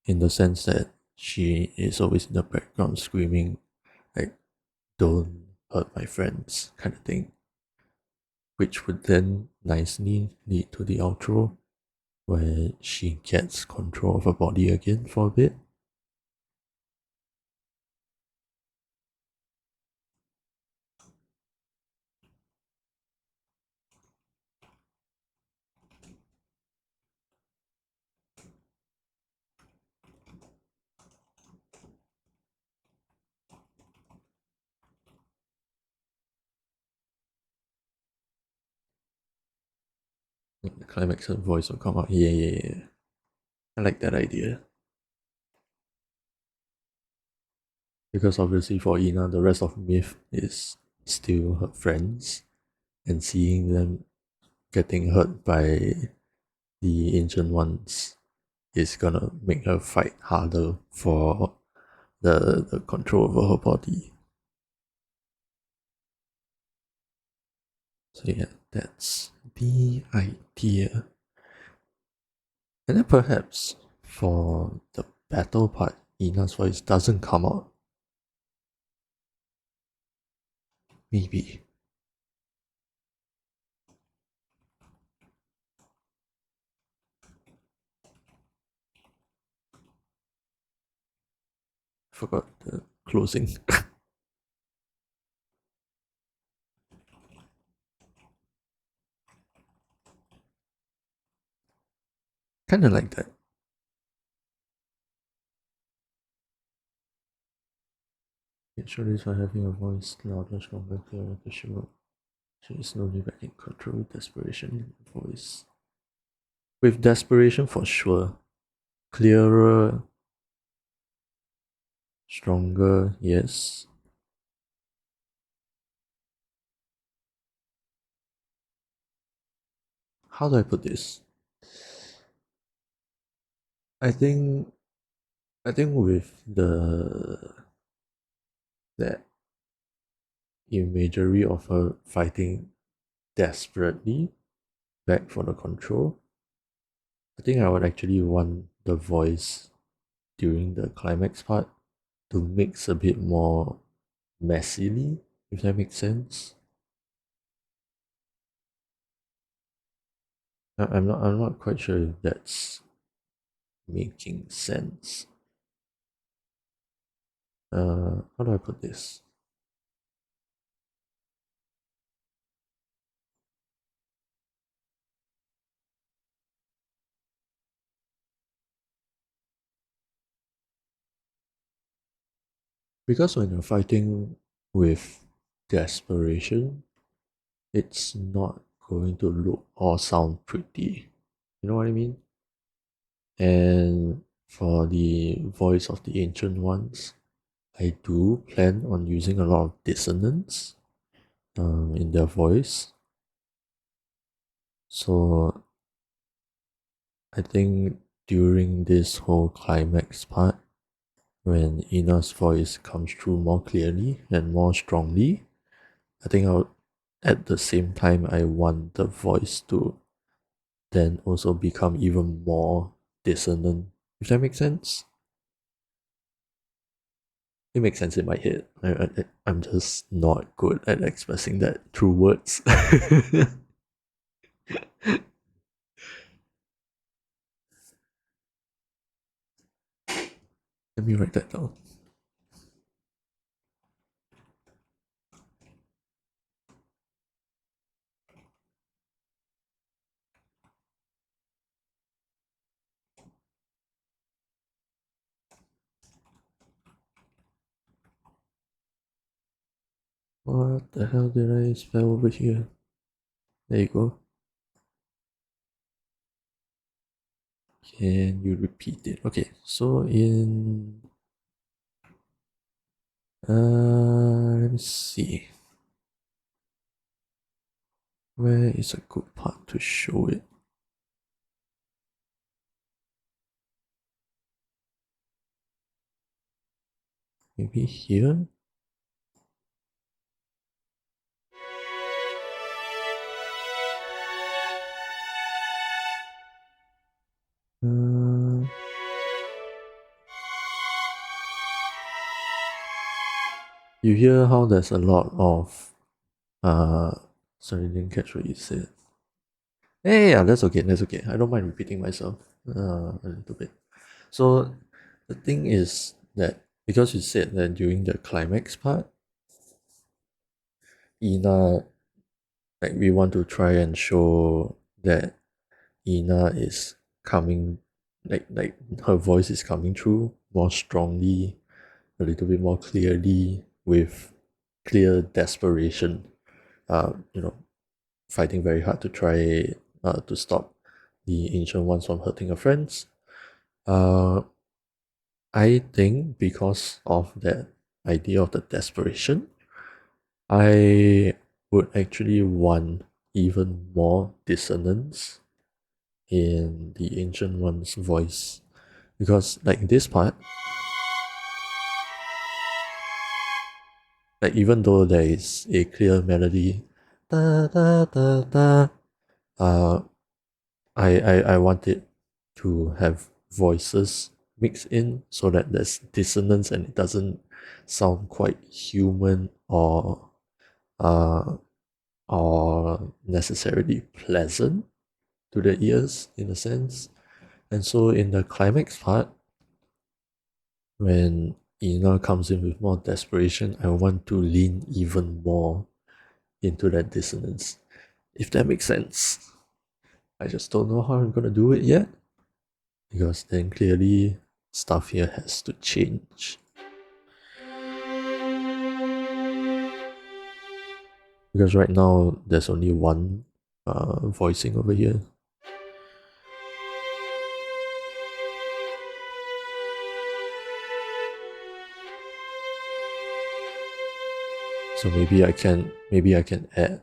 in the sense that she is always in the background screaming, like, don't hurt my friends, kind of thing, which would then nicely lead to the outro where she gets control of her body again for a bit. The climax her voice will come out. Yeah, yeah, yeah. I like that idea. Because obviously for Ina, the rest of Myth is still her friends, and seeing them getting hurt by the ancient ones is gonna make her fight harder for the control over her body. So yeah, that's the idea. And then perhaps for the battle part, Ina's voice doesn't come out. Maybe. Forgot the closing. Kinda like that. It surely is by having a voice louder, stronger, clearer to show she is slowly back in control with desperation in her voice. With desperation for sure. Clearer, stronger, yes. How do I put this? I think with that imagery of her fighting desperately back for the control, I think I would actually want the voice during the climax part to mix a bit more messily, if that makes sense. I'm not quite sure if that's making sense. How do I put this? Because when you're fighting with desperation, it's not going to look or sound pretty. You know what I mean? And for the voice of the ancient ones, I do plan on using a lot of dissonance in their voice. So I think during this whole climax part, when Ina's voice comes through more clearly and more strongly, I think at the same time I want the voice to then also become even more dissonant. If that makes sense? It makes sense in my head. I'm just not good at expressing that through words. Let me write that down. What the hell did I spell over here? There you go. Can you repeat it? Okay, so in let me see. Where is a good part to show it? Maybe here? Uh, you hear how there's a lot of sorry, didn't catch what you said. Yeah, that's okay, that's okay. I don't mind repeating myself a little bit. So the thing is that because you said that during the climax part, Ina, like we want to try and show that Ina is coming, like her voice is coming through more strongly, a little bit more clearly, with clear desperation. You know, fighting very hard to try to stop the ancient ones from hurting her friends. I think because of that idea of the desperation, I would actually want even more dissonance in the ancient one's voice. Because like this part, like even though there is a clear melody, da da da da, uh, I want it to have voices mixed in so that there's dissonance and it doesn't sound quite human uh or necessarily pleasant to the ears in a sense. And so in the climax part, when Ina comes in with more desperation, I want to lean even more into that dissonance. If that makes sense. I just don't know how I'm gonna do it yet. Because then clearly stuff here has to change. Because right now there's only one voicing over here. So maybe I can add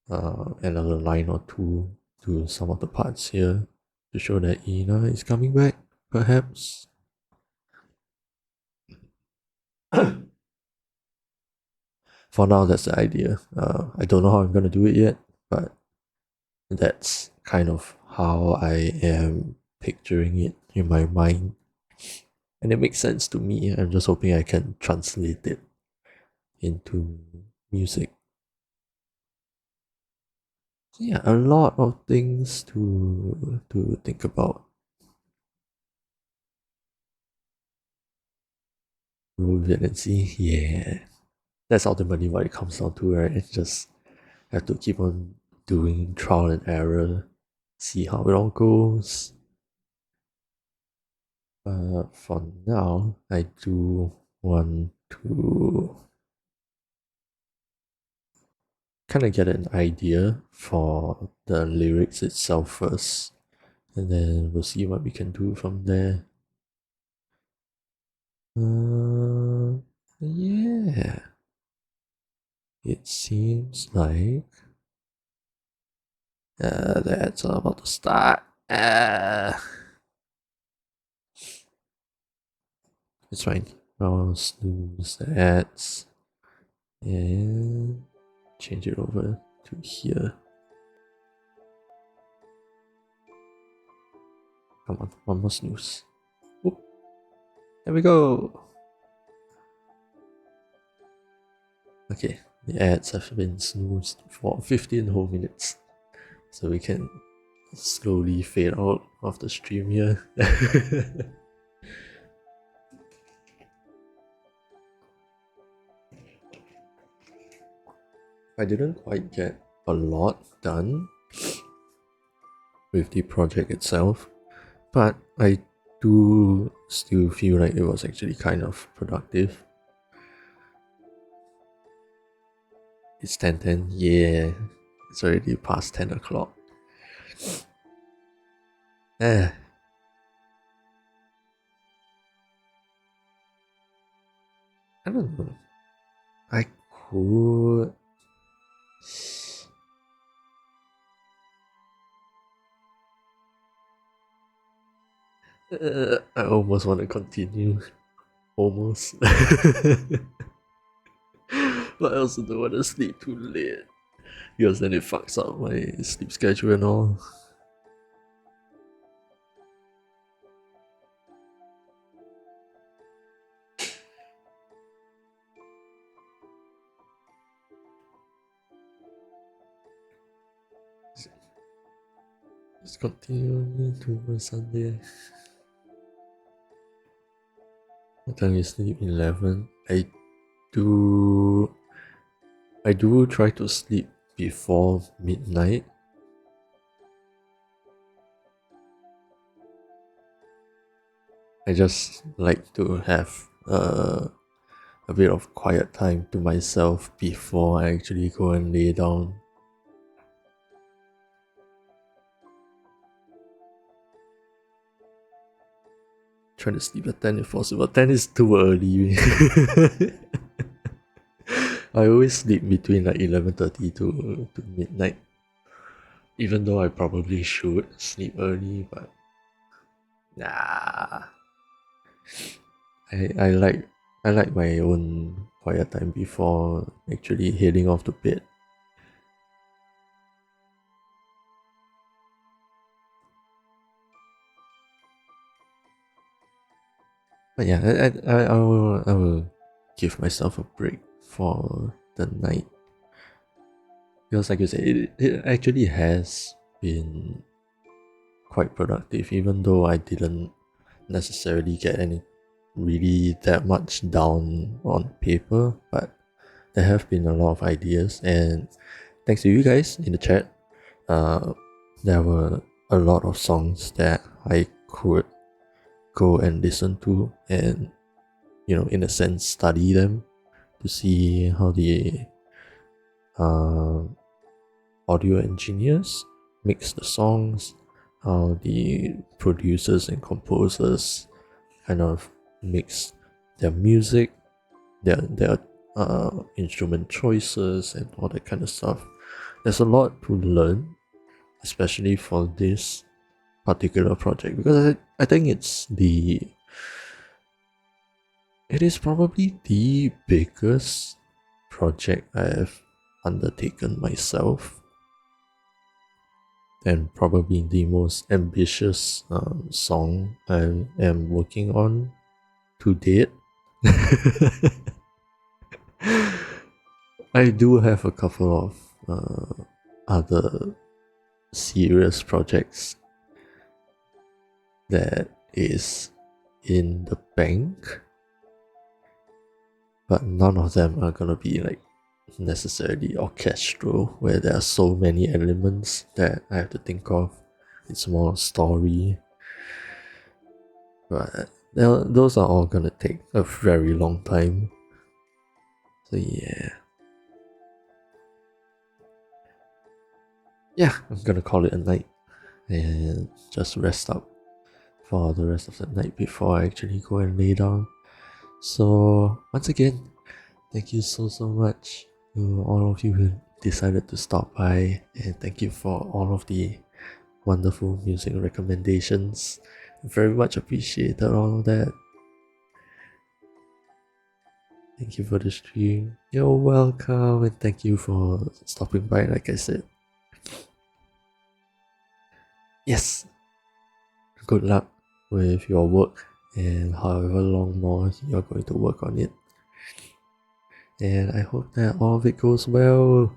another line or two to some of the parts here to show that Ina is coming back, perhaps. For now, that's the idea. I don't know how I'm gonna do it yet, but that's kind of how I am picturing it in my mind. And it makes sense to me. I'm just hoping I can translate it into music. So yeah, a lot of things to think about. Roll with it and see. Yeah. That's ultimately what it comes down to, right? It's just have to keep on doing trial and error, see how it all goes. For now, I do want to kind of get an idea for the lyrics itself first, and then we'll see what we can do from there. Yeah. It seems like The ads are about to start. It's fine. I'll snooze the ads and change it over to here. Come on, one more snooze. Whoop. There we go. Okay, the ads have been snoozed for 15 whole minutes. So we can slowly fade out of the stream here. I didn't quite get a lot done with the project itself, but I do still feel like it was actually kind of productive. It's 10:10, yeah, it's already past 10 o'clock. I don't know. I could. I almost want to continue. Almost. But I also don't want to sleep too late, because then it fucks up my sleep schedule and all. Let's continue to Sunday. What time you sleep? 11. I do try to sleep before midnight. I just like to have a bit of quiet time to myself before I actually go and lay down. Trying to sleep at 10 if possible. 10 is too early. I always sleep between like 11:30 to midnight. Even though I probably should sleep early, but nah. I like my own quiet time before actually heading off to bed. But yeah, I will give myself a break for the night, because like you said, it actually has been quite productive, even though I didn't necessarily get any really that much down on paper, but there have been a lot of ideas, and thanks to you guys in the chat, there were a lot of songs that I could go and listen to and, you know, in a sense study them to see how the audio engineers mix the songs, how the producers and composers kind of mix their music, their instrument choices and all that kind of stuff. There's a lot to learn, especially for this particular project, because I think it is probably the biggest project I have undertaken myself, and probably the most ambitious song I am working on to date. I do have a couple of other serious projects that is in the bank, but none of them are gonna be like necessarily orchestral, where there are so many elements that I have to think of. It's more story, but those are all gonna take a very long time. So yeah, I'm gonna call it a night and just rest up for the rest of the night before I actually go and lay down. So once again, thank you so much to all of you who decided to stop by, and thank you for all of the wonderful music recommendations. Very much appreciated all of that. Thank you for the stream. You're welcome, and thank you for stopping by, like I said. Yes! Good luck with your work and however long more you're going to work on it. And I hope that all of it goes well.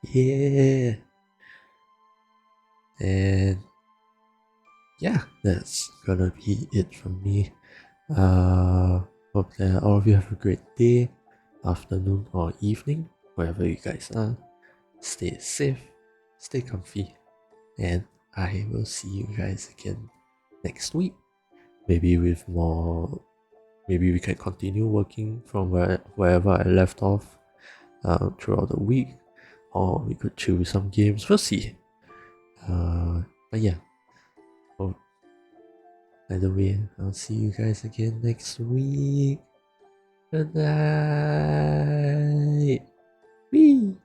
Yeah! And yeah, that's gonna be it from me. Hope that all of you have a great day, afternoon, or evening, wherever you guys are. Stay safe, stay comfy, and I will see you guys again next week. Maybe with more. Maybe we can continue working from wherever I left off throughout the week, or we could chill with some games. We'll see. But yeah. Oh, either way, I'll see you guys again next week. Good night. Wee.